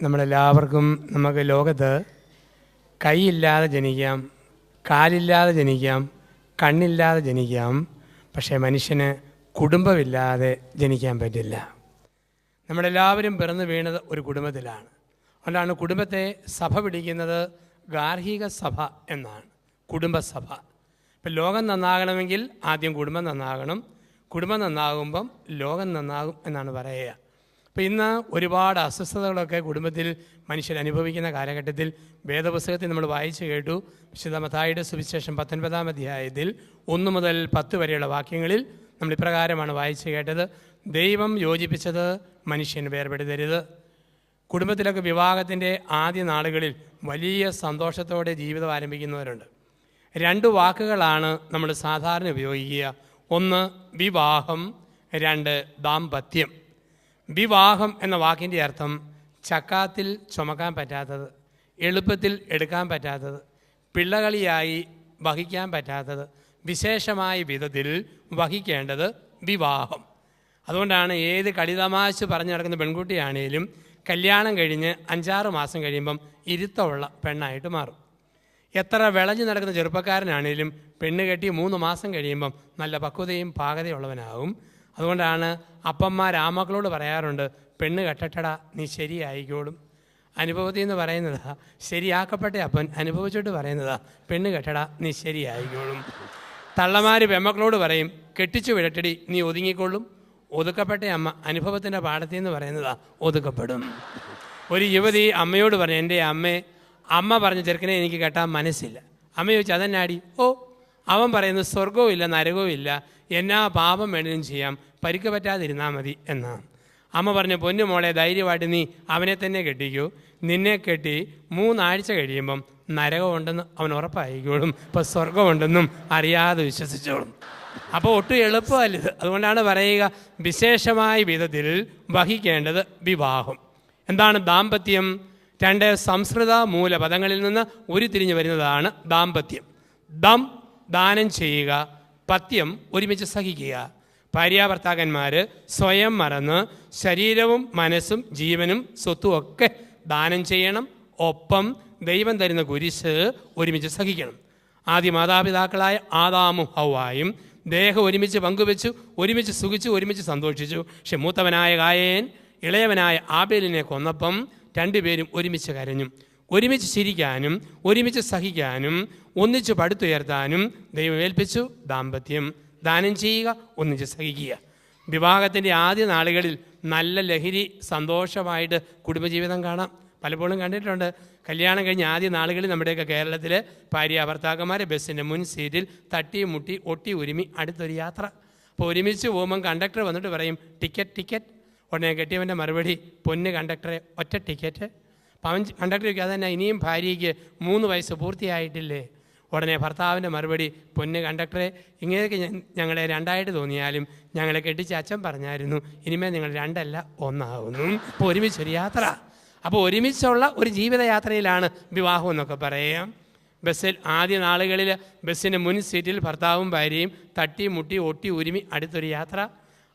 നമ്മളെല്ലാവർക്കും നമുക്ക് ലോകത്ത് കൈയില്ലാതെ ജനിക്കാം, കാലില്ലാതെ ജനിക്കാം, കണ്ണില്ലാതെ ജനിക്കാം. പക്ഷേ മനുഷ്യന് കുടുംബമില്ലാതെ ജനിക്കാൻ പറ്റില്ല. നമ്മളെല്ലാവരും പിറന്നു വീണത് ഒരു കുടുംബത്തിലാണ്. അതുകൊണ്ടാണ് കുടുംബത്തെ സഭ പിടിക്കുന്നത് ഗാർഹിക സഭ എന്നാണ്, കുടുംബസഭ. ഇപ്പം ലോകം നന്നാകണമെങ്കിൽ ആദ്യം കുടുംബം നന്നാകണം, കുടുംബം നന്നാകുമ്പം ലോകം നന്നാകും എന്നാണ് പറയുക. അപ്പോൾ ഇന്ന് ഒരുപാട് അസ്വസ്ഥതകളൊക്കെ കുടുംബത്തിൽ മനുഷ്യർ അനുഭവിക്കുന്ന കാലഘട്ടത്തിൽ വേദപുസ്തകത്തിൽ നമ്മൾ വായിച്ചു കേട്ടു. വിശുദ്ധ മത്തായിയുടെ സുവിശേഷം 19-ാം അധ്യായത്തിൽ 1 മുതൽ 10 വരെയുള്ള വാക്യങ്ങളിൽ നമ്മൾ ഇപ്രകാരമാണ് വായിച്ചു കേട്ടത്: ദൈവം യോജിപ്പിച്ചത് മനുഷ്യൻ വേർപെടുത്തരുത്. കുടുംബത്തിലൊക്കെ വിവാഹത്തിൻ്റെ ആദ്യ നാളുകളിൽ വലിയ സന്തോഷത്തോടെ ജീവിതം ആരംഭിക്കുന്നവരുണ്ട്. 2 വാക്കുകളാണ് നമ്മൾ സാധാരണ ഉപയോഗിക്കുക. 1 വിവാഹം, 2 ദാമ്പത്യം. വിവാഹം എന്ന വാക്കിൻ്റെ അർത്ഥം ചക്കാത്തിൽ ചുമക്കാൻ പറ്റാത്തത്, എളുപ്പത്തിൽ എടുക്കാൻ പറ്റാത്തത്, പിള്ളകളിയായി വഹിക്കാൻ പറ്റാത്തത്, വിശേഷമായ വിധത്തിൽ വഹിക്കേണ്ടത് വിവാഹം. അതുകൊണ്ടാണ് ഏത് കളിതമാശ പറഞ്ഞു നടക്കുന്ന പെൺകുട്ടിയാണേലും കല്യാണം കഴിഞ്ഞ് 5-6 മാസം കഴിയുമ്പം ഇരുത്തമുള്ള പെണ്ണായിട്ട് മാറും. എത്ര വിളഞ്ഞു നടക്കുന്ന ചെറുപ്പക്കാരനാണേലും പെണ്ണ് കെട്ടി 3 മാസം കഴിയുമ്പം നല്ല പക്വതയും പാകതയുള്ളവനാകും. അതുകൊണ്ടാണ് അപ്പന്മാർ ആ മക്കളോട് പറയാറുണ്ട്, പെണ്ണ് കെട്ടട്ടടാ നീ ശരിയായിക്കോളും. അനുഭവത്തിൽ നിന്ന് പറയുന്നതാ, ശരിയാക്കപ്പെട്ട അപ്പൻ അനുഭവിച്ചിട്ട് പറയുന്നതാ, പെണ്ണ് കെട്ടടാ നീ ശരിയായിക്കോളും. തള്ളമാർ പെമ്മക്കളോട് പറയും, കെട്ടിച്ചു വിടട്ടടി നീ ഒതുങ്ങിക്കൊള്ളും. ഒതുക്കപ്പെട്ട അമ്മ അനുഭവത്തിൻ്റെ പാഠത്തിൽ നിന്ന് പറയുന്നതാ, ഒതുക്കപ്പെടും. ഒരു യുവതി അമ്മയോട് പറഞ്ഞു, എൻ്റെ അമ്മ പറഞ്ഞ ചെറുക്കനെ എനിക്ക് കെട്ടാൻ മനസ്സില്ല. അമ്മ ചോദിച്ചു, അതെന്നാടി? ഓ, അവൻ പറയുന്നത് സ്വർഗവും ഇല്ല നരകവും ഇല്ല, എന്നാ പാപം വേണമെങ്കിലും ചെയ്യാം, പരിക്ക് പറ്റാതിരുന്നാൽ മതി എന്നാ. അമ്മ പറഞ്ഞു, പൊന്നു മോളെ ധൈര്യമായിട്ട് നീ അവനെ തന്നെ കെട്ടിക്കൂ. നിന്നെ കെട്ടി 3 ആഴ്ച കഴിയുമ്പം നരകമുണ്ടെന്ന് അവൻ ഉറപ്പായിക്കോളും, ഇപ്പോൾ സ്വർഗമുണ്ടെന്നും അറിയാതെ വിശ്വസിച്ചോളും. അപ്പോൾ ഒട്ടും എളുപ്പമല്ലത്. അതുകൊണ്ടാണ് പറയുക, വിശേഷമായ വിധത്തിൽ വഹിക്കേണ്ടത് വിവാഹം. എന്താണ് ദാമ്പത്യം? 2 സംസ്കൃത മൂലപദങ്ങളിൽ നിന്ന് ഉരുത്തിരിഞ്ഞു വരുന്നതാണ് ദാമ്പത്യം. ദം ദാനം ചെയ്യുക, പത്യം ഒരുമിച്ച് സഹിക്കുക. ഭാര്യാഭർത്താക്കന്മാർ സ്വയം മറന്ന് ശരീരവും മനസ്സും ജീവനും സ്വത്തും ഒക്കെ ദാനം ചെയ്യണം. ഒപ്പം ദൈവം തരുന്ന കുരിശ് ഒരുമിച്ച് സഹിക്കണം. ആദ്യ മാതാപിതാക്കളായ ആദാമും ഹവ്വായും ദേഹം ഒരുമിച്ച് പങ്കുവെച്ചു, ഒരുമിച്ച് സുഖിച്ചു, ഒരുമിച്ച് സന്തോഷിച്ചു. പക്ഷെ മൂത്തവനായ കായേൻ ഇളയവനായ ആബേലിനെ കൊന്നപ്പം 2 പേരും ഒരുമിച്ച് കരഞ്ഞു. ഒരുമിച്ച് ചിരിക്കാനും ഒരുമിച്ച് സഹിക്കാനും ഒന്നിച്ച് പടുത്തുയർത്താനും ദൈവം ഏൽപ്പിച്ചു ദാമ്പത്യം. ദാനം ചെയ്യുക, ഒന്നിച്ച് സഹിക്കുക. വിവാഹത്തിൻ്റെ ആദ്യ നാളുകളിൽ നല്ല ലഹരി സന്തോഷമായിട്ട് കുടുംബജീവിതം കാണാം. പലപ്പോഴും കണ്ടിട്ടുണ്ട്. കല്യാണം കഴിഞ്ഞ് ആദ്യ നാളുകളിൽ നമ്മുടെയൊക്കെ കേരളത്തിൽ ഭാര്യാഭർത്താക്കന്മാരെ ബസ്സിൻ്റെ മുൻ സീറ്റിൽ തട്ടി മുട്ടി ഒട്ടി ഉരുമി അടുത്തൊരു യാത്ര. അപ്പോൾ ഒരുമിച്ച് പോകുമ്പം കണ്ടക്ടർ വന്നിട്ട് പറയും, ടിക്കറ്റ്. ഉടനെ കെട്ടിയവൻ്റെ മറുപടി, പൊന്ന് കണ്ടക്ടറെ ഒറ്റ ടിക്കറ്റ്. അപ്പം അവൻ കണ്ടക്ടർ ചോദിക്കും, അതന്നെ ഇനിയും ഭാര്യയ്ക്ക് 3 വയസ്സ് പൂർത്തിയായിട്ടില്ലേ? ഉടനെ ഭർത്താവിൻ്റെ മറുപടി, പൊന്ന് കണ്ടക്ടറെ ഇങ്ങനെയൊക്കെ ഞങ്ങളെ 2ആയിട്ട് തോന്നിയാലും ഞങ്ങളെ കെട്ടിച്ച് അച്ഛൻ പറഞ്ഞായിരുന്നു, ഇനിമേൽ നിങ്ങൾ 2 അല്ല 1 ആകുന്നു. അപ്പോൾ ഒരുമിച്ചൊരു യാത്ര. അപ്പോൾ ഒരുമിച്ചുള്ള ഒരു ജീവിതയാത്രയിലാണ് വിവാഹം എന്നൊക്കെ പറയാം. ബസ്സിൽ ആദ്യ നാളുകളിൽ ബസ്സിൻ്റെ മുൻ സീറ്റിൽ ഭർത്താവും ഭാര്യയും തട്ടി മുട്ടി ഒട്ടി ഉരുമി അടുത്തൊരു യാത്ര.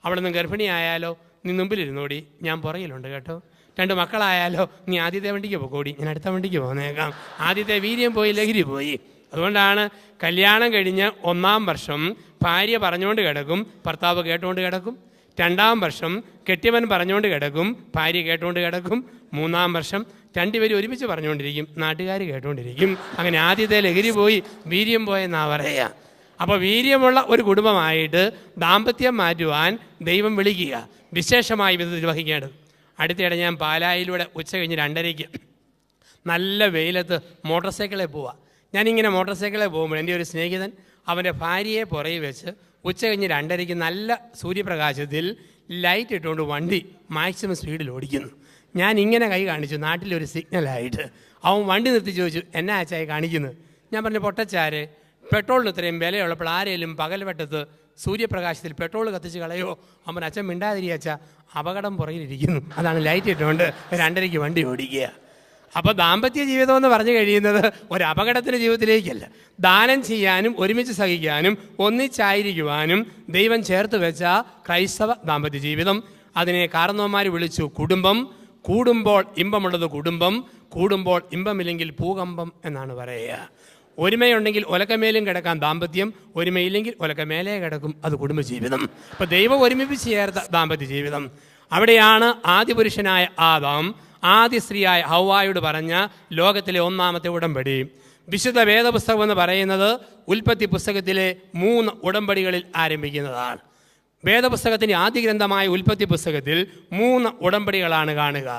അവിടെ നിന്ന് ഗർഭിണിയായാലോ, നീ മുമ്പിലിരുന്നോടി, ഞാൻ പുറകിലുണ്ട് കേട്ടോ. 2 മക്കളായാലോ, നീ ആദ്യത്തെ വണ്ടിക്ക് പോകോടി, ഞാൻ അടുത്ത വണ്ടിക്ക് പോന്നേക്കാം. ആദ്യത്തെ വീര്യം പോയി, ലഹരി പോയി. അതുകൊണ്ടാണ് കല്യാണം കഴിഞ്ഞ് 1-ാം വർഷം ഭാര്യ പറഞ്ഞുകൊണ്ട് കിടക്കും, ഭർത്താവ് കേട്ടുകൊണ്ട് കിടക്കും. 2-ാം വർഷം കെട്ടിയവൻ പറഞ്ഞുകൊണ്ട് കിടക്കും, ഭാര്യ കേട്ടുകൊണ്ട് കിടക്കും. 3-ാം വർഷം 2 പേരും ഒരുമിച്ച് പറഞ്ഞുകൊണ്ടിരിക്കും, നാട്ടുകാർ കേട്ടുകൊണ്ടിരിക്കും. അങ്ങനെ ആദ്യത്തെ ലഹരി പോയി, വീര്യം പോയെന്നാ പറയുക. അപ്പോൾ വീര്യമുള്ള ഒരു കുടുംബമായിട്ട് ദാമ്പത്യം മാറ്റുവാൻ ദൈവം വിളിക്കുക, വിശേഷമായ വിധത്തിൽ വഹിക്കേണ്ടത്. അടുത്തിടെ ഞാൻ പാലായിലൂടെ ഉച്ച കഴിഞ്ഞ് 2:30 നല്ല വെയിലത്ത് മോട്ടോർ സൈക്കിളിൽ പോവുക. ഞാനിങ്ങനെ മോട്ടോർ സൈക്കിളിൽ പോകുമ്പോൾ എൻ്റെ ഒരു സ്നേഹിതൻ അവൻ്റെ ഭാര്യയെ പുറകെ വെച്ച് ഉച്ച കഴിഞ്ഞ് 2:30 നല്ല സൂര്യപ്രകാശത്തിൽ ലൈറ്റ് ഇട്ടുകൊണ്ട് വണ്ടി മാക്സിമം സ്പീഡിൽ ഓടിക്കുന്നു. ഞാൻ ഇങ്ങനെ കൈ കാണിച്ചു, നാട്ടിലൊരു സിഗ്നലായിട്ട്. അവൻ വണ്ടി നിർത്തി ചോദിച്ചു, എന്നാ അച്ചായി കാണിക്കുന്നത്? ഞാൻ പറഞ്ഞു, പൊട്ടച്ചാര്, പെട്രോളിന് ഇത്രയും വിലയുള്ളപ്പോൾ ആരെങ്കിലും പകൽവെട്ടത്ത് സൂര്യപ്രകാശത്തിൽ പെട്രോൾ കത്തിച്ച് കളയോ? അവൻ അച്ഛൻ മിണ്ടാതിരിയച്ച, അപകടം പുറകിലിരിക്കുന്നു, അതാണ് ലൈറ്റ് ഇട്ടുകൊണ്ട് 2:30 വണ്ടി ഓടിക്കുക. അപ്പോൾ ദാമ്പത്യ ജീവിതം എന്ന് പറഞ്ഞു കഴിയുന്നത് ഒരു അപകടത്തിൻ്റെ ജീവിതത്തിലേക്കല്ല, ദാനം ചെയ്യാനും ഒരുമിച്ച് സഹിക്കാനും ഒന്നിച്ചായിരിക്കുവാനും ദൈവം ചേർത്ത് വെച്ച ക്രൈസ്തവ ദാമ്പത്യ ജീവിതം. അതിനെ കാരണവന്മാർ വിളിച്ചു കുടുംബം. കൂടുമ്പോൾ ഇമ്പമുള്ളത് കുടുംബം, കൂടുമ്പോൾ ഇമ്പമില്ലെങ്കിൽ ഭൂകമ്പം എന്നാണ് പറയുക. ഒരുമയുണ്ടെങ്കിൽ ഒലക്കമേലും കിടക്കാം ദാമ്പത്യം, ഒരുമയില്ലെങ്കിൽ ഒലക്കമേലേ കിടക്കും അത് കുടുംബജീവിതം. അപ്പോൾ ദൈവം ഒരുമിപ്പിച്ച് ചേർത്ത ദാമ്പത്യ ജീവിതം. അവിടെയാണ് ആദിപുരുഷനായ ആദാം ആദ്യ സ്ത്രീയായ ഹവ്വായോട് പറഞ്ഞ ലോകത്തിലെ ഒന്നാമത്തെ ഉടമ്പടി. വിശുദ്ധ വേദപുസ്തകം എന്ന് പറയുന്നത് ഉൽപ്പത്തി പുസ്തകത്തിലെ 3 ഉടമ്പടികളിൽ ആരംഭിക്കുന്നതാണ്. വേദപുസ്തകത്തിൻ്റെ ആദ്യ ഗ്രന്ഥമായ ഉൽപ്പത്തി പുസ്തകത്തിൽ 3 ഉടമ്പടികളാണ് കാണുക.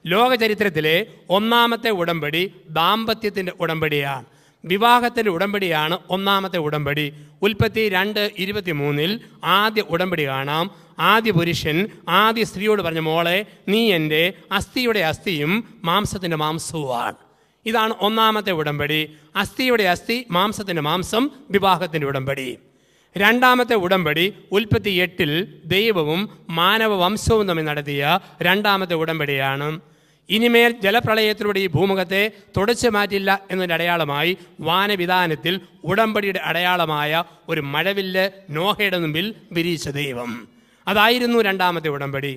ലോകചരിത്രത്തിലെ ഒന്നാമത്തെ ഉടമ്പടി ദാമ്പത്യത്തിൻ്റെ ഉടമ്പടിയാണ്. വിവാഹത്തിൻ്റെ ഉടമ്പടിയാണ് ഒന്നാമത്തെ ഉടമ്പടി. ഉൽപ്പത്തി 2:23 ആദ്യ ഉടമ്പടി കാണാം. ആദ്യ പുരുഷൻ ആദ്യ സ്ത്രീയോട് പറഞ്ഞ, മോളെ നീ എൻ്റെ അസ്ഥിയുടെ അസ്ഥിയും മാംസത്തിൻ്റെ മാംസവുമാണ്. ഇതാണ് ഒന്നാമത്തെ ഉടമ്പടി. അസ്ഥിയുടെ അസ്ഥി, മാംസത്തിൻ്റെ മാംസം, വിവാഹത്തിൻ്റെ ഉടമ്പടി. രണ്ടാമത്തെ ഉടമ്പടി ഉൽപ്പത്തി 8 ദൈവവും മാനവ വംശവും തമ്മിൽ നടത്തിയ രണ്ടാമത്തെ ഉടമ്പടിയാണ്. ഇനിമേൽ ജലപ്രളയത്തിലൂടെ ഈ ഭൂമുഖത്തെ തുടച്ചു മാറ്റില്ല എന്നതിൻ്റെ അടയാളമായി വാനവിധാനത്തിൽ ഉടമ്പടിയുടെ അടയാളമായ ഒരു മഴവില്ല് നോഹയുടെ മുമ്പിൽ വിരിയിച്ച ദൈവം. അതായിരുന്നു രണ്ടാമത്തെ ഉടമ്പടി.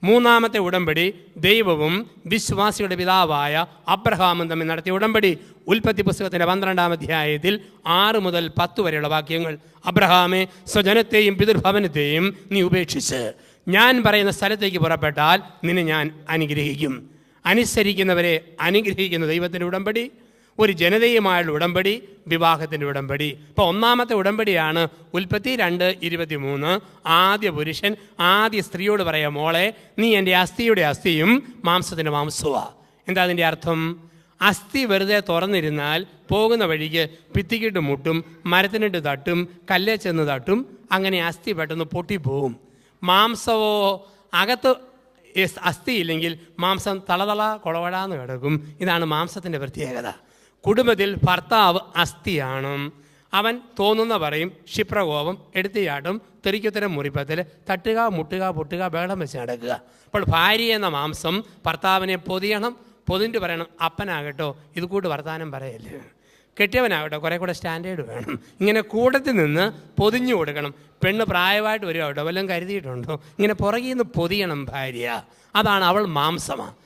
മൂന്നാമത്തെ ഉടമ്പടി ദൈവവും വിശ്വാസിയുടെ പിതാവായ അബ്രഹാമും തമ്മിൽ നടത്തിയ ഉടമ്പടി. ഉൽപ്പത്തി പുസ്തകത്തിൻ്റെ 12-ാം അധ്യായത്തിൽ 6 മുതൽ 10 വരെയുള്ള വാക്യങ്ങൾ. അബ്രഹാമേ, സ്വജനത്തെയും പിതൃഭവനത്തെയും നീ ഉപേക്ഷിച്ച് ഞാൻ പറയുന്ന സ്ഥലത്തേക്ക് പുറപ്പെട്ടാൽ നിന്നെ ഞാൻ അനുഗ്രഹിക്കും. അനുസരിക്കുന്നവരെ അനുഗ്രഹിക്കുന്ന ദൈവത്തിൻ്റെ ഉടമ്പടി, ഒരു ജനതയുമായുള്ള ഉടമ്പടി, വിവാഹത്തിൻ്റെ ഉടമ്പടി. ഇപ്പോൾ ഒന്നാമത്തെ ഉടമ്പടിയാണ് ഉൽപ്പത്തി 2:23. ആദ്യ പുരുഷൻ ആദ്യ സ്ത്രീയോട് പറയാം, മോളെ നീ എൻ്റെ അസ്ഥിയുടെ അസ്ഥിയും മാംസത്തിൻ്റെ മാംസവുമാണ്. എന്താ അതിൻ്റെ അർത്ഥം? അസ്ഥി വെറുതെ തുറന്നിരുന്നാൽ പോകുന്ന വഴിക്ക് ഭിത്തിക്കിട്ട് മുട്ടും, മരത്തിനിട്ട് തട്ടും, കല്ലേ ചെന്ന് തട്ടും, അങ്ങനെ അസ്ഥി പെട്ടെന്ന് പൊട്ടിപ്പോവും. മാംസവോ അകത്ത് അസ്ഥിയില്ലെങ്കിൽ മാംസം തളതള കൊളവടാന്ന് കിടക്കും. ഇതാണ് മാംസത്തിൻ്റെ പ്രത്യേകത. കുടുംബത്തിൽ ഭർത്താവ് അസ്ഥിയാണ്. അവൻ തോന്നുന്ന പറയും, ക്ഷിപ്രകോപം, എടുത്തിയാട്ടും, തെറിക്കുത്തരം മുറിപ്പത്തിൽ, തട്ടുക, മുട്ടുക, പൊട്ടുക, ബഹളം വെച്ച് നടക്കുക. അപ്പോൾ ഭാര്യ എന്ന മാംസം ഭർത്താവിനെ പൊതിയണം. പൊതിഞ്ഞിട്ട് പറയണം, അപ്പനാകട്ടോ ഇത് കൂട്ട് വർത്താനം പറയല്ലേ, കെട്ടിയവനാകട്ടോ കുറേ കൂടെ സ്റ്റാൻഡേർഡ് വേണം. ഇങ്ങനെ കൂട്ടത്തിൽ നിന്ന് പൊതിഞ്ഞു കൊടുക്കണം. പെണ്ണ് പ്രായമായിട്ട് വരിക കേട്ടോ, വല്ലതും കരുതിയിട്ടുണ്ടോ, ഇങ്ങനെ പുറകിൽ നിന്ന് പൊതിയണം ഭാര്യ. അതാണ് അവൾ മാംസമാണ്.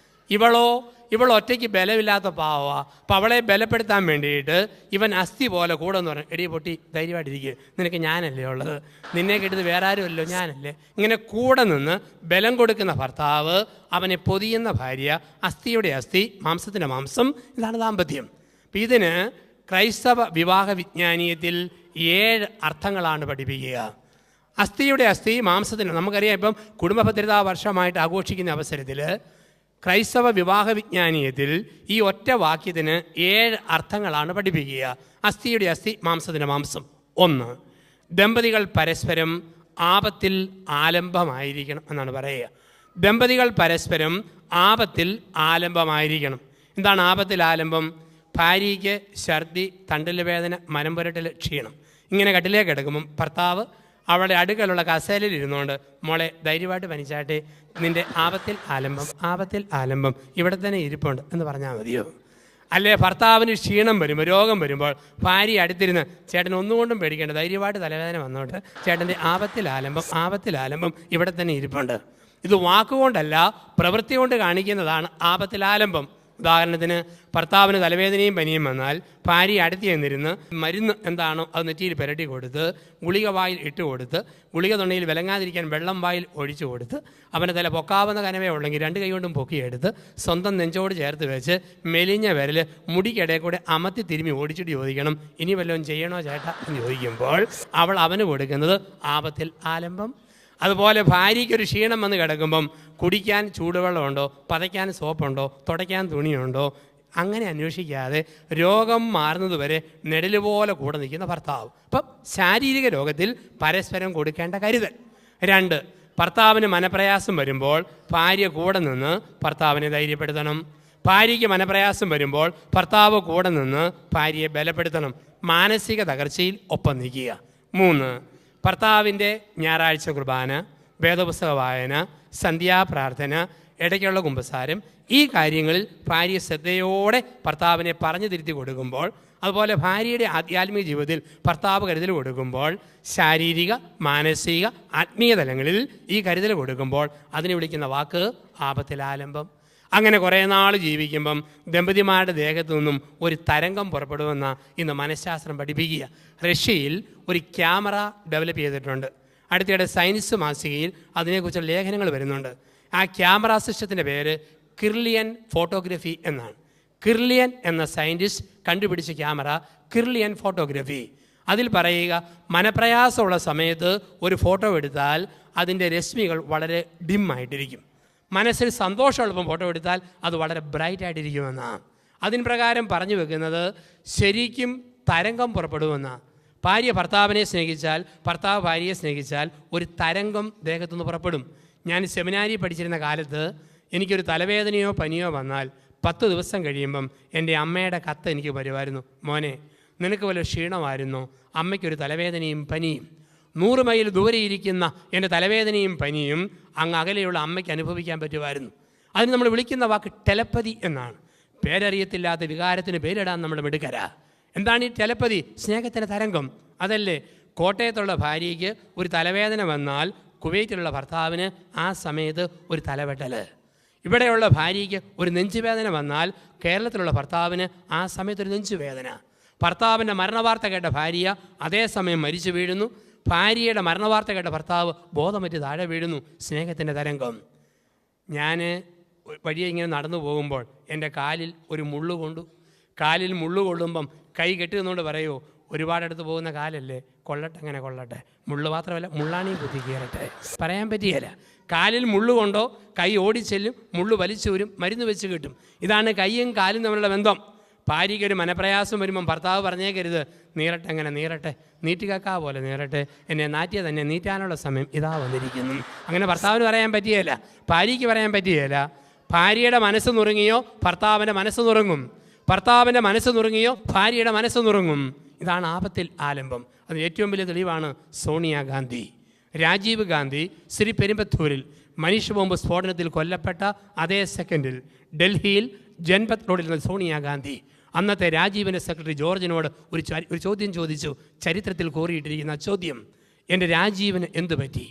ഇവൾ ഒറ്റയ്ക്ക് ബലമില്ലാത്ത പാവമാണ്. അപ്പോൾ അവളെ ബലപ്പെടുത്താൻ വേണ്ടിയിട്ട് ഇവൻ അസ്ഥി പോലെ കൂടെ എന്ന് പറഞ്ഞു, എടി പൊട്ടി ധൈര്യമായിട്ടിരിക്കുക, നിനക്ക് ഞാനല്ലേ ഉള്ളത്, നിന്നെ കിട്ടിയത് വേറെ ആരുമല്ലോ, ഞാനല്ലേ. ഇങ്ങനെ കൂടെ നിന്ന് ബലം കൊടുക്കുന്ന ഭർത്താവ്, അവനെ പൊതിയുന്ന ഭാര്യ, അസ്ഥിയുടെ അസ്ഥി, മാംസത്തിൻ്റെ മാംസം. ഇതാണ് ദാമ്പത്യം. അപ്പം ഇതിന് ക്രൈസ്തവ വിവാഹ വിജ്ഞാനീയത്തിൽ 7 അർത്ഥങ്ങളാണ് പഠിപ്പിക്കുക. അസ്ഥിയുടെ അസ്ഥി, മാംസത്തിന് നമുക്കറിയാം. ഇപ്പം കുടുംബഭദ്രതാ വർഷമായിട്ട് ആഘോഷിക്കുന്ന അവസരത്തിൽ ക്രൈസ്തവ വിവാഹ വിജ്ഞാനീയത്തിൽ ഈ ഒറ്റ വാക്യത്തിന് 7 അർത്ഥങ്ങളാണ് പഠിപ്പിക്കുക. അസ്ഥിയുടെ അസ്ഥി, മാംസത്തിൻ്റെ മാംസം. 1, ദമ്പതികൾ പരസ്പരം ആപത്തിൽ ആലംബമായിരിക്കണം എന്നാണ് പറയുക. ദമ്പതികൾ പരസ്പരം ആപത്തിൽ ആലംബമായിരിക്കണം. എന്താണ് ആപത്തിൽ ആലംബം? ഭാര്യയ്ക്ക് ഛർദി, തണ്ടൽ വേദന, മനം പുരട്ടൽ, ക്ഷീണം. ഇങ്ങനെ കട്ടിലേക്ക് കിടക്കുമ്പം ഭർത്താവ് അവളുടെ അടുക്കലുള്ള കസേരയിൽ ഇരുന്നുകൊണ്ട്, മോളെ ധൈര്യമായിട്ട് പനിച്ചാട്ടെ, നിൻ്റെ ആപത്തിൽ ആലംബം ഇവിടെ തന്നെ ഇരിപ്പുണ്ട് എന്ന് പറഞ്ഞാൽ മതിയോ? അല്ലേ ഭർത്താവിന് ക്ഷീണം വരുമ്പോൾ, രോഗം വരുമ്പോൾ ഭാര്യ അടുത്തിരുന്ന്, ചേട്ടൻ ഒന്നുകൊണ്ടും പേടിക്കേണ്ട, ധൈര്യമായിട്ട് തലവേദന വന്നോട്ട്, ചേട്ടൻ്റെ ആപത്തിൽ ആലംബം ഇവിടെ തന്നെ ഇരിപ്പുണ്ട്. ഇത് വാക്കുകൊണ്ടല്ല പ്രവൃത്തി കൊണ്ട് കാണിക്കുന്നതാണ് ആപത്തിൽ ആലംബം. ഉദാഹരണത്തിന് ഭർത്താവിന് തലവേദനയും പനിയും വന്നാൽ ഭാര്യ അടുത്ത് ചെന്നിരുന്ന് മരുന്ന് എന്താണോ അത് നെറ്റിയിൽ പുരട്ടി കൊടുത്ത്, ഗുളിക വായിൽ ഇട്ട് കൊടുത്ത്, ഗുളിക തൊണ്ടയിൽ വിലങ്ങാതിരിക്കാൻ വെള്ളം വായിൽ ഒഴിച്ചു കൊടുത്ത്, അവൻ്റെ തല പൊക്കാവുന്ന കനവേ ഉള്ളെങ്കിൽ 2 കൈ കൊണ്ടും പൊക്കിയെടുത്ത് സ്വന്തം നെഞ്ചോട് ചേർത്ത് വെച്ച് മെലിഞ്ഞ വിരൽ മുടിക്കിടയിൽ കൂടെ അമത്തി തിരുമ്മി ഓടിച്ചിട്ട് ചോദിക്കണം, ഇനി വല്ലതും ചെയ്യണോ ചേട്ടാ എന്ന് ചോദിക്കുമ്പോൾ അവൾ അവന് കൊടുക്കുന്നത് ആപത്തിൽ ആലംബം. അതുപോലെ ഭാര്യയ്ക്കൊരു ക്ഷീണം വന്ന് കിടക്കുമ്പം കുടിക്കാൻ ചൂടുവെള്ളമുണ്ടോ, പതയ്ക്കാൻ സോപ്പുണ്ടോ, തുടയ്ക്കാൻ തുണിയുണ്ടോ, അങ്ങനെ അന്വേഷിക്കാതെ രോഗം മാറുന്നതുവരെ നെടല് പോലെ കൂടെ നിൽക്കുന്ന ഭർത്താവ്. അപ്പം ശാരീരിക രോഗത്തിൽ പരസ്പരം കൊടുക്കേണ്ട കരുതൽ. 2, ഭർത്താവിന് മനപ്രയാസം വരുമ്പോൾ ഭാര്യ കൂടെ നിന്ന് ഭർത്താവിനെ ധൈര്യപ്പെടുത്തണം. ഭാര്യയ്ക്ക് മനപ്രയാസം വരുമ്പോൾ ഭർത്താവ് കൂടെ നിന്ന് ഭാര്യയെ ബലപ്പെടുത്തണം. മാനസിക തകർച്ചയിൽ ഒപ്പം നിൽക്കുക. 3, ഭർത്താവിൻ്റെ ഞായറാഴ്ച കുർബാന, വേദപുസ്തക വായന, സന്ധ്യാപ്രാർത്ഥന, ഇടയ്ക്കുള്ള കുമ്പസാരം, ഈ കാര്യങ്ങളിൽ ഭാര്യ ശ്രദ്ധയോടെ ഭർത്താവിനെ പറഞ്ഞു തിരുത്തി കൊടുക്കുമ്പോൾ, അതുപോലെ ഭാര്യയുടെ ആധ്യാത്മിക ജീവിതത്തിൽ ഭർത്താവ് കരുതൽ കൊടുക്കുമ്പോൾ, ശാരീരിക, മാനസിക, ആത്മീയ തലങ്ങളിൽ ഈ കരുതൽ കൊടുക്കുമ്പോൾ അതിനെ വിളിക്കുന്ന വാക്ക് ആപത്തിൽ ആലംബം. അങ്ങനെ കുറേ നാൾ ജീവിക്കുമ്പം ദമ്പതിമാരുടെ ദേഹത്തു നിന്നും ഒരു തരംഗം പുറപ്പെടുമെന്ന ഇന്ന് മനഃശാസ്ത്രം പഠിപ്പിക്കുക. റഷ്യയിൽ ഒരു ക്യാമറ ഡെവലപ്പ് ചെയ്തിട്ടുണ്ട്. അടുത്തിടെ സയൻസ് മാസികയിൽ അതിനെക്കുറിച്ചുള്ള ലേഖനങ്ങൾ വരുന്നുണ്ട്. ആ ക്യാമറ സിസ്റ്റത്തിൻ്റെ പേര് കിർലിയൻ ഫോട്ടോഗ്രഫി എന്നാണ്. കിർലിയൻ എന്ന സയൻറ്റിസ്റ്റ് കണ്ടുപിടിച്ച ക്യാമറ കിർലിയൻ ഫോട്ടോഗ്രഫി. അതിൽ പറയുക, മനപ്രയാസമുള്ള സമയത്ത് ഒരു ഫോട്ടോ എടുത്താൽ അതിൻ്റെ രശ്മികൾ വളരെ ഡിമ്മായിട്ടിരിക്കും. മനസ്സിൽ സന്തോഷമുള്ളപ്പം ഫോട്ടോ എടുത്താൽ അത് വളരെ ബ്രൈറ്റായിട്ടിരിക്കുമെന്നാണ്. അതിന് പ്രകാരം പറഞ്ഞു വെക്കുന്നത് ശരിക്കും തരംഗം പുറപ്പെടുമെന്നാണ്. ഭാര്യ ഭർത്താവിനെ സ്നേഹിച്ചാൽ, ഭർത്താവ് ഭാര്യയെ സ്നേഹിച്ചാൽ ഒരു തരംഗം ദേഹത്തുനിന്ന് പുറപ്പെടും. ഞാൻ സെമിനാരി പഠിച്ചിരുന്ന കാലത്ത് എനിക്കൊരു തലവേദനയോ പനിയോ വന്നാൽ 10 ദിവസം കഴിയുമ്പം എൻ്റെ അമ്മയുടെ കത്ത് എനിക്ക് വരുമായിരുന്നു. മോനെ, നിനക്ക് വല്ല ക്ഷീണമായിരുന്നോ? അമ്മയ്ക്കൊരു തലവേദനയും പനിയും. 100 മൈൽ ദൂരെ ഇരിക്കുന്ന എൻ്റെ തലവേദനയും പനിയും അങ്ങ് അകലെയുള്ള അമ്മയ്ക്ക് അനുഭവിക്കാൻ പറ്റുമായിരുന്നു. അതിന് നമ്മൾ വിളിക്കുന്ന വാക്ക് ടെലപ്പതി എന്നാണ്. പേരറിയത്തില്ലാത്ത വികാരത്തിന് പേരിടാൻ നമ്മൾ മിടുക്കരാ. എന്താണ് ഈ ടെലപ്പതി? സ്നേഹത്തിൻ്റെ തരംഗം. അതല്ലേ കോട്ടയത്തുള്ള ഭാര്യയ്ക്ക് ഒരു തലവേദന വന്നാൽ കുവൈറ്റിലുള്ള ഭർത്താവിന് ആ സമയത്ത് ഒരു തലവെട്ടൽ. ഇവിടെയുള്ള ഭാര്യയ്ക്ക് ഒരു നെഞ്ചുവേദന വന്നാൽ കേരളത്തിലുള്ള ഭർത്താവിന് ആ സമയത്തൊരു നെഞ്ചുവേദന. ഭർത്താവിൻ്റെ മരണവാർത്ത കേട്ട ഭാര്യ അതേസമയം മരിച്ചു വീഴുന്നു. ഭാര്യയുടെ മരണവാർത്ത കേട്ട ഭർത്താവ് ബോധമറ്റ് താഴെ വീഴുന്നു. സ്നേഹത്തിൻ്റെ തരംഗം. ഞാൻ വഴിയെ ഇങ്ങനെ നടന്നു പോകുമ്പോൾ എൻ്റെ കാലിൽ ഒരു മുള്ളു കൊണ്ടു. കാലിൽ മുള്ളു കൊള്ളുമ്പം കൈ കെട്ടി നിന്നുകൊണ്ട് പറയുമോ, ഒരുപാടടുത്ത് പോകുന്ന കാലല്ലേ, കൊള്ളട്ടെ, അങ്ങനെ കൊള്ളട്ടെ, മുള്ളു മാത്രമല്ല മുള്ളാണിയും കുത്തി കയറട്ടെ. പറയാൻ പറ്റിയല്ല. കാലിൽ മുള്ളുകൊണ്ടോ കൈ ഓടിച്ചെല്ലും, മുള്ളു വലിച്ചു വരും, മരുന്ന് വെച്ച് കിട്ടും. ഇതാണ് കൈയും കാലും തമ്മിലുള്ള ബന്ധം. ഭാര്യയ്ക്കൊരു മനപ്രയാസം വരുമ്പം ഭർത്താവ് പറഞ്ഞേക്കരുത്, നീറട്ടെ, അങ്ങനെ നീറട്ടെ, നീറ്റിക്കാ പോലെ നീറട്ടെ, എന്നെ നാറ്റിയ തന്നെ നീറ്റാനുള്ള സമയം ഇതാ വന്നിരിക്കുന്നു. അങ്ങനെ ഭർത്താവിന് പറയാൻ പറ്റിയല്ല, ഭാര്യയ്ക്ക് പറയാൻ പറ്റിയല്ല. ഭാര്യയുടെ മനസ്സ് നുറുങ്ങിയോ ഭർത്താവിൻ്റെ മനസ്സ് നുറുങ്ങും, ഭർത്താവിൻ്റെ മനസ്സ് നുറുങ്ങിയോ ഭാര്യയുടെ മനസ്സ് നുറുങ്ങും. ഇതാണ് ആപത്തിൽ ആലംബം. അതിന് ഏറ്റവും വലിയ തെളിവാണ് സോണിയാഗാന്ധി. രാജീവ് ഗാന്ധി ശ്രീ പെരുമ്പത്തൂരിൽ മനുഷ്യ ബോംബ് സ്ഫോടനത്തിൽ കൊല്ലപ്പെട്ട അതേ സെക്കൻഡിൽ ഡൽഹിയിൽ ജൻപത് റോഡിൽ നിന്ന് സോണിയാഗാന്ധി അന്നത്തെ രാജീവിൻ്റെ സെക്രട്ടറി ജോർജിനോട് ഒരു ചോദ്യം ചോദിച്ചു. ചരിത്രത്തിൽ കോറിയിട്ടിരിക്കുന്ന ചോദ്യം, എൻ്റെ രാജീവിന് എന്തു പറ്റി?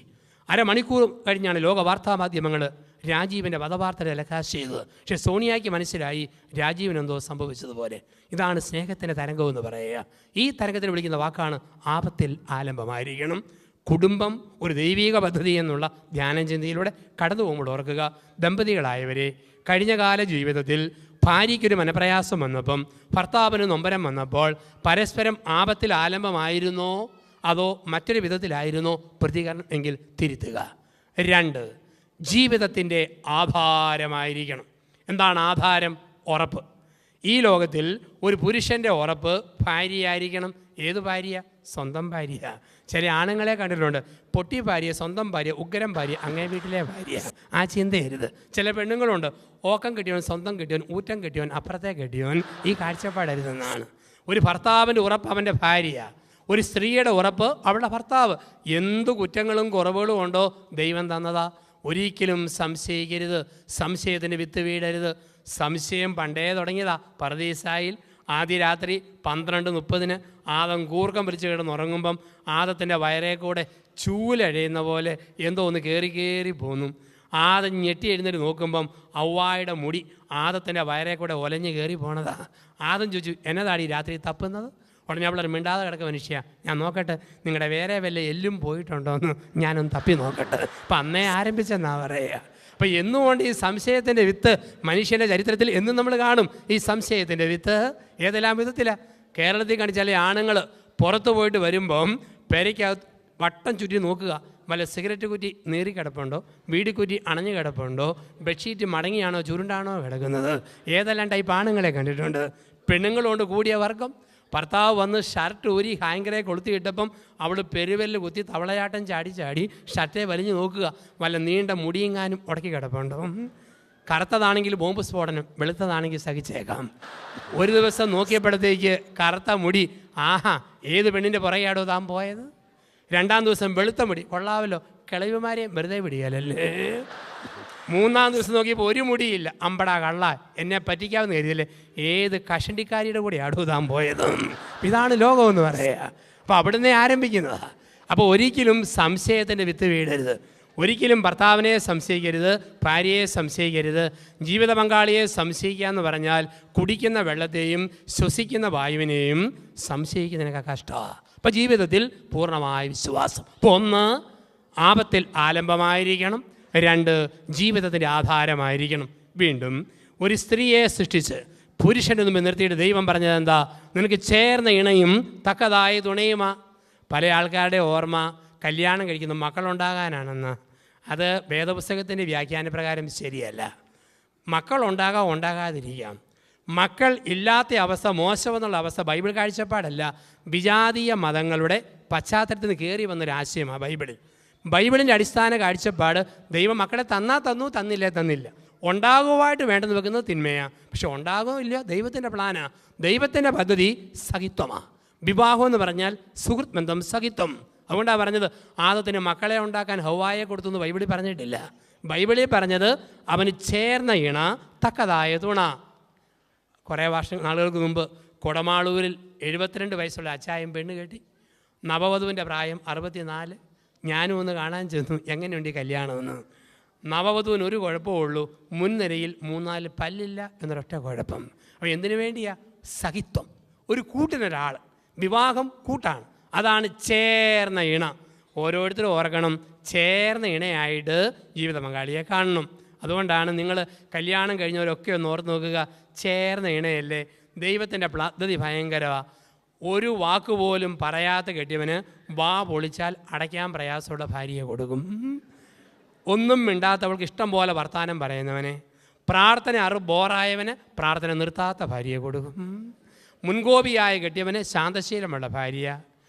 അരമണിക്കൂർ കഴിഞ്ഞാണ് ലോക വാർത്താ മാധ്യമങ്ങൾ രാജീവിൻ്റെ വധവാർത്ത ടെലികാസ്റ്റ് ചെയ്തത്. പക്ഷേ സോണിയയ്ക്ക് മനസ്സിലായി രാജീവിനെന്തോ സംഭവിച്ചതുപോലെ. ഇതാണ് സ്നേഹത്തിൻ്റെ തരംഗമെന്ന് പറയുക. ഈ തരംഗത്തിന് വിളിക്കുന്ന വാക്കാണ് ആപത്തിൽ ആലംബമായിരിക്കണം. കുടുംബം ഒരു ദൈവിക പദ്ധതി എന്നുള്ള ധ്യാനചിന്തയിലൂടെ കടന്നു പോകുമ്പോൾ ഓർക്കുക, ദമ്പതികളായവരെ കഴിഞ്ഞകാല ജീവിതത്തിൽ ഭാര്യയ്ക്കൊരു മനപ്രയാസം വന്നപ്പം, ഭർത്താവിന് നൊമ്പരം വന്നപ്പോൾ പരസ്പരം ആപത്തിൽ ആലംബമായിരുന്നോ അതോ മറ്റൊരു വിധത്തിലായിരുന്നോ പ്രതികരണം എങ്കിൽ തിരുത്തുക. 2, ജീവിതത്തിൻ്റെ ആധാരമായിരിക്കണം. എന്താണ് ആധാരം? ഉറപ്പ്. ഈ ലോകത്തിൽ ഒരു പുരുഷൻ്റെ ഉറപ്പ് ഭാര്യയായിരിക്കണം. ഏത് ഭാര്യ? സ്വന്തം ഭാര്യ. ചില ആണുങ്ങളെ കണ്ടിട്ടുണ്ട്, പൊട്ടി ഭാര്യ, സ്വന്തം ഭാര്യ, ഉഗ്രം ഭാര്യ, അങ്ങേ വീട്ടിലെ ഭാര്യ. ആ ചിന്തയരുത്. ചില പെണ്ണുങ്ങളുണ്ട്, ഓക്കം കെട്ടിയവൻ, സ്വന്തം കെട്ടിയവൻ, ഊറ്റം കെട്ടിയവൻ, അപ്പുറത്തെ കെട്ടിയവൻ. ഈ കാഴ്ചപ്പാടരുതെന്നാണ്. ഒരു ഭർത്താവിൻ്റെ ഉറപ്പ് അവൻ്റെ ഭാര്യ, ഒരു സ്ത്രീയുടെ ഉറപ്പ് അവളുടെ ഭർത്താവ്. എന്തു കുറ്റങ്ങളും കുറവുകളും ഉണ്ടോ ദൈവം തന്നതാ. ഒരിക്കലും സംശയിക്കരുത്. സംശയത്തിന് വിത്ത് വീടരുത്. സംശയം പണ്ടേ തുടങ്ങിയതാ. പർദീസായിൽ ആദ്യ രാത്രി 12:30 ആദം കൂർക്കം വലിച്ച് കിടന്നുറങ്ങുമ്പം ആദത്തിൻ്റെ വയറേ കൂടെ ചൂലഴയുന്ന പോലെ എന്തോ ഒന്ന് കയറി പോന്നു. ആദം ഞെട്ടി എഴുന്നേറ്റ് നോക്കുമ്പം ഔവായുടെ മുടി ആദത്തിൻ്റെ വയറേ കൂടെ ഒലഞ്ഞ് കയറി പോണതാ. ആദം ചോദിച്ചു, എന്നതാടി രാത്രി തപ്പുന്നത്? ഉടനെ അവളൊരു മിണ്ടാതെ കിടക്കുക, മനുഷ്യ, ഞാൻ നോക്കട്ടെ, നിങ്ങളുടെ വേറെ വല്ല എല്ലും പോയിട്ടുണ്ടോ എന്ന് ഞാനൊന്ന് തപ്പി നോക്കട്ടെ. അപ്പം അന്നേ ആരംഭിച്ചെന്നാ പറയുക. അപ്പം എന്നുകൊണ്ട് ഈ സംശയത്തിൻ്റെ വിത്ത് മനുഷ്യൻ്റെ ചരിത്രത്തിൽ എന്നും നമ്മൾ കാണും. ഈ സംശയത്തിൻ്റെ വിത്ത് ഏതെല്ലാം വിധത്തിലാണ്? കേരളത്തിൽ കാണിച്ചാൽ ആണുങ്ങൾ പുറത്ത് പോയിട്ട് വരുമ്പം പെരയ്ക്കകത്ത് വട്ടം ചുറ്റി നോക്കുക, വല്ല സിഗരറ്റ് കുറ്റി നീറി കിടപ്പുണ്ടോ, വീടിക്കുറ്റി അണഞ്ഞു കിടപ്പുണ്ടോ, ബെഡ്ഷീറ്റ് മടങ്ങിയാണോ ചുരുണ്ടാണോ കിടക്കുന്നത്. ഏതെല്ലാം ടൈപ്പ് ആണുങ്ങളെ കണ്ടിട്ടുണ്ട്. പെണ്ണുങ്ങളുണ്ട് കൂടിയ വർഗം. ഭർത്താവ് വന്ന് ഷർട്ട് ഊരി ഹാങ്കറെ കൊളുത്തിയിട്ടപ്പം അവൾ പെരുവെല്ല് കുത്തി തവളയാട്ടം ചാടി ഷർട്ടെ വലിഞ്ഞു നോക്കുക, വല്ല നീണ്ട മുടിയെങ്ങാനും ഉടക്കി കിടപ്പുണ്ടോ. കറുത്തതാണെങ്കിൽ ബോംബ് സ്ഫോടനം, വെളുത്തതാണെങ്കിൽ സഹിച്ചേക്കാം. ഒരു ദിവസം നോക്കിയപ്പോഴത്തേക്ക് കറുത്ത മുടി, ആഹാ, ഏത് പെണ്ണിൻ്റെ പുറകെയാടോ താൻ പോയത്? 2-ാം ദിവസം വെളുത്ത മുടി, കൊള്ളാമല്ലോ, കിളവിമാരെയും വെറുതെ പിടിയാലല്ലേ. 3-ാം ദിവസം നോക്കിയപ്പോൾ ഒരു മുടിയില്ല, അമ്പടാ കള്ള, എന്നെ പറ്റിക്കാമെന്ന് കരുതിയല്ലേ. ഏത് കഷണ്ടിക്കാരിയുടെ കൂടെ അടുതാൻ പോയത്? ഇതാണ് ലോകമെന്ന് പറയുക. അപ്പോൾ അവിടുന്ന് ആരംഭിക്കുന്നതാണ്. അപ്പോൾ ഒരിക്കലും സംശയത്തിൻ്റെ വിത്ത് വീടരുത്. ഒരിക്കലും ഭർത്താവിനെ സംശയിക്കരുത്, ഭാര്യയെ സംശയിക്കരുത്. ജീവിത പങ്കാളിയെ സംശയിക്കുക എന്ന് പറഞ്ഞാൽ കുടിക്കുന്ന വെള്ളത്തെയും ശ്വസിക്കുന്ന വായുവിനെയും സംശയിക്കുന്നതിനൊക്കെ കഷ്ടമാണ്. അപ്പോൾ ജീവിതത്തിൽ പൂർണ്ണമായ വിശ്വാസം. അപ്പോൾ 1, ആപത്തിൽ ആലംബമായിരിക്കണം. 2, ജീവിതത്തിൻ്റെ ആധാരമായിരിക്കണം. വീണ്ടും ഒരു സ്ത്രീയെ സൃഷ്ടിച്ച് പുരുഷൻ്റെ മുമ്പിൽ നിർത്തിയിട്ട് ദൈവം പറഞ്ഞത് എന്താ? നിനക്ക് ചേർന്ന ഇണയും തക്കതായ തുണയുമാ. പല ആൾക്കാരുടെ ഓർമ്മ കല്യാണം കഴിക്കുന്ന മക്കളുണ്ടാകാനാണെന്ന്. അത് വേദപുസ്തകത്തിൻ്റെ വ്യാഖ്യാനപ്രകാരം ശരിയല്ല. മക്കളുണ്ടാകാം, ഉണ്ടാകാതിരിക്കാം. മക്കൾ ഇല്ലാത്ത അവസ്ഥ, മോശമെന്നുള്ള അവസ്ഥ ബൈബിൾ കാഴ്ചപ്പാടല്ല, വിജാതീയ മതങ്ങളുടെ പശ്ചാത്തലത്തിൽ നിന്ന് കയറി വന്നൊരു ആശയമാണ് ബൈബിളിൽ. ബൈബിളിൻ്റെ അടിസ്ഥാന കാഴ്ചപ്പാട് ദൈവം മക്കളെ തന്നാൽ തന്നു, തന്നില്ല. ഉണ്ടാകുമായിട്ട് വേണ്ടെന്ന് വെക്കുന്നത് തിന്മയാണ്. പക്ഷെ ഉണ്ടാകുമില്ല, ദൈവത്തിൻ്റെ പ്ലാനാണ്, ദൈവത്തിൻ്റെ പദ്ധതി സഹിത്വമാണ്. വിവാഹം എന്ന് പറഞ്ഞാൽ സുഹൃത്ത് ബന്ധം, സഹിത്വം. അതുകൊണ്ടാണ് പറഞ്ഞത് ആദത്തിന് മക്കളെ ഉണ്ടാക്കാൻ ഹൗവായെ കൊടുത്തു ബൈബിളിൽ പറഞ്ഞിട്ടില്ല. ബൈബിളിൽ പറഞ്ഞത് അവന് ചേർന്ന ഇണ, തക്കതായ തുണ. കുറേ നാളുകൾക്ക് മുമ്പ് കൊടമാളൂരിൽ 72 വയസ്സുള്ള അച്ചായം പെണ്ണ് കെട്ടി. നവവധുവിൻ്റെ പ്രായം 64. ഞാനും ഒന്ന് കാണാൻ ചെന്നു, എങ്ങനെയുണ്ട് ഈ കല്യാണമെന്ന്. നവവധുവിന് ഒരു കുഴപ്പമുള്ളൂ, മുൻനിരയിൽ 3-4 പല്ലില്ല എന്നൊരൊറ്റ കുഴപ്പം. അപ്പോൾ എന്തിനു വേണ്ടിയാ? സഹിത്വം. ഒരു കൂട്ടിനൊരാൾ. വിവാഹം കൂട്ടാണ്, അതാണ് ചേർന്ന ഇണ. ഓരോരുത്തരും ഓർക്കണം, ചേർന്ന ഇണയായിട്ട് ജീവിത പങ്കാളിയെ കാണണം. അതുകൊണ്ടാണ് നിങ്ങൾ കല്യാണം കഴിഞ്ഞവരൊക്കെ ഒന്ന് ഓർത്ത് നോക്കുക, ചേർന്ന ഇണയല്ലേ. ദൈവത്തിൻ്റെ പദ്ധതി ഭയങ്കരമാണ്. ഒരു വാക്കുപോലും പറയാത്ത കെട്ടിയവന് വാ പൊളിച്ചാൽ അടയ്ക്കാൻ പ്രയാസമുള്ള ഭാര്യയെ കൊടുക്കും. ഒന്നും മിണ്ടാത്തവൾക്ക് ഇഷ്ടം പോലെ വർത്താനം പറയുന്നവനെ, പ്രാർത്ഥന ബോറായവന് പ്രാർത്ഥന നിർത്താത്ത ഭാര്യയെ കൊടുക്കും. മുൻകോപിയായ കെട്ടിയവന് ശാന്തശീലമുള്ള ഭാര്യ,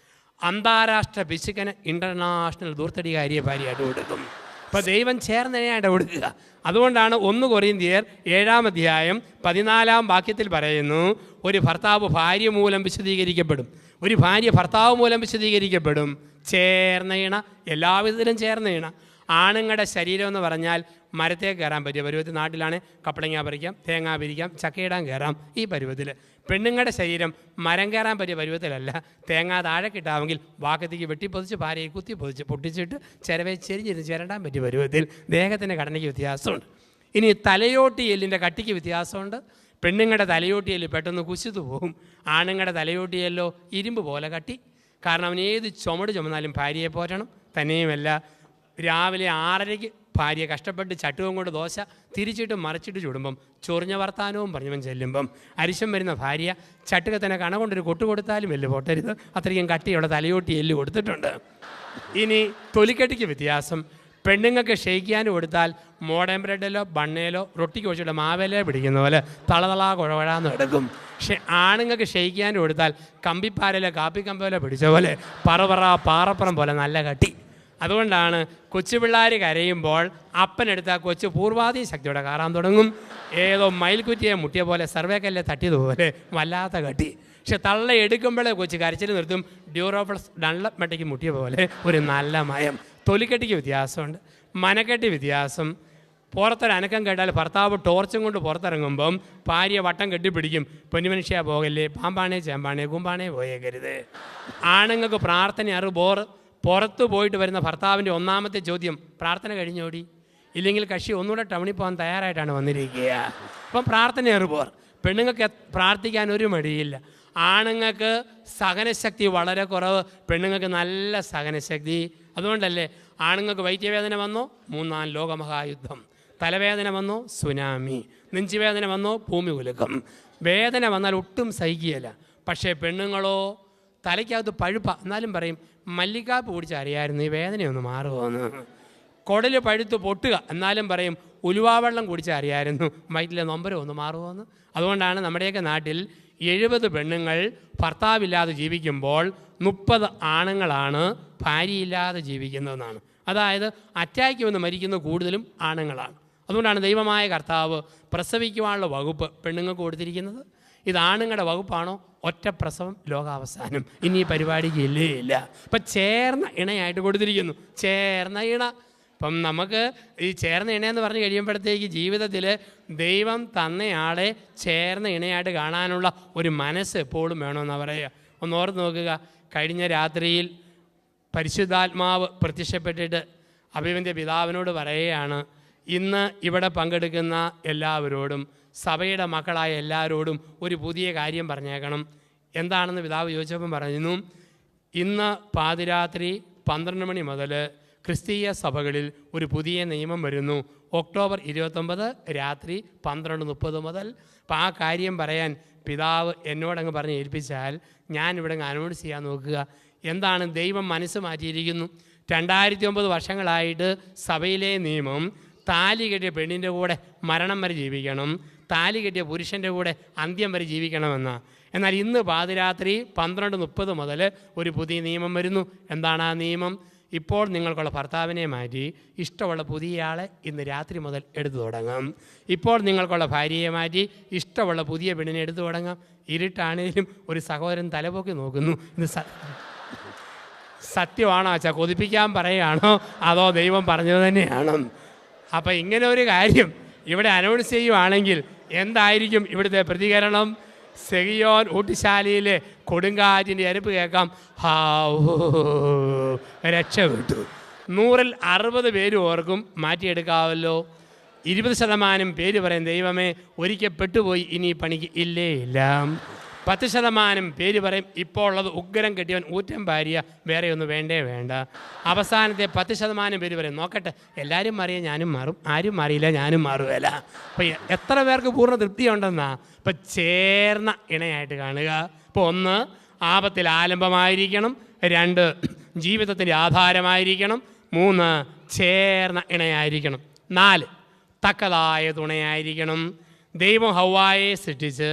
അന്താരാഷ്ട്ര പിശുക്കന് ഇൻ്റർനാഷണൽ ദൂർത്തടികാരിയെ ഭാര്യയായിട്ട് കൊടുക്കും. അപ്പോൾ ദൈവം ചേർന്നതിനായിട്ട് കൊടുക്കുക. അതുകൊണ്ടാണ് 1 കൊരിന്ത്യർ 7-ാം അധ്യായം 14-ാം വാക്യത്തിൽ പറയുന്നു, ഒരു ഭർത്താവ് ഭാര്യ മൂലം വിശദീകരിക്കപ്പെടും, ഒരു ഭാര്യ ഭർത്താവ് മൂലം വിശദീകരിക്കപ്പെടും. ചേർന്ന ഇണ, എല്ലാവിധത്തിലും ചേർന്ന ഇണ. ആണുങ്ങളുടെ ശരീരം എന്ന് പറഞ്ഞാൽ മരത്തെ കയറാൻ പറ്റിയ പരുവത്തിൽ, നാട്ടിലാണ് കപ്പളങ്ങ പറിക്കാം, തേങ്ങ പിരിക്കാം, ചക്കയിടാൻ കയറാം, ഈ പരുവത്തിൽ. പെണ്ണുങ്ങളുടെ ശരീരം മരം കയറാൻ പറ്റിയ പരുവത്തിലല്ല, തേങ്ങ താഴെ കിട്ടാമെങ്കിൽ വാക്കത്തേക്ക് വെട്ടിപ്പൊതിച്ച് ഭാര്യയെ കുത്തിപ്പൊതിച്ച് പൊട്ടിച്ചിട്ട് ചിരവെ ചെരിഞ്ഞിരുന്ന് ചിരണ്ടാൻ പറ്റിയ പരുവത്തിൽ. ദേഹത്തിൻ്റെ ഘടനയ്ക്ക് വ്യത്യാസമുണ്ട്. ഇനി തലയോട്ടി എല്ലിൻ്റെ കട്ടിക്ക് വ്യത്യാസമുണ്ട്. പെണ്ണുങ്ങളുടെ തലയോട്ടി എല്ല് പെട്ടെന്ന് കുശിതു പോകും, ആണുങ്ങളുടെ തലയോട്ടി എല്ലോ ഇരുമ്പ് പോലെ കട്ടി. കാരണം അവൻ ഏത് ചുമട് ചുമന്നാലും ഭാര്യയെ പോറ്റണം. തന്നെയുമല്ല, രാവിലെ 6:30 ഭാര്യ കഷ്ടപ്പെട്ട് ചട്ടുകം കൊണ്ട് ദോശ തിരിച്ചിട്ട് മറിച്ചിട്ട് ചുടുമ്പം ചൊറിഞ്ഞ വർത്താനവും പറഞ്ഞവൻ ചെല്ലുമ്പം അരിശം വരുന്ന ഭാര്യ ചട്ടുകത്തിനെ കണ കൊണ്ടൊരു കൊട്ടു കൊടുത്താലും എല്ല് പൊട്ടരുത്, അത്രയ്ക്കും കട്ടിയുള്ള തലയോട്ടി എല്ല് കൊടുത്തിട്ടുണ്ട്. ഇനി തൊലിക്കെട്ടിക്ക് വ്യത്യാസം. പെണ്ണുങ്ങൾക്ക് ഷെയ്ക്കാനും കൊടുത്താൽ മോഡേൺ ബ്രെഡിലോ ബണ്ണയിലോ റൊട്ടിക്ക് വെച്ചിട്ട് മാവേലോ പിടിക്കുന്ന പോലെ തളതളാ കുഴവഴാന്ന് എടുക്കും. പക്ഷെ ആണുങ്ങൾക്ക് ഷെയ്ക്കാനും കൊടുത്താൽ കമ്പിപ്പാരലോ കാപ്പിക്കമ്പലോ പിടിച്ച പോലെ പാറപ്പുറം പോലെ നല്ല കട്ടി. അതുകൊണ്ടാണ് കൊച്ചുപിള്ളേർ കരയുമ്പോൾ അപ്പനെടുത്ത കൊച്ചു പൂർവാധീ ശക്തിയോടെ കയറാൻ തുടങ്ങും. ഏതോ മയിൽക്കുറ്റിയെ മുട്ടിയ പോലെ സർവേക്കല്ലെ തട്ടിയതുപോലെ വല്ലാത്ത കട്ടി. പക്ഷെ തള്ള എടുക്കുമ്പോഴേ കൊച്ചു കരച്ചിൽ നിർത്തും. ഡ്യൂറോപ്ലസ് ഡൺലപ്പ് മെട്ടയ്ക്ക് മുട്ടിയ പോലെ ഒരു നല്ല മയം. തൊലിക്കെട്ടിക്ക് വ്യത്യാസമുണ്ട്, മനക്കെട്ടി വ്യത്യാസം. പുറത്തൊരനക്കം കേട്ടാൽ ഭർത്താവ് ടോർച്ചും കൊണ്ട് പുറത്തിറങ്ങുമ്പം ഭാര്യ വട്ടം കെട്ടിപ്പിടിക്കും. പൊന്നുമനുഷ്യ പോകല്ലേ, പാമ്പാണേ ചേമ്പാണേ കുമ്പാണേ പോയേക്കരുത്. ആണുങ്ങൾക്ക് പ്രാർത്ഥന ബോർ. പുറത്ത് പോയിട്ട് വരുന്ന ഭർത്താവിൻ്റെ 1-ാമത്തെ ചോദ്യം, പ്രാർത്ഥന കഴിഞ്ഞോടി? ഇല്ലെങ്കിൽ കക്ഷി ഒന്നുകൂടെ ടൗണിൽ പോകാൻ തയ്യാറായിട്ടാണ് വന്നിരിക്കുക. അപ്പം പ്രാർത്ഥന പോർ. പെണ്ണുങ്ങൾക്ക് പ്രാർത്ഥിക്കാൻ ഒരു മടിയില്ല. ആണുങ്ങൾക്ക് സഹനശക്തി വളരെ കുറവ്, പെണ്ണുങ്ങൾക്ക് നല്ല സഹനശക്തി. അതുകൊണ്ടല്ലേ ആണുങ്ങൾക്ക് വൈദ്യവേദന വന്നോ 3-ാം ലോകമഹായുദ്ധം, തലവേദന വന്നോ സുനാമി, നെഞ്ചുവേദന വന്നോ ഭൂമി കുലുക്കം. വേദന വന്നാൽ ഒട്ടും സഹിക്കുകയില്ല. പക്ഷേ പെണ്ണുങ്ങളോ തലയ്ക്കകത്ത് പഴുപ്പ, എന്നാലും പറയും മല്ലിക്കാപ്പ് കുടിച്ച് അറിയായിരുന്നു ഈ വേദനയൊന്ന് മാറുമോന്ന്. കുടൽ പഴുത്ത് പൊട്ടുക, എന്നാലും പറയും ഉലുവാവെള്ളം കുടിച്ച് അറിയായിരുന്നു വയറ്റിലെ നൊമ്പരം ഒന്ന് മാറുമോന്ന്. അതുകൊണ്ടാണ് നമ്മുടെയൊക്കെ നാട്ടിൽ 70 പെണ്ണുങ്ങൾ ഭർത്താവില്ലാതെ ജീവിക്കുമ്പോൾ 30 ആണുങ്ങളാണ് ഭാര്യയില്ലാതെ ജീവിക്കുന്നതെന്നാണ്. അതായത് അറ്റാക്ക് വന്ന് മരിക്കുന്ന കൂടുതലും ആണുങ്ങളാണ്. അതുകൊണ്ടാണ് ദൈവമായ കർത്താവ് പ്രസവിക്കുവാനുള്ള വകുപ്പ് പെണ്ണുങ്ങൾക്ക് കൊടുത്തിരിക്കുന്നത്. ഇത് ആണുങ്ങളുടെ വകുപ്പാണോ? ഒറ്റ പ്രസവം, ലോകാവസാനം. ഇനി ഈ പരിപാടിക്ക് ഇല്ല. അപ്പം ചേർന്ന ഇണയായിട്ട് കൊടുത്തിരിക്കുന്നു. ചേർന്ന ഇണ. അപ്പം നമുക്ക് ഈ ചേർന്ന ഇണയെന്ന് പറഞ്ഞ് കഴിയുമ്പോഴത്തേക്ക് ജീവിതത്തിൽ ദൈവം തന്നയാളെ ചേർന്ന ഇണയായിട്ട് കാണാനുള്ള ഒരു മനസ്സ് എപ്പോഴും വേണമെന്നാണ് പറയുക. ഒന്ന് ഓർത്ത് നോക്കുക, കഴിഞ്ഞ രാത്രിയിൽ പരിശുദ്ധാത്മാവ് പ്രത്യക്ഷപ്പെട്ടിട്ട് അഭിമന്യ പിതാവിനോട് പറയുകയാണ്, ഇന്ന് ഇവിടെ പങ്കെടുക്കുന്ന എല്ലാവരോടും സഭയുടെ മക്കളായ എല്ലാവരോടും ഒരു പുതിയ കാര്യം പറഞ്ഞേക്കണം. എന്താണെന്ന് പിതാവ് ചോദിച്ചപ്പം പറയുന്നു, ഇന്ന് പാതിരാത്രി 12 മണി മുതൽ ക്രിസ്തീയ സഭകളിൽ ഒരു പുതിയ നിയമം വരുന്നു. ഒക്ടോബർ 29 രാത്രി 12:30 മുതൽ. അപ്പോൾ ആ കാര്യം പറയാൻ പിതാവ് എന്നോടങ്ങ് പറഞ്ഞ് ഏൽപ്പിച്ചാൽ ഞാനിവിടെ അനൗൺസ് ചെയ്യാൻ നോക്കുക. എന്താണ്? ദൈവം മനസ്സ് മാറ്റിയിരിക്കുന്നു. 2009 വർഷങ്ങളായിട്ട് സഭയിലെ നിയമം താലി കെട്ടിയ പെണ്ണിൻ്റെ കൂടെ മരണം വരെ ജീവിക്കണം, താലി കെട്ടിയ പുരുഷൻ്റെ കൂടെ അന്ത്യം വരെ ജീവിക്കണമെന്നാണ്. എന്നാൽ ഇന്ന് പാതിരാത്രി 12:30 മുതൽ ഒരു പുതിയ നിയമം വരുന്നു. എന്താണ് ആ നിയമം? ഇപ്പോൾ നിങ്ങൾക്കുള്ള ഭർത്താവിനെ മാറ്റി ഇഷ്ടമുള്ള പുതിയ ആളെ ഇന്ന് രാത്രി മുതൽ എടുത്തു തുടങ്ങാം. ഇപ്പോൾ നിങ്ങൾക്കുള്ള ഭാര്യയെ മാറ്റി ഇഷ്ടമുള്ള പുതിയ പെണ്ണിനെ എടുത്തു തുടങ്ങാം. ഇരുട്ടാണേലും ഒരു സഹോദരൻ തലപൊക്കി നോക്കുന്നു. ഇത് സത്യമാണോ അച്ഛാ? കൊതിപ്പിക്കാൻ പറയുകയാണോ അതോ ദൈവം പറഞ്ഞത് തന്നെയാണോ? അപ്പം ഇങ്ങനെ ഒരു കാര്യം ഇവിടെ അനൗൺസ് ചെയ്യുവാണെങ്കിൽ എന്തായിരിക്കും ഇവിടുത്തെ പ്രതികരണം? സെഹിയോൻ ഊട്ടിശാലയിലെ കൊടുങ്കാറ്റിൻ്റെ അരിപ്പ് കേൾക്കാം. രക്ഷപ്പെട്ടു. 100-ൽ 60 പേര് ഓർക്കും മാറ്റിയെടുക്കാമല്ലോ. 20% പേര് പറയും, ദൈവമേ ഒരിക്കൽ പെട്ടുപോയി, ഇനി പണിക്ക് ഇല്ലേ ഇല്ല. 10% പേര് പറയും, ഇപ്പോൾ ഉള്ളത് ഉഗ്രം കെട്ടിയവൻ ഊറ്റം ഭാര്യ, വേറെ ഒന്നും വേണ്ടേ വേണ്ട. അവസാനത്തെ 10% പേര് പറയും, നോക്കട്ടെ എല്ലാവരും മാറിയാൽ ഞാനും മാറും, ആരും മാറിയില്ല ഞാനും മാറുകയില്ല. അപ്പം എത്ര പേർക്ക് പൂർണ്ണ തൃപ്തിയുണ്ടെന്നാ? ഇപ്പം ചേർന്ന ഇണയായിട്ട് കാണുക. ഇപ്പോൾ 1 ആപത്തിൽ ആലംബമായിരിക്കണം, 2 ജീവിതത്തിൻ്റെ ആധാരമായിരിക്കണം, 3 ചേർന്ന ഇണയായിരിക്കണം, 4 തക്കതായ തുണയായിരിക്കണം. ദൈവം ഹവ്വായെ സൃഷ്ടിച്ച്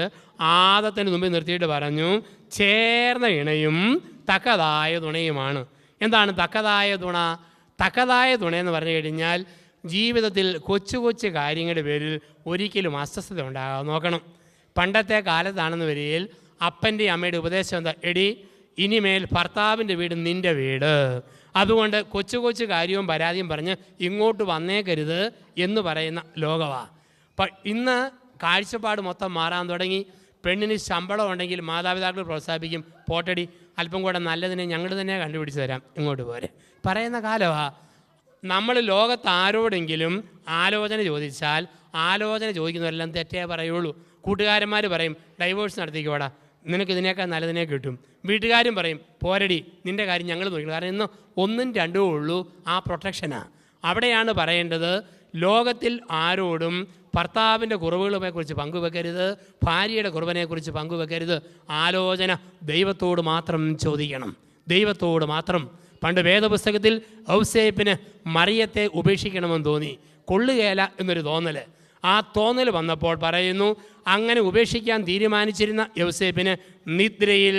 ആദത്തിന് മുമ്പിൽ നിർത്തിയിട്ട് പറഞ്ഞു, ചേർന്ന ഇണയും തക്കതായ തുണയുമാണ്. എന്താണ് തക്കതായ തുണ? തക്കതായ തുണയെന്ന് പറഞ്ഞു കഴിഞ്ഞാൽ ജീവിതത്തിൽ കൊച്ചു കൊച്ചു കാര്യങ്ങളുടെ പേരിൽ ഒരിക്കലും അസ്വസ്ഥത ഉണ്ടാകാൻ നോക്കണം. പണ്ടത്തെ കാലത്താണെന്ന് വരികയിൽ അപ്പൻ്റെ അമ്മയുടെ ഉപദേശം എന്താ? എടി, ഇനിമേൽ ഭർത്താവിൻ്റെ വീട് നിൻ്റെ വീട്, അതുകൊണ്ട് കൊച്ചു കൊച്ചു കാര്യവും പരാതിയും പറഞ്ഞ് ഇങ്ങോട്ട് വന്നേക്കരുത് എന്ന് പറയുന്ന ലോകമാണ്. അപ്പം ഇന്ന് കാഴ്ചപ്പാട് മൊത്തം മാറാൻ തുടങ്ങി. പെണ്ണിന് ശമ്പളം ഉണ്ടെങ്കിൽ മാതാപിതാക്കൾ പ്രോത്സാഹിപ്പിക്കും, പോട്ടടി അല്പം കൂടെ നല്ലതിനെ ഞങ്ങൾ തന്നെ കണ്ടുപിടിച്ച് തരാം, ഇങ്ങോട്ട് പോരെ പറയുന്ന കാലമാണ്. നമ്മൾ ലോകത്ത് ആരോടെങ്കിലും ആലോചന ചോദിച്ചാൽ ആലോചന ചോദിക്കുന്നവരെല്ലാം തെറ്റേ പറയുള്ളൂ. കൂട്ടുകാരന്മാർ പറയും ഡൈവോഴ്സ് നടത്തിക്കോടാ, നിനക്ക് ഇതിനേക്കാൾ നല്ലതിനെ കിട്ടും. വീട്ടുകാരും പറയും പോരടി, നിൻ്റെ കാര്യം ഞങ്ങൾ നോക്കണം. കാരണം ഇന്ന് 1ഉം 2ഉം ഉള്ളൂ ആ പ്രൊട്ടക്ഷനാണ്. അവിടെയാണ് പറയേണ്ടത്, ലോകത്തിൽ ആരോടും ഭർത്താവിൻ്റെ കുറവുകളെക്കുറിച്ച് പങ്കുവെക്കരുത്, ഭാര്യയുടെ കുറവിനെക്കുറിച്ച് പങ്കുവെക്കരുത്. ആലോചന ദൈവത്തോട് മാത്രം ചോദിക്കണം, ദൈവത്തോട് മാത്രം. പണ്ട് വേദപുസ്തകത്തിൽ ഔസേപ്പിന് മറിയത്തെ ഉപേക്ഷിക്കണമെന്ന് തോന്നി, കൊള്ളുകേല എന്നൊരു തോന്നൽ. ആ തോന്നൽ വന്നപ്പോൾ പറയുന്നു, അങ്ങനെ ഉപേക്ഷിക്കാൻ തീരുമാനിച്ചിരുന്ന യൗസേപ്പിന് നിദ്രയിൽ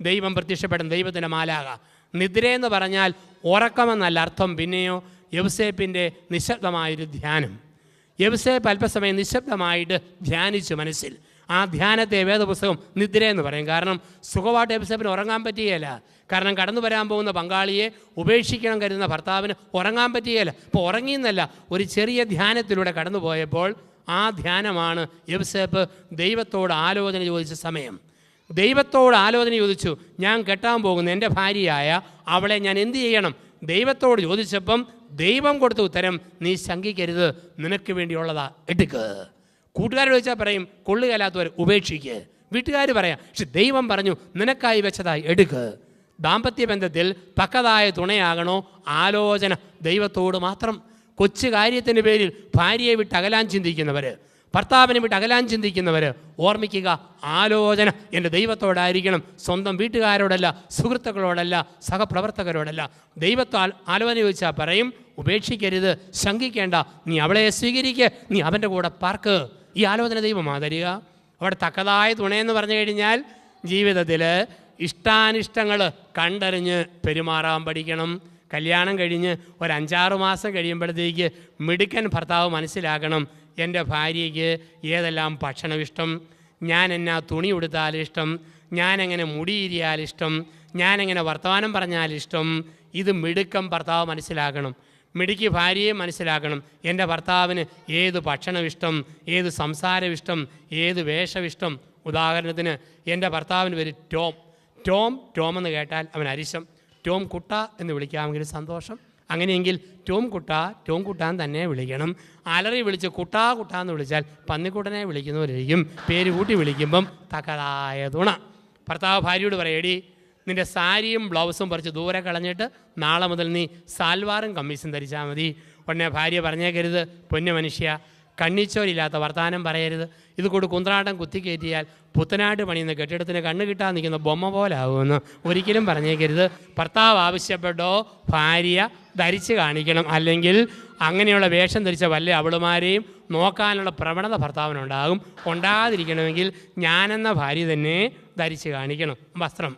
ദൈവം പ്രത്യക്ഷപ്പെടും, ദൈവത്തിൻ്റെ മാലാക. നിദ്രയെന്ന് പറഞ്ഞാൽ ഉറക്കമെന്നല്ല അർത്ഥം. പിന്നെയോ യൗസേപ്പിൻ്റെ നിശബ്ദമായൊരു ധ്യാനം. യൗസേപ്പ് അല്പസമയം നിശബ്ദമായിട്ട് ധ്യാനിച്ചു മനസ്സിൽ. ആ ധ്യാനത്തെ വേദപുസ്തകം നിദ്രയെന്ന് പറയും. കാരണം സുഖമായിട്ട് യൗസേപ്പിന് ഉറങ്ങാൻ പറ്റുകയില്ല. കാരണം കടന്നു വരാൻ പോകുന്ന പങ്കാളിയെ ഉപേക്ഷിക്കണം കരുതുന്ന ഭർത്താവിന് ഉറങ്ങാൻ പറ്റുകയില്ല. അപ്പോൾ ഉറങ്ങിയെന്നല്ല, ഒരു ചെറിയ ധ്യാനത്തിലൂടെ കടന്നു പോയപ്പോൾ ആ ധ്യാനമാണ് യൗസേപ്പ് ദൈവത്തോട് ആലോചന ചോദിച്ച സമയം. ദൈവത്തോട് ആലോചന ചോദിച്ചു, ഞാൻ കെട്ടാൻ പോകുന്ന എൻ്റെ ഭാര്യയായ അവളെ ഞാൻ എന്ത് ചെയ്യണം? ദൈവത്തോട് ചോദിച്ചപ്പം ദൈവം കൊടുത്ത ഉത്തരം, നീ ശങ്കിക്കരുത്, നിനക്ക് വേണ്ടിയുള്ളതാ, എടുക്ക്. കൂട്ടുകാർ ചോദിച്ചാൽ പറയും കൊള്ളുകയില്ലാത്തവർ ഉപേക്ഷിക്ക്. വീട്ടുകാർ പറയാം, പക്ഷെ ദൈവം പറഞ്ഞു നിനക്കായി വെച്ചതായി എടുക്ക്. ദാമ്പത്യ ബന്ധത്തിൽ പക്കതായ തുണയാകണോ? ആലോചന ദൈവത്തോട് മാത്രം. കൊച്ചു കാര്യത്തിൻ്റെ പേരിൽ ഭാര്യയെ വിട്ട് അകലാൻ ചിന്തിക്കുന്നവർ, ഭർത്താവിനെ വിട്ട് അകലാൻ ചിന്തിക്കുന്നവർ ഓർമ്മിക്കുക, ആലോചന എൻ്റെ ദൈവത്തോടായിരിക്കണം, സ്വന്തം വീട്ടുകാരോടല്ല, സുഹൃത്തുക്കളോടല്ല, സഹപ്രവർത്തകരോടല്ല. ദൈവത്താൽ ആലോചന ചോദിച്ചാൽ പറയും ഉപേക്ഷിക്കരുത്, ശങ്കിക്കേണ്ട, നീ അവളെ സ്വീകരിക്കുക, നീ അവൻ്റെ കൂടെ പാർക്ക്. ഈ ആലോചന ദൈവമാണ് തരിക. അവിടെ തക്കതായ തുണയെന്ന് പറഞ്ഞു കഴിഞ്ഞാൽ ജീവിതത്തിൽ ഇഷ്ടാനിഷ്ടങ്ങൾ കണ്ടറിഞ്ഞ് പെരുമാറാൻ പഠിക്കണം. കല്യാണം കഴിഞ്ഞ് ഒരു 5-6 മാസം കഴിയുമ്പോഴത്തേക്ക് മിടുക്കൻ ഭർത്താവ് മനസ്സിലാക്കണം, എൻ്റെ ഭാര്യയ്ക്ക് ഏതെല്ലാം ഭക്ഷണം ഇഷ്ടം, ഞാൻ എന്നാ തുണി ഉടുത്താലിഷ്ടം, ഞാനെങ്ങനെ മുടിയിരിയാലിഷ്ടം, ഞാനെങ്ങനെ വർത്തമാനം പറഞ്ഞാലിഷ്ടം. ഇത് മിടുക്കം ഭർത്താവ് മനസ്സിലാക്കണം. മിടുക്കി ഭാര്യയെ മനസ്സിലാക്കണം, എൻ്റെ ഭർത്താവിന് ഏത് ഭക്ഷണം ഇഷ്ടം, ഏത് സംസാരം ഇഷ്ടം, ഏത് വേഷം ഇഷ്ടം. ഉദാഹരണത്തിന് എൻ്റെ ഭർത്താവിന് പേര് ടോം. ടോം ടോം എന്ന് കേട്ടാൽ അവൻ അരിശം. ടോം കുട്ട എന്ന് വിളിക്കാമെങ്കിൽ സന്തോഷം. അങ്ങനെയെങ്കിൽ ടോം കുട്ടാൻ തന്നെ വിളിക്കണം. അലറി വിളിച്ച് കുട്ടാന്ന് വിളിച്ചാൽ പന്നിക്കുട്ടനെ വിളിക്കുന്നവരായിരിക്കും. പേര് കൂട്ടി വിളിക്കുമ്പം തക്കതായ തുണ. ഭർത്താവ് ഭാര്യയോട് പറയടി, നിൻ്റെ സാരിയും ബ്ലൗസും പറിച്ച് ദൂരെ കളഞ്ഞിട്ട് നാളെ മുതൽ നീ സാൽവാറും കമ്മീസും ധരിച്ചാൽ മതി. ഉടനെ ഭാര്യ പറഞ്ഞേക്കരുത്, പൊന്നു മനുഷ്യ, കണ്ണിച്ചോരില്ലാത്ത വർത്താനം പറയരുത്. ഇത് കൂടി കുന്ത്രാട്ടം കുത്തിക്കയറ്റിയാൽ പുത്തനായിട്ട് പണിയുന്ന കെട്ടിടത്തിന് കണ്ണ് കിട്ടാൻ നിൽക്കുന്ന ബൊമ്മ പോലാകുമെന്ന് ഒരിക്കലും പറഞ്ഞേക്കരുത്. ഭർത്താവ് ആവശ്യപ്പെട്ടോ ഭാര്യ ധരിച്ച് കാണിക്കണം. അല്ലെങ്കിൽ അങ്ങനെയുള്ള വേഷം ധരിച്ച വല്ല അവളുമാരെയും നോക്കാനുള്ള പ്രവണത ഭർത്താവിനുണ്ടാകും. ഉണ്ടാകാതിരിക്കണമെങ്കിൽ ഞാനെന്ന ഭാര്യ തന്നെ ധരിച്ച് കാണിക്കണം വസ്ത്രം.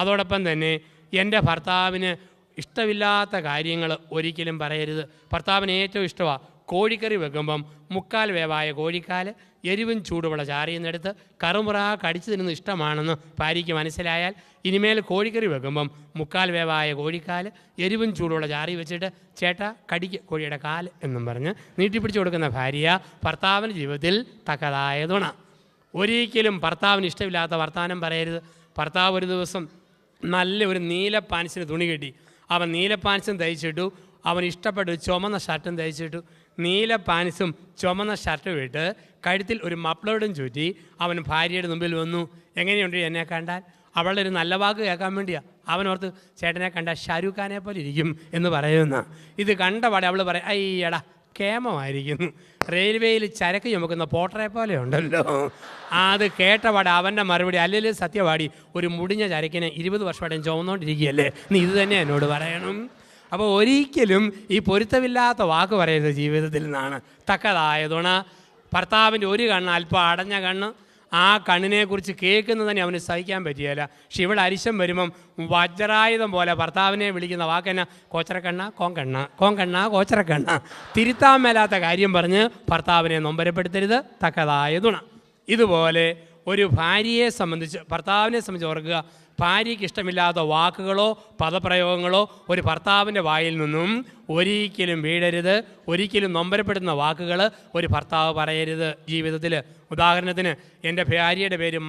അതോടൊപ്പം തന്നെ എൻ്റെ ഭർത്താവിന് ഇഷ്ടമില്ലാത്ത കാര്യങ്ങൾ ഒരിക്കലും പറയരുത്. ഭർത്താവിന് ഏറ്റവും ഇഷ്ടമാണ് കോഴിക്കറി വെക്കുമ്പം 3/4 വേവായ കോഴിക്കാല് എരിവും ചൂടുവെള്ള ചാറിയെന്നെടുത്ത് കറുമുറ കടിച്ചു തിന്നുന്നത് ഇഷ്ടമാണെന്ന് ഭാര്യയ്ക്ക് മനസ്സിലായാൽ ഇനിമേൽ കോഴിക്കറി വെക്കുമ്പം 3/4 വേവായ കോഴിക്കാല് എരിവും ചൂടുവെള്ള ചാറി വെച്ചിട്ട് ചേട്ടാ കടിക്ക് കോഴിയുടെ കാല് എന്നും പറഞ്ഞ് നീട്ടിപ്പിടിച്ചു കൊടുക്കുന്ന ഭാര്യ ഭർത്താവിൻ്റെ ജീവിതത്തിൽ തക്കതായ തുണ. ഒരിക്കലും ഭർത്താവിന് ഇഷ്ടമില്ലാത്ത വർത്തമാനം പറയരുത്. ഭർത്താവ് ഒരു ദിവസം നല്ല ഒരു നീല പാൻസിന് തുണി കെട്ടി. അവൻ നീല പാൻസും തയ്ച്ചിട്ടു. അവൻ ഇഷ്ടപ്പെട്ട ഒരു ചുമന്ന ഷർട്ടും തയ്ച്ചിട്ടു. നീല പാൻസും ചുമന്ന ഷർട്ടും ഇട്ട് കഴുത്തിൽ ഒരു മഫ്ലറും ചുറ്റി അവൻ ഭാര്യയുടെ മുമ്പിൽ വന്നു. എങ്ങനെയുണ്ട് എന്നെ കണ്ടാൽ? അവളുടെ ഒരു നല്ല വാക്ക് കേൾക്കാൻ വേണ്ടിയാണ്. അവനോർത്ത് ചേട്ടനെ കണ്ടാൽ ഷാരൂഖ് ഖാനെ പോലെ ഇരിക്കും എന്ന് പറയുന്ന. ഇത് കണ്ട പാടെ അവൾ പറയും, അയ്യടാ കേമമായിരിക്കുന്നു, റെയിൽവേയിൽ ചരക്ക് ചുമക്കുന്ന പോട്ടറെ പോലെ ഉണ്ടല്ലോ. അത് കേട്ടപാടെ അവൻ്റെ മറുപടി, അല്ലെങ്കിൽ സത്യവാടി, ഒരു മുടിഞ്ഞ ചരക്കിനെ 20 വർഷമായിട്ടും ചുമന്നുകൊണ്ടിരിക്കുകയല്ലേ, നീ ഇത് തന്നെ എന്നോട് പറയണം. അപ്പോൾ ഒരിക്കലും ഈ പൊരുത്തമില്ലാത്ത വാക്ക് പറയരുത് ജീവിതത്തിൽ നിന്നാണ്. തക്കതായ തുണ. ഭർത്താവിൻ്റെ ഒരു കണ്ണ് അല്പം അടഞ്ഞ കണ്ണ്, ആ കണ്ണിനെക്കുറിച്ച് കേൾക്കുന്നത് തന്നെ അവന് സഹിക്കാൻ പറ്റിയല്ല. പക്ഷെ ഇവിടെ അരിശം വരുമ്പം വജ്രായുധം പോലെ ഭർത്താവിനെ വിളിക്കുന്ന വാക്കെന്നാ, കോച്ചറക്കണ്ണ കോങ്കണ്ണ കോച്ചറക്കണ്ണ. തിരുത്താൻ മേലാത്ത കാര്യം പറഞ്ഞ് ഭർത്താവിനെ നൊമ്പരപ്പെടുത്തരുത്. തക്കതായ തുണ. ഇതുപോലെ ഒരു ഭാര്യയെ സംബന്ധിച്ച്, ഭർത്താവിനെ സംബന്ധിച്ച് ഓർക്കുക, ഭാര്യയ്ക്ക് ഇഷ്ടമില്ലാത്ത വാക്കുകളോ പദപ്രയോഗങ്ങളോ ഒരു ഭർത്താവിൻ്റെ വായിൽ നിന്നും ഒരിക്കലും വീഴരുത്. ഒരിക്കലും നൊമ്പരപ്പെടുന്ന വാക്കുകൾ ഒരു ഭർത്താവ് പറയരുത് ജീവിതത്തിൽ. ഉദാഹരണത്തിന്, എൻ്റെ ഭാര്യയുടെ പേര്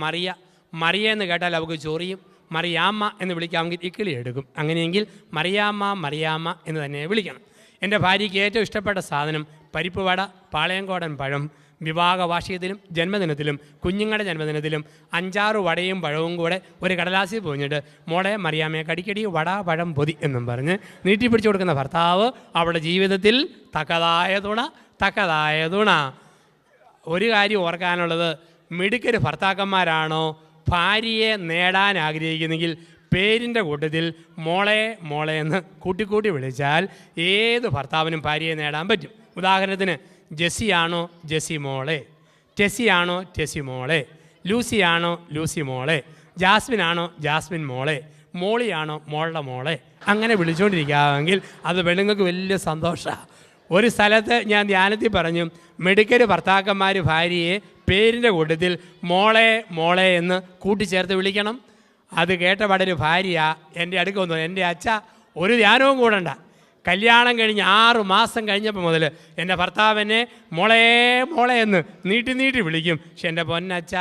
മറിയ എന്ന് കേട്ടാൽ അവൾക്ക് ചൊറിയും. മറിയാമ്മ എന്ന് വിളിക്കാമെങ്കിൽ ഇക്കിളി എടുക്കും. അങ്ങനെയെങ്കിൽ മറിയാമ്മ എന്ന് തന്നെ വിളിക്കണം. എൻ്റെ ഭാര്യയ്ക്ക് ഏറ്റവും ഇഷ്ടപ്പെട്ട സാധനം പരിപ്പ് വട, പാളയംകോടൻ പഴം. വിവാഹ വാർഷികത്തിലും ജന്മദിനത്തിലും കുഞ്ഞുങ്ങളുടെ ജന്മദിനത്തിലും 5-6 വടയും പഴവും കൂടെ ഒരു കടലാസിൽ പൊതിഞ്ഞിട്ട് മോളെ മറിയാമ്മയെ കടിക്കടി വട പഴം പൊതി എന്നും പറഞ്ഞ് നീട്ടിപ്പിടിച്ചു കൊടുക്കുന്ന ഭർത്താവ് അവളുടെ ജീവിതത്തിൽ തക്കതായ തുണ. ഒരു കാര്യം ഓർക്കാനുള്ളത്, മിടുക്കര് ഭർത്താക്കന്മാരാണോ ഭാര്യയെ നേടാൻ ആഗ്രഹിക്കുന്നെങ്കിൽ പേരിൻ്റെ കൂട്ടത്തിൽ മോളെ എന്ന് കൂട്ടിക്കൂട്ടി വിളിച്ചാൽ ഏത് ഭർത്താവിനും ഭാര്യയെ നേടാൻ പറ്റും. ഉദാഹരണത്തിന്, ജെസ്സിയാണോ ജെസ്സി മോളെ, ടെസ്സിയാണോ ടെസ്സി മോളെ, ലൂസിയാണോ ലൂസി മോളെ, ജാസ്മിനാണോ ജാസ്മിൻ മോളെ, മോളിയാണോ മോളുടെ മോളെ. അങ്ങനെ വിളിച്ചുകൊണ്ടിരിക്കാമെങ്കിൽ അത് പെണ്ണുങ്ങൾക്ക് വലിയ സന്തോഷമാണ്. ഒരു സ്ഥലത്ത് ഞാൻ ധ്യാനത്തിൽ പറഞ്ഞു, മിടുക്കര് ഭർത്താക്കന്മാർ ഭാര്യയെ പേരിൻ്റെ കൂട്ടത്തിൽ മോളെ എന്ന് കൂട്ടിച്ചേർത്ത് വിളിക്കണം. അത് കേട്ടപാടെ ഒരു ഭാര്യ എൻ്റെ അടുക്ക വന്നു, എൻ്റെ അച്ഛ ഒരു ധ്യാനവും കൂടണ്ട, കല്യാണം കഴിഞ്ഞ് 6 മാസം കഴിഞ്ഞപ്പോൾ മുതൽ എൻ്റെ ഭർത്താവിനെ മോളെ എന്ന് നീട്ടി വിളിക്കും. പക്ഷെ എൻ്റെ പൊന്നച്ച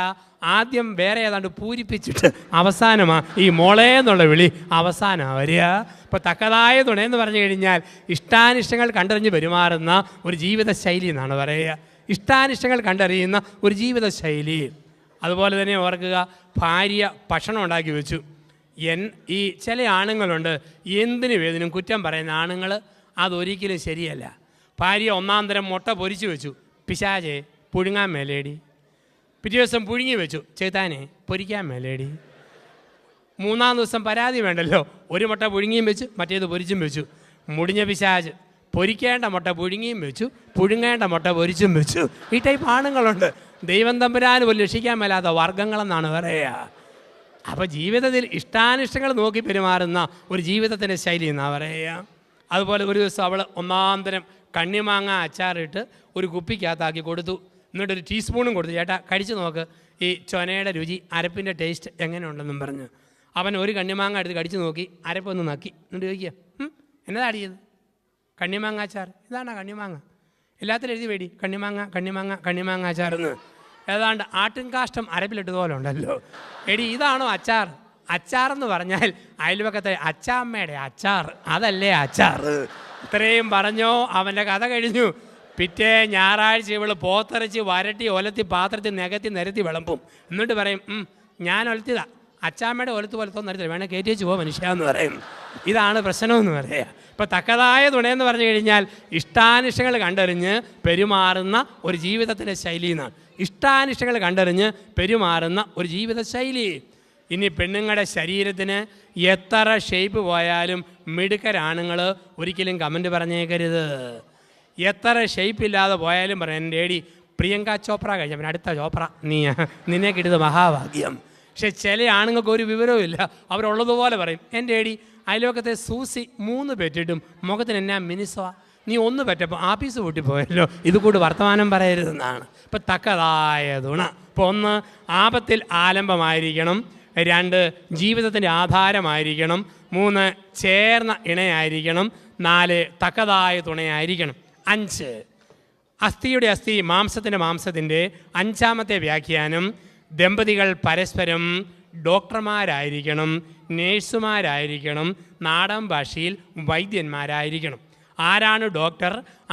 ആദ്യം വേറെ ഏതാണ്ട് പൂരിപ്പിച്ചിട്ട് അവസാനമാണ് ഈ മോളെ എന്നുള്ള വിളി അവസാനമാണ് വരിക. ഇപ്പോൾ തക്കതായ തുണയെന്ന് പറഞ്ഞു കഴിഞ്ഞാൽ ഇഷ്ടാനിഷ്ടങ്ങൾ കണ്ടറിഞ്ഞ് പെരുമാറുന്ന ഒരു ജീവിത ശൈലി എന്നാണ് പറയുക. ഇഷ്ടാനിഷ്ടങ്ങൾ കണ്ടറിയുന്ന ഒരു ജീവിത ശൈലി. അതുപോലെ തന്നെ ഓർക്കുക, ഭാര്യ ഭക്ഷണം ഉണ്ടാക്കി വെച്ചു. ഈ ചില ആണുങ്ങളുണ്ട്, എന്തിനു വേദനും കുറ്റം പറയുന്ന ആണുങ്ങൾ. അതൊരിക്കലും ശരിയല്ല. ഭാര്യ 1-ാം തരം മുട്ട പൊരിച്ചു വെച്ചു, പിശാചെ പുഴുങ്ങാൻ മേലേടി. പിറ്റേ ദിവസം പുഴുങ്ങി വെച്ചു, ചേത്താനെ പൊരിക്കാൻ മേലേടി. 3-ാം ദിവസം പരാതി വേണ്ടല്ലോ, ഒരു മുട്ട പുഴുങ്ങിയും വെച്ചു, മറ്റേത് പൊരിച്ചും വെച്ചു. മുടിഞ്ഞ പിശാച് പൊരിക്കേണ്ട മുട്ട പുഴുങ്ങിയും വെച്ചു, പുഴുങ്ങേണ്ട മുട്ട പൊരിച്ചും വെച്ചു. ഈ ടൈപ്പ് ആണുങ്ങളുണ്ട്. ദൈവം തമ്പുരാന് പോലും രക്ഷിക്കാൻ മേലാത്ത വർഗ്ഗങ്ങളെന്നാണ് പറയുക. അപ്പോൾ ജീവിതത്തിൽ ഇഷ്ടാനിഷ്ടങ്ങൾ നോക്കി പെരുമാറുന്ന ഒരു ജീവിതത്തിൻ്റെ ശൈലി എന്നാണ് പറയുക. അതുപോലെ ഒരു ദിവസം അവൾ 1-ാം തരം കണ്ണിമാങ്ങ അച്ചാറിട്ട് ഒരു കുപ്പിക്കകത്താക്കി കൊടുത്തു. എന്നിട്ടൊരു ടീസ്പൂണും കൊടുത്തു, ചേട്ടാ കഴിച്ച് നോക്ക്, ഈ ചൊനയുടെ രുചി, അരപ്പിൻ്റെ ടേസ്റ്റ് എങ്ങനെയുണ്ടെന്നും പറഞ്ഞ്. അവൻ ഒരു കണ്ണിമാങ്ങ എടുത്ത് കടിച്ച് നോക്കി, അരപ്പൊന്ന് നക്കി. എന്നിട്ട് ചോദിക്കുക, എന്നതാ അടിയത്? കണ്ണിമാങ്ങ അച്ചാർ. ഇതാണോ കണ്ണിമാങ്ങ? എല്ലാത്തിലും എഴുതി വേടി കണ്ണിമാങ്ങ അച്ചാറെന്ന്. ഏതാണ്ട് ആട്ടിൻകാഷ്ടം അരപ്പിലിട്ടതുപോലെ ഉണ്ടല്ലോ. എടി ഇതാണോ അച്ചാർ? അച്ചാറെന്ന് പറഞ്ഞാൽ അയൽവക്കത്തെ അച്ചാമ്മയുടെ അച്ചാർ, അതല്ലേ അച്ചാർ. ഇത്രയും പറഞ്ഞോ, അവൻ്റെ കഥ കഴിഞ്ഞു. പിറ്റേ ഞായറാഴ്ച ഇവൾ പോത്തിറച്ചി വരട്ടി ഒലത്തി പാത്രത്തിൽ നികത്തി നിരത്തി വിളമ്പും. എന്നിട്ട് പറയും, ഞാൻ ഒലത്തിയതാ, അച്ചാമ്മയുടെ ഒലത്ത് പോലത്തോ നിരത്തില്ല, വേണേൽ കയറ്റി വെച്ച് പോകാൻ മനുഷ്യ എന്ന് പറയും. ഇതാണ് പ്രശ്നമെന്ന് പറയുക. ഇപ്പം തക്കതായ തുണയെന്ന് പറഞ്ഞു കഴിഞ്ഞാൽ ഇഷ്ടാനിഷ്ടങ്ങൾ കണ്ടറിഞ്ഞ് പെരുമാറുന്ന ഒരു ജീവിതത്തിൻ്റെ ശൈലി എന്നാണ്. ഇഷ്ടാനിഷ്ടങ്ങൾ കണ്ടറിഞ്ഞ് പെരുമാറുന്ന ഒരു ജീവിത ശൈലി. ഇനി പെണ്ണുങ്ങളുടെ ശരീരത്തിന് എത്ര ഷേപ്പ് പോയാലും മിടുക്കരാണുങ്ങൾ ഒരിക്കലും കമൻറ്റ് പറഞ്ഞേക്കരുത്. എത്ര ഷേപ്പില്ലാതെ പോയാലും പറയാം, എൻ്റെ ഏടി പ്രിയങ്ക ചോപ്ര കഴിഞ്ഞ പിന്നെ അടുത്ത ചോപ്ര നിന്നെ കിട്ടിയത് മഹാഭാഗ്യം. പക്ഷെ ചില ആണുങ്ങൾക്ക് ഒരു വിവരവും ഇല്ല. അവരുള്ളതുപോലെ പറയും, എൻ്റെ ഏടി അയലോക്കത്തെ സൂസി 3 പെറ്റിട്ടും മുഖത്തിന് എന്നാ മിനിസോ, നീ 1 പെറ്റപ്പോൾ ആഫീസ് പൂട്ടിപ്പോയല്ലോ, ഇത് കൂടി വർത്തമാനം പറയരുതെന്നാണ്. ഇപ്പം തക്കതായ തുണ. ഇപ്പോൾ 1 ആപത്തിൽ ആലംബമായിരിക്കണം, 2 ജീവിതത്തിൻ്റെ ആധാരമായിരിക്കണം, 3 ചേർന്ന ഇണയായിരിക്കണം, 4 തക്കതായ തുണയായിരിക്കണം, 5 അസ്ഥിയുടെ അസ്ഥി മാംസത്തിൻ്റെ മാംസത്തിൻ്റെ 5ാമത്തെ വ്യാഖ്യാനം ദമ്പതികൾ പരസ്പരം ഡോക്ടർമാരായിരിക്കണം, നേഴ്സുമാരായിരിക്കണം, നാടൻ ഭാഷയിൽ വൈദ്യന്മാരായിരിക്കണം. ആരാണ് ഡോക്ടർ,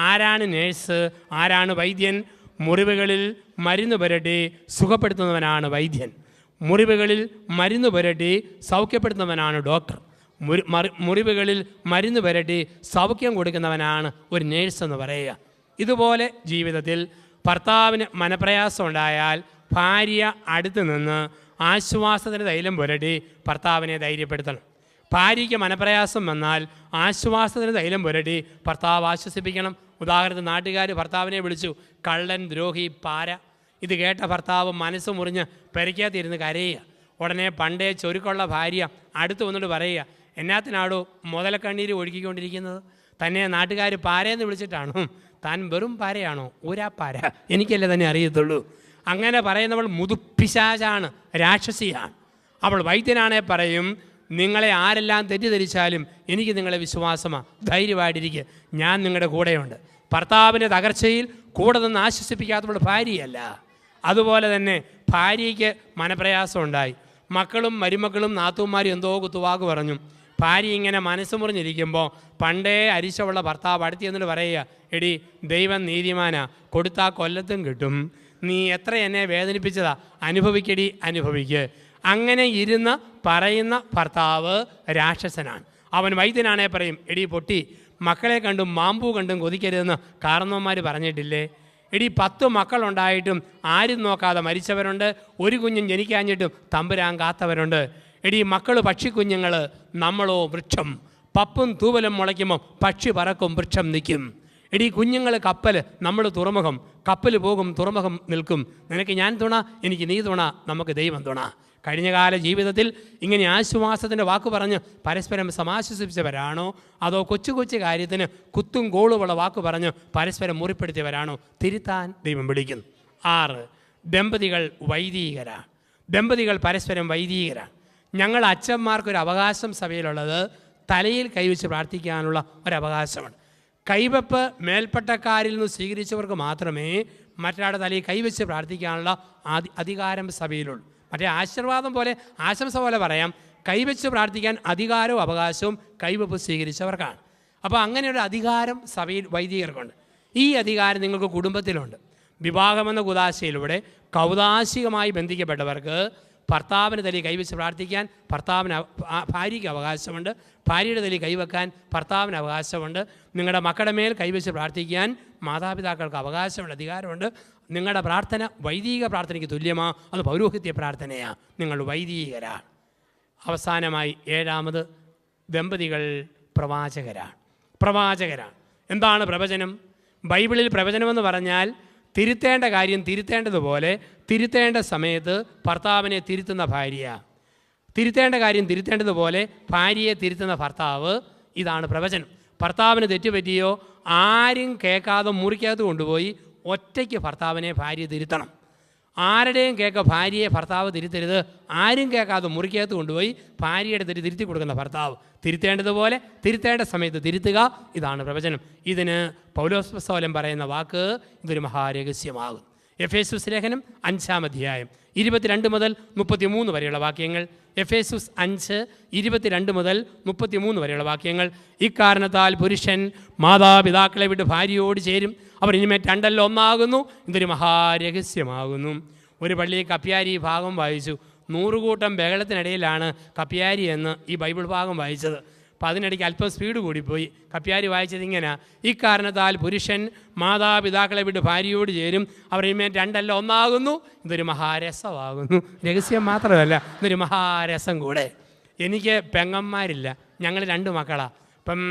ആരാണ് നേഴ്സ്, ആരാണ് വൈദ്യൻ? മുറിവുകളിൽ മരുന്ന് പുരട്ടി സുഖപ്പെടുത്തുന്നവനാണ് വൈദ്യൻ. മുറിവുകളിൽ മരുന്ന് പുരട്ടി സൗഖ്യപ്പെടുത്തുന്നവനാണ് ഡോക്ടർ. മുറിവുകളിൽ മരുന്ന് പുരട്ടി സൗഖ്യം കൊടുക്കുന്നവനാണ് ഒരു നേഴ്സ് എന്ന് പറയുക. ഇതുപോലെ ജീവിതത്തിൽ ഭർത്താവിന് മനപ്രയാസം ഉണ്ടായാൽ ഭാര്യ അടുത്ത് നിന്ന് ആശ്വാസത്തിന് തൈലം പുരട്ടി ഭർത്താവിനെ ധൈര്യപ്പെടുത്തണം. ഭാര്യയ്ക്ക് മനപ്രയാസം വന്നാൽ ആശ്വാസത്തിന് തൈലം പുരട്ടി ഭർത്താവ് ആശ്വസിപ്പിക്കണം. ഉദാഹരണത്തിന് നാട്ടുകാർ ഭർത്താവിനെ വിളിച്ചു കള്ളൻ, ദ്രോഹി, പാര. ഇത് കേട്ട ഭർത്താവ് മനസ്സ് മുറിഞ്ഞ് പെരയ്ക്കകത്തിരുന്ന് കരയുക. ഉടനെ പണ്ടേ ചൊരുക്കുള്ള ഭാര്യ അടുത്ത് വന്നിട്ട് പറയുക, എന്നാത്തിനാടോ മുതലക്കണ്ണീര് ഒഴുക്കിക്കൊണ്ടിരിക്കുന്നത്? തന്നെ നാട്ടുകാർ പാരയെന്ന് വിളിച്ചിട്ടാണോ? താൻ വെറും പാരയാണോ? പാര, എനിക്കല്ലേ തന്നെ അറിയത്തുള്ളൂ. അങ്ങനെ പറയുന്നവൾ മുതുപ്പിശാചാണ്, രാക്ഷസിയാണ്. അവൾ വൈദ്യനാണെ പറയും, നിങ്ങളെ ആരെല്ലാം തെറ്റിദ്ധരിച്ചാലും എനിക്ക് നിങ്ങളെ വിശ്വാസമാണ്, ധൈര്യമായിട്ടിരിക്കുക, ഞാൻ നിങ്ങളുടെ കൂടെയുണ്ട്. ഭർത്താവിൻ്റെ തകർച്ചയിൽ കൂടെ നിന്ന് ആശ്വസിപ്പിക്കാത്തവൾ ഭാര്യയല്ല. അതുപോലെ തന്നെ ഭാര്യയ്ക്ക് മനപ്രയാസം ഉണ്ടായി, മക്കളും മരുമക്കളും നാത്തൂന്മാരും എന്തോ കുത്തുവാക്ക് പറഞ്ഞു. ഭാര്യ ഇങ്ങനെ മനസ്സ് മുറിഞ്ഞിരിക്കുമ്പോൾ പണ്ടേ അരിശമുള്ള ഭർത്താവ് അടുത്ത് എന്നിട്ട് പറയുക, എടി ദൈവം നീതിമാനാ, കൊടുത്താൽ കൊല്ലത്തും കിട്ടും, നീ എത്ര എന്നെ വേദനിപ്പിച്ചതാ, അനുഭവിക്കടി, അനുഭവിക്ക്. അങ്ങനെ ഇരുന്ന് പറയുന്ന ഭർത്താവ് രാക്ഷസനാണ്. അവൻ വൈദ്യനാണെ പറയും, എടി പൊട്ടി, മക്കളെ കണ്ടും മാമ്പൂ കണ്ടും കൊതിക്കരുതെന്ന് കാരണവന്മാർ പറഞ്ഞിട്ടില്ലേ? എടി 10 മക്കളുണ്ടായിട്ടും ആരും നോക്കാതെ മരിച്ചവരുണ്ട്, ഒരു കുഞ്ഞും ജനിക്കാഞ്ഞിട്ടും തമ്പുരാൻ കാത്തവരുണ്ട്. എടി മക്കൾ പക്ഷിക്കുഞ്ഞുങ്ങൾ, നമ്മളോ വൃക്ഷം. പപ്പും തൂവലും മുളയ്ക്കുമ്പോൾ പക്ഷി പറക്കും, വൃക്ഷം നിൽക്കും. എടി കുഞ്ഞുങ്ങൾ കപ്പൽ, നമ്മൾ തുറമുഖം. കപ്പൽ പോകും, തുറമുഖം നിൽക്കും. നിനക്ക് ഞാൻ തുണ, എനിക്ക് നീ തുണ, നമുക്ക് ദൈവം തുണ. കഴിഞ്ഞകാല ജീവിതത്തിൽ ഇങ്ങനെ ആശ്വാസത്തിൻ്റെ വാക്ക് പറഞ്ഞ് പരസ്പരം സമാശ്വസിപ്പിച്ചവരാണോ, അതോ കൊച്ചു കൊച്ചു കാര്യത്തിന് കുത്തും കോളുമുള്ള വാക്ക് പറഞ്ഞ് പരസ്പരം മുറിപ്പെടുത്തിയവരാണോ? തിരുത്താൻ ദൈവം വിളിക്കുന്നു. 6 ദമ്പതികൾ വൈദികരാണ്. ദമ്പതികൾ പരസ്പരം വൈദികരാണ്. ഞങ്ങൾ അച്ഛന്മാർക്കൊരു അവകാശം സഭയിലുള്ളത് തലയിൽ കൈവച്ച് പ്രാർത്ഥിക്കാനുള്ള ഒരവകാശമാണ്. കൈവെപ്പ് മേൽപ്പട്ടക്കാരിൽ നിന്ന് സ്വീകരിച്ചവർക്ക് മാത്രമേ മറ്റൊരാളുടെ തലയിൽ കൈവച്ച് പ്രാർത്ഥിക്കാനുള്ള അധികാരം സഭയിലുള്ളൂ. മറ്റേ ആശീർവാദം പോലെ, ആശംസ പോലെ പറയാം, കൈവച്ച് പ്രാർത്ഥിക്കാൻ അധികാരവും അവകാശവും കൈവെപ്പ് സ്വീകരിച്ചവർക്കാണ്. അപ്പോൾ അങ്ങനെയൊരു അധികാരം സഭയിൽ വൈദികർക്കുണ്ട്. ഈ അധികാരം നിങ്ങൾക്ക് കുടുംബത്തിലുണ്ട്. വിവാഹമെന്ന കുദാശയിലൂടെ കൗദാശികമായി ബന്ധിക്കപ്പെട്ടവർക്ക് ഭർത്താവിന് തലയിൽ കൈവച്ച് പ്രാർത്ഥിക്കാൻ ഭാര്യയ്ക്ക് അവകാശമുണ്ട്. ഭാര്യയുടെ തലയിൽ കൈവെക്കാൻ ഭർത്താവിന് അവകാശമുണ്ട്. നിങ്ങളുടെ മക്കളുടെ മേൽ കൈവച്ച് പ്രാർത്ഥിക്കാൻ മാതാപിതാക്കൾക്ക് അവകാശമുണ്ട്, അധികാരമുണ്ട്. നിങ്ങളുടെ പ്രാർത്ഥന വൈദിക പ്രാർത്ഥനയ്ക്ക് തുല്യമാണ്, അത് പൗരോഹിത്യ പ്രാർത്ഥനയാണ്. നിങ്ങൾ വൈദികരാണ്. അവസാനമായി 7 ദമ്പതികൾ പ്രവാചകരാണ്. എന്താണ് പ്രവചനം? ബൈബിളിൽ പ്രവചനമെന്ന് പറഞ്ഞാൽ തിരുത്തേണ്ട കാര്യം തിരുത്തേണ്ടതുപോലെ തിരുത്തേണ്ട സമയത്ത് ഭർത്താവിനെ തിരുത്തുന്ന ഭാര്യ, തിരുത്തേണ്ട കാര്യം തിരുത്തേണ്ടതുപോലെ ഭാര്യയെ തിരുത്തുന്ന ഭർത്താവ്. ഇതാണ് പ്രവചനം. ഭർത്താവിന് തെറ്റുപറ്റിയോ ആരും കേൾക്കാതെ മുറിക്കകത്ത് കൊണ്ടുപോയി ഒറ്റയ്ക്ക് ഭർത്താവിനെ ഭാര്യ തിരുത്തണം. ആരുടെയും കേൾക്ക ഭാര്യയെ ഭർത്താവ് തിരുത്തരുത്. ആരും കേൾക്കാതെ മുറിക്കകത്ത് കൊണ്ടുപോയി ഭാര്യയുടെ തിരുത്തി കൊടുക്കുന്ന ഭർത്താവ്. തിരുത്തേണ്ടതുപോലെ തിരുത്തേണ്ട സമയത്ത് തിരുത്തുക. ഇതാണ് പ്രവചനം. ഇതിന് പൗലോസ് പറയുന്ന വാക്ക് ഇതൊരു മഹാരഹസ്യമാകും. എഫേസ്യസ് ലേഖനം 5-ാം അധ്യായം 22 മുതൽ 33 വരെയുള്ള വാക്യങ്ങൾ. എഫേസ്യസ് 5 22 മുതൽ 33 വരെയുള്ള വാക്യങ്ങൾ. ഇക്കാരണത്താൽ പുരുഷൻ മാതാപിതാക്കളെ വിട്ട് ഭാര്യയോട് ചേരും, അവർ ഇനിമേൽ രണ്ടല്ല ഒന്നാകുന്നു, ഇതൊരു മഹാരഹസ്യമാകുന്നു. ഒരു പള്ളിയിൽ കപ്പ്യാരി ഭാഗം വായിച്ചു. 100 കൂട്ടം ബഹളത്തിനിടയിലാണ് കപ്പ്യാരി എന്ന് ഈ ബൈബിൾ ഭാഗം വായിച്ചത്. അപ്പോൾ അതിനിടയ്ക്ക് അല്പം സ്പീഡ് കൂടിപ്പോയി. കപ്പ്യാരി വായിച്ചത് ഇങ്ങനെ: ഇക്കാരണത്താൽ പുരുഷൻ മാതാപിതാക്കളെ വിട്ട് ഭാര്യയോട് ചേരും, അവർ ഇനിമേൽ രണ്ടല്ല ഒന്നാകുന്നു, ഇതൊരു മഹാരസമാകുന്നു. രഹസ്യം മാത്രമല്ല, ഇതൊരു മഹാരസം കൂടെ. എനിക്ക് പെങ്ങന്മാരില്ല, ഞങ്ങൾ 2 മക്കളാണ്. അപ്പം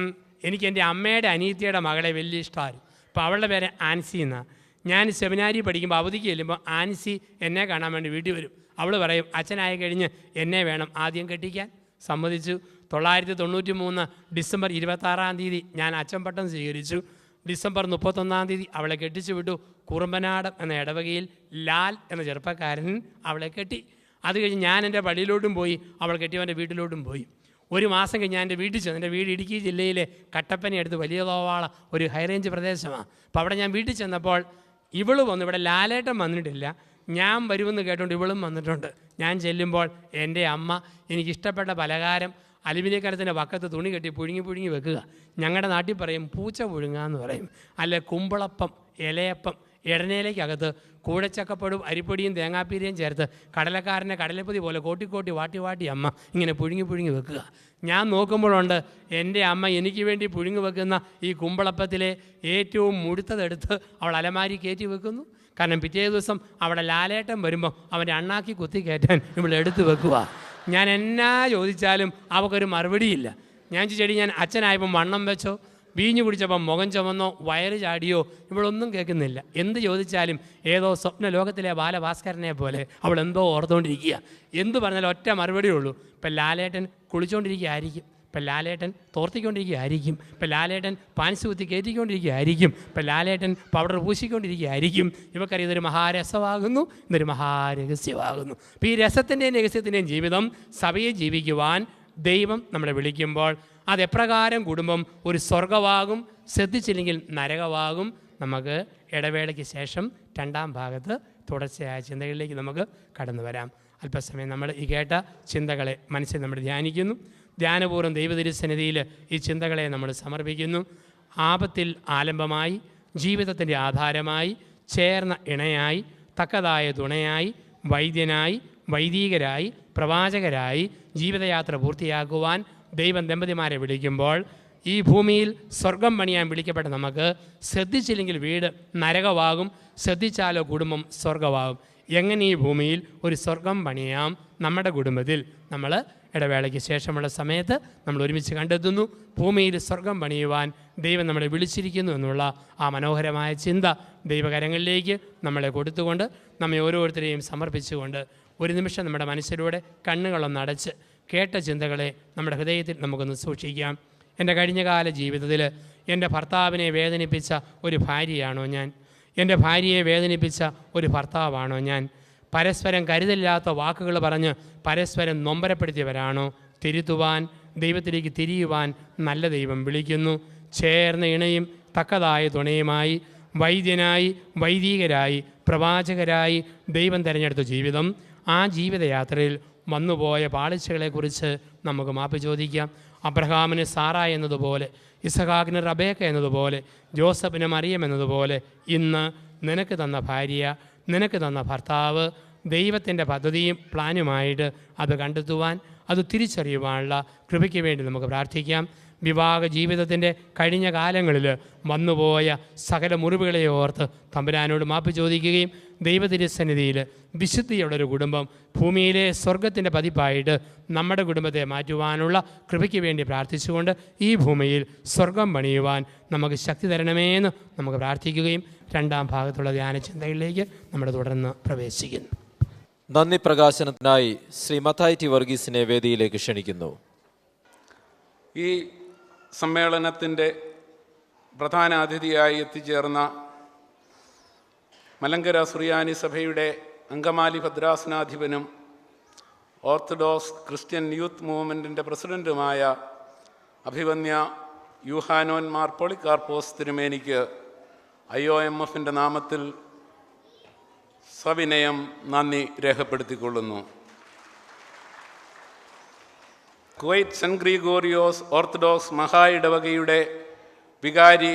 എനിക്ക് എൻ്റെ അമ്മയുടെ അനിയത്തിയുടെ മകളെ വലിയ ഇഷ്ടമായിരുന്നു. അപ്പോൾ അവളുടെ പേര് ആൻസി എന്നാണ്. ഞാൻ സെമിനാരി പഠിക്കുമ്പോൾ അവധിക്ക് ചെല്ലുമ്പോൾ ആൻസി എന്നെ കാണാൻ വേണ്ടി വീട്ടിൽ വരും. അവൾ പറയും, അച്ഛനായി കഴിഞ്ഞ് എന്നെ വേണം ആദ്യം കെട്ടിക്കാൻ. സമ്മതിച്ചു. 1993 ഡിസംബർ 26 ഞാൻ അച്ഛൻ പട്ടം സ്വീകരിച്ചു. ഡിസംബർ 31 അവളെ കെട്ടിച്ചു വിട്ടു. കുറുമ്പനാടം എന്ന ഇടവകയിൽ ലാൽ എന്ന ചെറുപ്പക്കാരൻ അവളെ കെട്ടി. അത് കഴിഞ്ഞ് ഞാൻ എൻ്റെ പള്ളിയിലോട്ടും പോയി, അവൾ കെട്ടിയവൻ്റെ വീട്ടിലോട്ടും പോയി. 1 മാസം കഴിഞ്ഞ് ഞാൻ എൻ്റെ വീട്ടിൽ ചെന്നു. എൻ്റെ വീട് ഇടുക്കി ജില്ലയിലെ കട്ടപ്പന അടുത്ത് വലിയ തോവാള ഒരു ഹൈറേഞ്ച് പ്രദേശമാണ്. അപ്പോൾ അവിടെ ഞാൻ വീട്ടിൽ ചെന്നപ്പോൾ ഇവള് വന്നു. ഇവിടെ ലാലേട്ടൻ വന്നിട്ടില്ല, ഞാൻ വരുമെന്ന് കേട്ടുകൊണ്ട് ഇവളും വന്നിട്ടുണ്ട്. ഞാൻ ചെല്ലുമ്പോൾ എൻ്റെ അമ്മ എനിക്കിഷ്ടപ്പെട്ട പലഹാരം അലുമിനിയക്കരത്തിൻ്റെ വക്കത്ത് തുണി കെട്ടി പുഴുങ്ങി വെക്കുക. ഞങ്ങളുടെ നാട്ടിൽ പറയും പൂച്ച പുഴുങ്ങുക എന്ന് പറയും. അല്ലെ കുമ്പളപ്പം, ഇലയപ്പം, ഇടനയിലേക്കകത്ത് കൂടച്ചക്കപ്പടും അരിപ്പൊടിയും തേങ്ങാപ്പീരയും ചേർത്ത് കടലക്കാരൻ്റെ കടലപ്പൊതി പോലെ കോട്ടി വാട്ടി അമ്മ ഇങ്ങനെ പുഴുങ്ങി വെക്കുക. ഞാൻ നോക്കുമ്പോഴുണ്ട് എൻ്റെ അമ്മ എനിക്ക് വേണ്ടി പുഴുങ്ങി വെക്കുന്ന ഈ കുമ്പളപ്പത്തിലെ ഏറ്റവും മുഴുത്തതെടുത്ത് അവൾ അലമാരി കയറ്റി വെക്കുന്നു. കാരണം പിറ്റേ ദിവസം അവിടെ ലാലേട്ടൻ വരുമ്പോൾ അവൻ്റെ അണ്ണാക്കി കുത്തി കയറ്റാൻ ഇവളെടുത്ത് വെക്കുക. ഞാൻ എന്നാ ചോദിച്ചാലും അവൾക്കൊരു മറുപടിയില്ല. ഞാൻ ചോദിച്ചടി, ഞാൻ അച്ഛനായപ്പം വണ്ണം വെച്ചോ, വീഞ്ഞു കുടിച്ചപ്പം മുഖം ചുമന്നോ, വയറ് ചാടിയോ, ഇവളൊന്നും കേൾക്കുന്നില്ല. എന്ത് ചോദിച്ചാലും ഏതോ സ്വപ്ന ലോകത്തിലെ ബാലഭാസ്കരനെ പോലെ അവൾ എന്തോ ഓർത്തുകൊണ്ടിരിക്കുക. എന്ത് പറഞ്ഞാലും ഒറ്റ മറുപടിയേ ഉള്ളൂ. ഇപ്പം ലാലേട്ടൻ കുളിച്ചുകൊണ്ടിരിക്കുകയായിരിക്കും, ഇപ്പം ലാലേട്ടൻ തോർത്തിക്കൊണ്ടിരിക്കുകയായിരിക്കും, ഇപ്പം ലാലേട്ടൻ പാൻസ് കുത്തി കയറ്റിക്കൊണ്ടിരിക്കുകയായിരിക്കും, ഇപ്പം ലാലേട്ടൻ പൗഡർ പൂശിക്കൊണ്ടിരിക്കുകയായിരിക്കും. ഇവക്കറിയാം ഇതൊരു മഹാരസമാകുന്നു, ഇതൊരു മഹാരഹസ്യമാകുന്നു. അപ്പോൾ ഈ രസത്തിൻ്റെയും രഹസ്യത്തിൻ്റെയും ജീവിതം സഭയെ ജീവിക്കുവാൻ ദൈവം നമ്മളെ വിളിക്കുമ്പോൾ അതെപ്രകാരം കുടുംബം ഒരു സ്വർഗമാകും, ശ്രദ്ധിച്ചില്ലെങ്കിൽ നരകമാകും. നമുക്ക് ഇടവേളയ്ക്ക് ശേഷം 2ാം ഭാഗത്ത് തുടർച്ചയായ ചിന്തകളിലേക്ക് നമുക്ക് കടന്നു വരാം. അല്പസമയം നമ്മൾ ഈ കേട്ട ചിന്തകളെ മനസ്സിൽ നമ്മൾ ധ്യാനിക്കുന്നു. ധ്യാനപൂർവ്വം ദൈവതിരുസന്നിധിയിൽ ഈ ചിന്തകളെ നമ്മൾ സമർപ്പിക്കുന്നു. ആപത്തിൽ ആലംബമായി, ജീവിതത്തിൻ്റെ ആധാരമായി, ചേർന്ന ഇണയായി, തക്കതായ തുണയായി, വൈദ്യനായി, വൈദികരായി, പ്രവാചകരായി ജീവിതയാത്ര പൂർത്തിയാക്കുവാൻ ദൈവം ദമ്പതിമാരെ വിളിക്കുമ്പോൾ ഈ ഭൂമിയിൽ സ്വർഗം പണിയാൻ വിളിക്കപ്പെട്ട നമുക്ക് ശ്രദ്ധിച്ചില്ലെങ്കിൽ വീട് നരകമാകും, ശ്രദ്ധിച്ചാലോ കുടുംബം സ്വർഗമാകും. എങ്ങനെ ഈ ഭൂമിയിൽ ഒരു സ്വർഗം പണിയാം? നമ്മുടെ കുടുംബത്തിൽ നമ്മൾ ഇടവേളയ്ക്ക് ശേഷമുള്ള സമയത്ത് നമ്മൾ ഒരുമിച്ച് കണ്ടെത്തുന്നു. ഭൂമിയിൽ സ്വർഗം പണിയുവാൻ ദൈവം നമ്മളെ വിളിച്ചിരിക്കുന്നു എന്നുള്ള ആ മനോഹരമായ ചിന്ത ദൈവകരങ്ങളിലേക്ക് നമ്മളെ കൊടുത്തുകൊണ്ട് നമ്മെ ഓരോരുത്തരെയും സമർപ്പിച്ചുകൊണ്ട് ഒരു നിമിഷം നമ്മുടെ മനസ്സിലൂടെ കണ്ണുകളൊന്ന് അടച്ച് കേട്ട ചിന്തകളെ നമ്മുടെ ഹൃദയത്തിൽ നമുക്കൊന്ന് സൂക്ഷിക്കാം. എൻ്റെ കഴിഞ്ഞകാല ജീവിതത്തിൽ എൻ്റെ ഭർത്താവിനെ വേദനിപ്പിച്ച ഒരു ഭാര്യയാണോ ഞാൻ? എൻ്റെ ഭാര്യയെ വേദനിപ്പിച്ച ഒരു ഭർത്താവാണോ ഞാൻ? പരസ്പരം കരുതലില്ലാത്ത വാക്കുകൾ പറഞ്ഞ് പരസ്പരം നൊമ്പരപ്പെടുത്തിയവരാണോ? തിരുത്തുവാൻ, ദൈവത്തിലേക്ക് തിരിയുവാൻ നല്ല ദൈവം വിളിക്കുന്നു. ചേർന്ന ഇണയും തക്കതായ തുണയുമായി, വൈദ്യനായി, വൈദികരായി, പ്രവാചകരായി ദൈവം തിരഞ്ഞെടുത്ത ജീവിതം, ആ ജീവിതയാത്രയിൽ വന്നുപോയ പാളിച്ചകളെക്കുറിച്ച് നമുക്ക് മാപ്പ് ചോദിക്കാം. അബ്രഹാമിന് സാറ എന്നതുപോലെ, ഇസഹാക്കിന് റബേക്ക എന്നതുപോലെ, ജോസഫിന് മറിയം എന്നതുപോലെ ഇന്ന് നിനക്ക് തന്ന ഭാര്യ, നിനക്ക് തന്ന ഭർത്താവ് ദൈവത്തിൻ്റെ പദ്ധതിയും പ്ലാനുമായിട്ട് അത് കണ്ടെത്തുവാൻ, അത് തിരിച്ചറിയുവാനുള്ള കൃപയ്ക്ക് വേണ്ടി നമുക്ക് പ്രാർത്ഥിക്കാം. വിവാഹ ജീവിതത്തിൻ്റെ കഴിഞ്ഞ കാലങ്ങളിൽ വന്നുപോയ സകല മുറിവുകളെ ഓർത്ത് തമ്പുരാനോട് മാപ്പ് ചോദിക്കുകയും ദൈവതിരുസന്നിധിയിൽ വിശുദ്ധിയുള്ളൊരു കുടുംബം ഭൂമിയിലെ സ്വർഗത്തിൻ്റെ പതിപ്പായിട്ട് നമ്മുടെ കുടുംബത്തെ മാറ്റുവാനുള്ള കൃപയ്ക്ക് വേണ്ടി പ്രാർത്ഥിച്ചുകൊണ്ട് ഈ ഭൂമിയിൽ സ്വർഗം പണിയുവാൻ നമുക്ക് ശക്തി തരണമേന്ന് നമുക്ക് പ്രാർത്ഥിക്കുകയും 2ാം ഭാഗത്തുള്ള ധ്യാന ചിന്തകളിലേക്ക് നമ്മൾ തുടർന്ന് പ്രവേശിക്കുന്നു. നന്ദി പ്രകാശനത്തിനായി ശ്രീ മത്തായി ടി വർഗീസിനെ വേദിയിലേക്ക് ക്ഷണിക്കുന്നു. ഈ സമ്മേളനത്തിൻ്റെ പ്രധാന അതിഥിയായി എത്തിച്ചേർന്ന മലങ്കര സുറിയാനി സഭയുടെ അങ്കമാലി ഭദ്രാസനാധിപനും ഓർത്തഡോക്സ് ക്രിസ്ത്യൻ യൂത്ത് മൂവ്മെൻറ്റിൻ്റെ പ്രസിഡൻറ്റുമായ അഭിവന്യ യൂഹാനോൻ മാർ പോളികാർപ്പോസ് തിരുമേനിക്ക് IOMF നാമത്തിൽ സവിനയം നന്ദി രേഖപ്പെടുത്തിക്കൊള്ളുന്നു. കുവൈറ്റ് സെൻറ്റ് ഗ്രിഗോറിയോസ് ഓർത്തഡോക്സ് മഹാ ഇടവകയുടെ വികാരി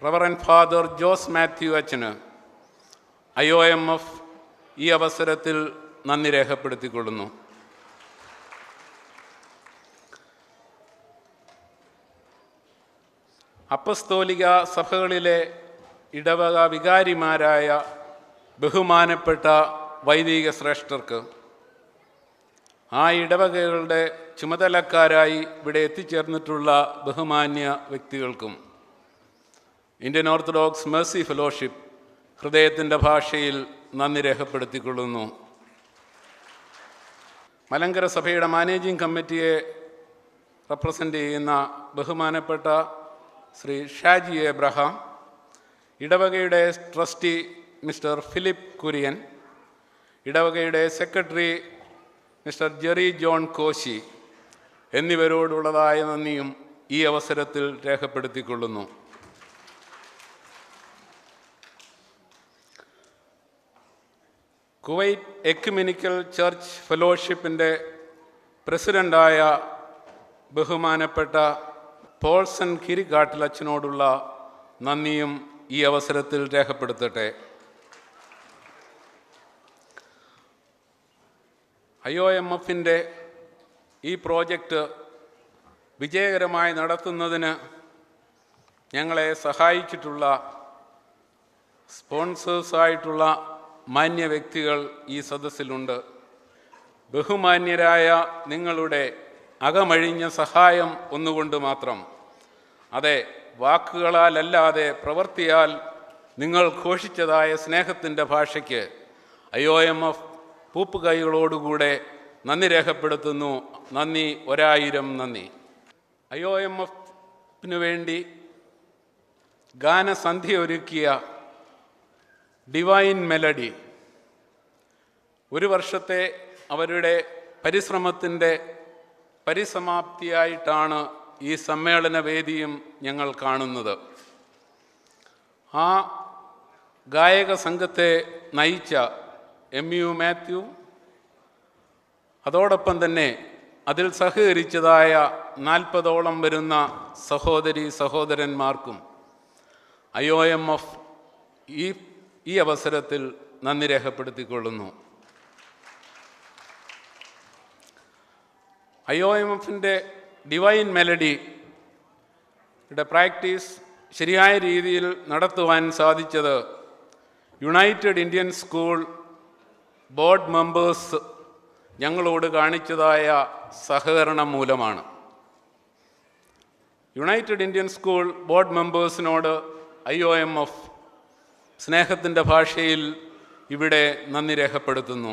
റവറൻ ഫാദർ ജോസ് മാത്യു അച്ഛന് IOMF ഈ അവസരത്തിൽ നന്ദി രേഖപ്പെടുത്തിക്കൊള്ളുന്നു. അപ്പസ്തോലിക സഭകളിലെ ഇടവക വികാരിമാരായ ബഹുമാനപ്പെട്ട വൈദിക ശ്രേഷ്ഠർക്ക്, ആ ഇടവകകളുടെ ചുമതലക്കാരായി ഇവിടെ എത്തിച്ചേർന്നിട്ടുള്ള ബഹുമാന്യ വ്യക്തികൾക്കും ഇന്ത്യൻ ഓർത്തഡോക്സ് മേഴ്സി ഫെലോഷിപ്പ് ഹൃദയത്തിൻ്റെ ഭാഷയിൽ നന്ദി രേഖപ്പെടുത്തിക്കൊള്ളുന്നു. മലങ്കര സഭയുടെ മാനേജിംഗ് കമ്മിറ്റിയെ റെപ്രസെൻ്റ് ചെയ്യുന്ന ബഹുമാനപ്പെട്ട ശ്രീ ഷാജി എബ്രഹാം, ഇടവകയുടെ ട്രസ്റ്റി മിസ്റ്റർ ഫിലിപ്പ് കുര്യൻ, ഇടവകയുടെ സെക്രട്ടറി മിസ്റ്റർ ജെറി ജോൺ കോശി എന്നിവരോടുള്ളതായ നന്ദിയും ഈ അവസരത്തിൽ രേഖപ്പെടുത്തിക്കൊള്ളുന്നു. കുവൈറ്റ് എക്യുമെനിക്കൽ ചർച്ച് ഫെലോഷിപ്പിൻ്റെ പ്രസിഡൻ്റായ ബഹുമാനപ്പെട്ട പോൾസൺ കിരിക്കാട്ടിലച്ചനോടുള്ള നന്ദിയും ഈ അവസരത്തിൽ രേഖപ്പെടുത്തട്ടെ. IOMFൻ്റെ ഈ പ്രോജക്റ്റ് വിജയകരമായി നടത്തുന്നതിന് ഞങ്ങളെ സഹായിച്ചിട്ടുള്ള സ്പോൺസേഴ്സായിട്ടുള്ള മാന്യ വ്യക്തികൾ ഈ സദസ്സിലുണ്ട്. ബഹുമാന്യരായ നിങ്ങളുടെ അകമഴിഞ്ഞ സഹായം ഒന്നുകൊണ്ട് മാത്രം, അതെ, വാക്കുകളാലല്ലാതെ പ്രവൃത്തിയാൽ നിങ്ങൾ ഘോഷിച്ചതായ സ്നേഹത്തിൻ്റെ ഭാഷയ്ക്ക് IOMF പൂപ്പുകൈകളോടുകൂടെ നന്ദി രേഖപ്പെടുത്തുന്നു. നന്ദി, 1000 നന്ദി. IOMFന് വേണ്ടി ഗാനസന്ധ്യ ഒരുക്കിയ ഡിവൈൻ മെലഡി, ഒരു വർഷത്തെ അവരുടെ പരിശ്രമത്തിൻ്റെ പരിസമാപ്തിയായിട്ടാണ് ഈ സമ്മേളന വേദിയും ഞങ്ങൾ കാണുന്നത്. ആ ഗായക സംഘത്തെ നയിച്ച MU മാത്യു, അതോടൊപ്പം തന്നെ അതിൽ സഹകരിച്ചതായ 40ഓളം വരുന്ന സഹോദരി സഹോദരന്മാർക്കും IOMF ഈ അവസരത്തിൽ നന്ദി രേഖപ്പെടുത്തിക്കൊള്ളുന്നു. IOMFൻ്റെ ഡിവൈൻ മെലഡിയുടെ പ്രാക്ടീസ് ശരിയായ രീതിയിൽ നടത്തുവാൻ സാധിച്ചത് united Indian school board members ഞങ്ങളോട് കാണിച്ചതായ സഹകരണം മൂലമാണ്. യുണൈറ്റഡ് ഇന്ത്യൻ സ്കൂൾ ബോർഡ് മെമ്പേഴ്സിനോട് IOMF സ്നേഹത്തിൻ്റെ ഭാഷയിൽ ഇവിടെ നന്ദി രേഖപ്പെടുത്തുന്നു.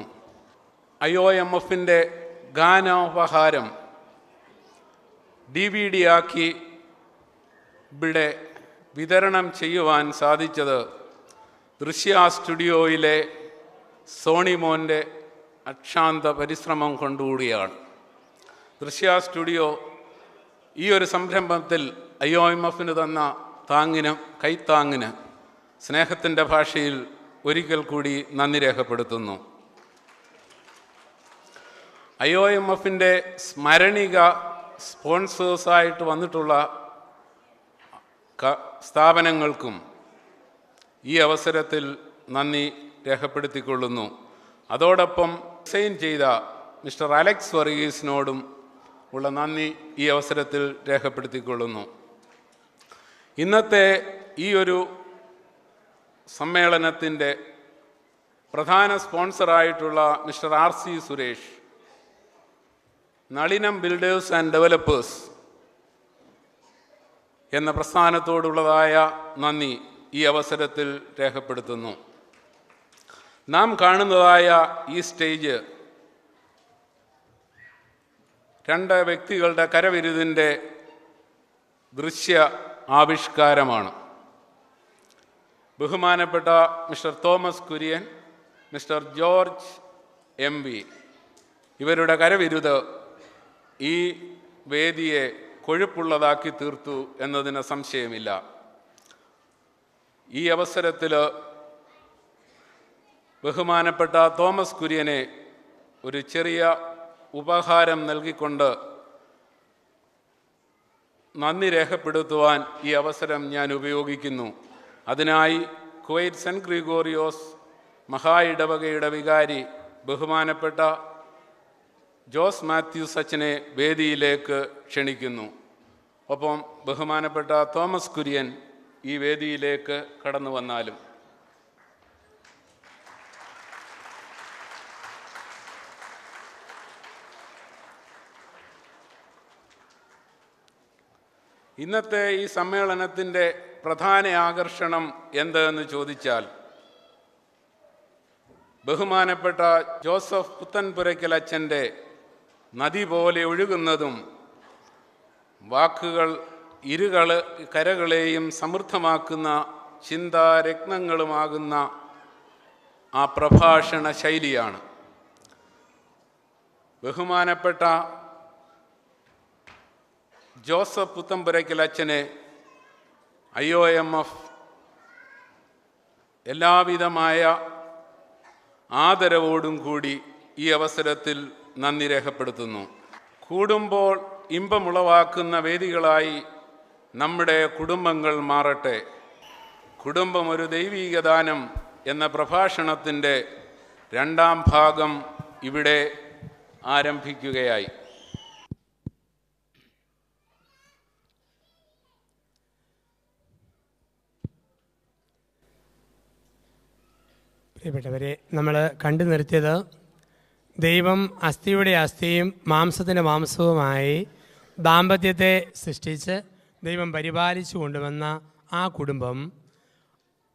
IOMFൻ്റെ ഗാനോപഹാരം DVD ആക്കി ഇവിടെ വിതരണം ചെയ്യുവാൻ സാധിച്ചത് ദൃശ്യ സ്റ്റുഡിയോയിലെ സോണിമോൻ്റെ അക്ഷാന്ത പരിശ്രമം കൊണ്ടുകൂടിയാണ്. ദൃശ്യ സ്റ്റുഡിയോ ഈ ഒരു സംരംഭത്തിൽ IOMFന് തന്ന താങ്ങിന്, കൈത്താങ്ങിന് സ്നേഹത്തിൻ്റെ ഭാഷയിൽ ഒരിക്കൽ കൂടി നന്ദി രേഖപ്പെടുത്തുന്നു. IOMFൻ്റെ സ്മരണിക സ്പോൺസേഴ്സായിട്ട് വന്നിട്ടുള്ള സ്ഥാപനങ്ങൾക്കും ഈ അവസരത്തിൽ നന്ദി രേഖപ്പെടുത്തിക്കൊള്ളുന്നു. അതോടൊപ്പം ഡിസൈൻ ചെയ്ത മിസ്റ്റർ അലക്സ് വർഗീസിനോടും ഉള്ള നന്ദി ഈ അവസരത്തിൽ രേഖപ്പെടുത്തിക്കൊള്ളുന്നു. ഇന്നത്തെ ഈ ഒരു സമ്മേളനത്തിൻ്റെ പ്രധാന സ്പോൺസറായിട്ടുള്ള mister RC Suresh, Nalinam builders and developers എന്ന പ്രസ്ഥാനത്തോടുള്ളതായ നന്ദി ഈ അവസരത്തിൽ രേഖപ്പെടുത്തുന്നു. നാം കാണുന്നതായ ഈ സ്റ്റേജ് 2 വ്യക്തികളുടെ കരവിരുതിൻ്റെ ദൃശ്യ ആവിഷ്കാരമാണ്. ബഹുമാനപ്പെട്ട mister Thomas Kurian, mister George MV ഇവരുടെ കരവിരുത് ഈ വേദിയെ കൊഴുപ്പുള്ളതാക്കി തീർത്തു എന്നതിന് സംശയമില്ല. ഈ അവസരത്തിൽ ബഹുമാനപ്പെട്ട തോമസ് കുര്യനെ ഒരു ചെറിയ ഉപഹാരം നൽകിക്കൊണ്ട് നന്ദി രേഖപ്പെടുത്തുവാൻ ഈ അവസരം ഞാൻ ഉപയോഗിക്കുന്നു. അതിനായി കുവൈറ്റ് സെൻറ്റ് ഗ്രിഗോറിയോസ് മഹാ ഇടവകയുടെ വികാരി ബഹുമാനപ്പെട്ട ജോസ് മാത്യൂസ് അച്ഛനെ വേദിയിലേക്ക് ക്ഷണിക്കുന്നു. ഒപ്പം ബഹുമാനപ്പെട്ട തോമസ് കുര്യൻ ഈ വേദിയിലേക്ക് കടന്നു വന്നാലും. ഇന്നത്തെ ഈ സമ്മേളനത്തിൻ്റെ പ്രധാന ആകർഷണം എന്തെന്ന് ചോദിച്ചാൽ, ബഹുമാനപ്പെട്ട ജോസഫ് പുത്തൻപുരയ്ക്കൽ അച്ഛൻ്റെ നദി പോലെ ഒഴുകുന്നതും വാക്കുകൾ കരകളെയും സമൃദ്ധമാക്കുന്ന ചിന്താരത്നങ്ങളുമാകുന്ന ആ പ്രഭാഷണ ശൈലിയാണ്. ബഹുമാനപ്പെട്ട ജോസഫ് പുത്തൻപുരയ്ക്കൽ അച്ഛനെ IOMF എല്ലാവിധമായ ആദരവോടും കൂടി ഈ അവസരത്തിൽ നന്ദി രേഖപ്പെടുത്തുന്നു. കൂടുമ്പോൾ ഇമ്പമുളവാക്കുന്ന വേദികളായി നമ്മുടെ കുടുംബങ്ങൾ മാറട്ടെ. കുടുംബം ഒരു ദൈവീക ദാനം എന്ന പ്രഭാഷണത്തിൻ്റെ 2ാം ഭാഗം ഇവിടെ ആരംഭിക്കുകയായി. പ്രിയപ്പെട്ടവരെ, നമ്മൾ കണ്ടു നിർത്തിയത് ദൈവം അസ്ഥിയുടെ അസ്ഥിയും മാംസത്തിൻ്റെ മാംസവുമായി ദാമ്പത്യത്തെ സൃഷ്ടിച്ച് ദൈവം പരിപാലിച്ചു കൊണ്ടുവന്ന ആ കുടുംബം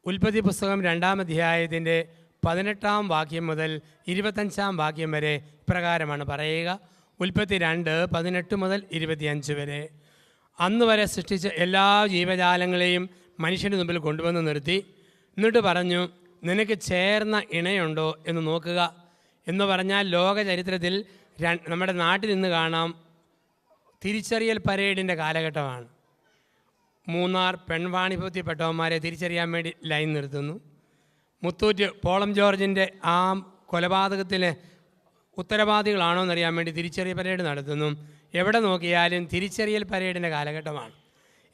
ഉൽപ്പത്തി പുസ്തകം 2-ാം അധ്യായത്തിൻ്റെ 18-ാം വാക്യം മുതൽ 25-ാം വാക്യം വരെ ഇപ്രകാരമാണ് പറയുക. ഉൽപ്പത്തി 2:18 മുതൽ 25 വരെ. അന്ന് വരെ സൃഷ്ടിച്ച എല്ലാ ജീവജാലങ്ങളെയും മനുഷ്യൻ്റെ മുമ്പിൽ കൊണ്ടുവന്ന് നിർത്തി. എന്നിട്ട് പറഞ്ഞു, നിനക്ക് ചേർന്ന ഇണയുണ്ടോ എന്ന് നോക്കുക എന്ന് പറഞ്ഞാൽ, ലോക ചരിത്രത്തിൽ നമ്മുടെ നാട്ടിൽ നിന്ന് കാണാം തിരിച്ചറിയൽ പരേഡിൻ്റെ കാലഘട്ടമാണ്. മൂന്നാർ പെൺവാണിഭൂത്തിപ്പെട്ടവന്മാരെ തിരിച്ചറിയാൻ വേണ്ടി ലൈൻ നിർത്തുന്നു. മുത്തൂറ്റ് പോളം ജോർജിൻ്റെ ആ കൊലപാതകത്തിലെ ഉത്തരവാദികളാണോ എന്നറിയാൻ വേണ്ടി തിരിച്ചറിയൽ പരേഡ് നടത്തുന്നു. എവിടെ നോക്കിയാലും തിരിച്ചറിയൽ പരേഡിൻ്റെ കാലഘട്ടമാണ്.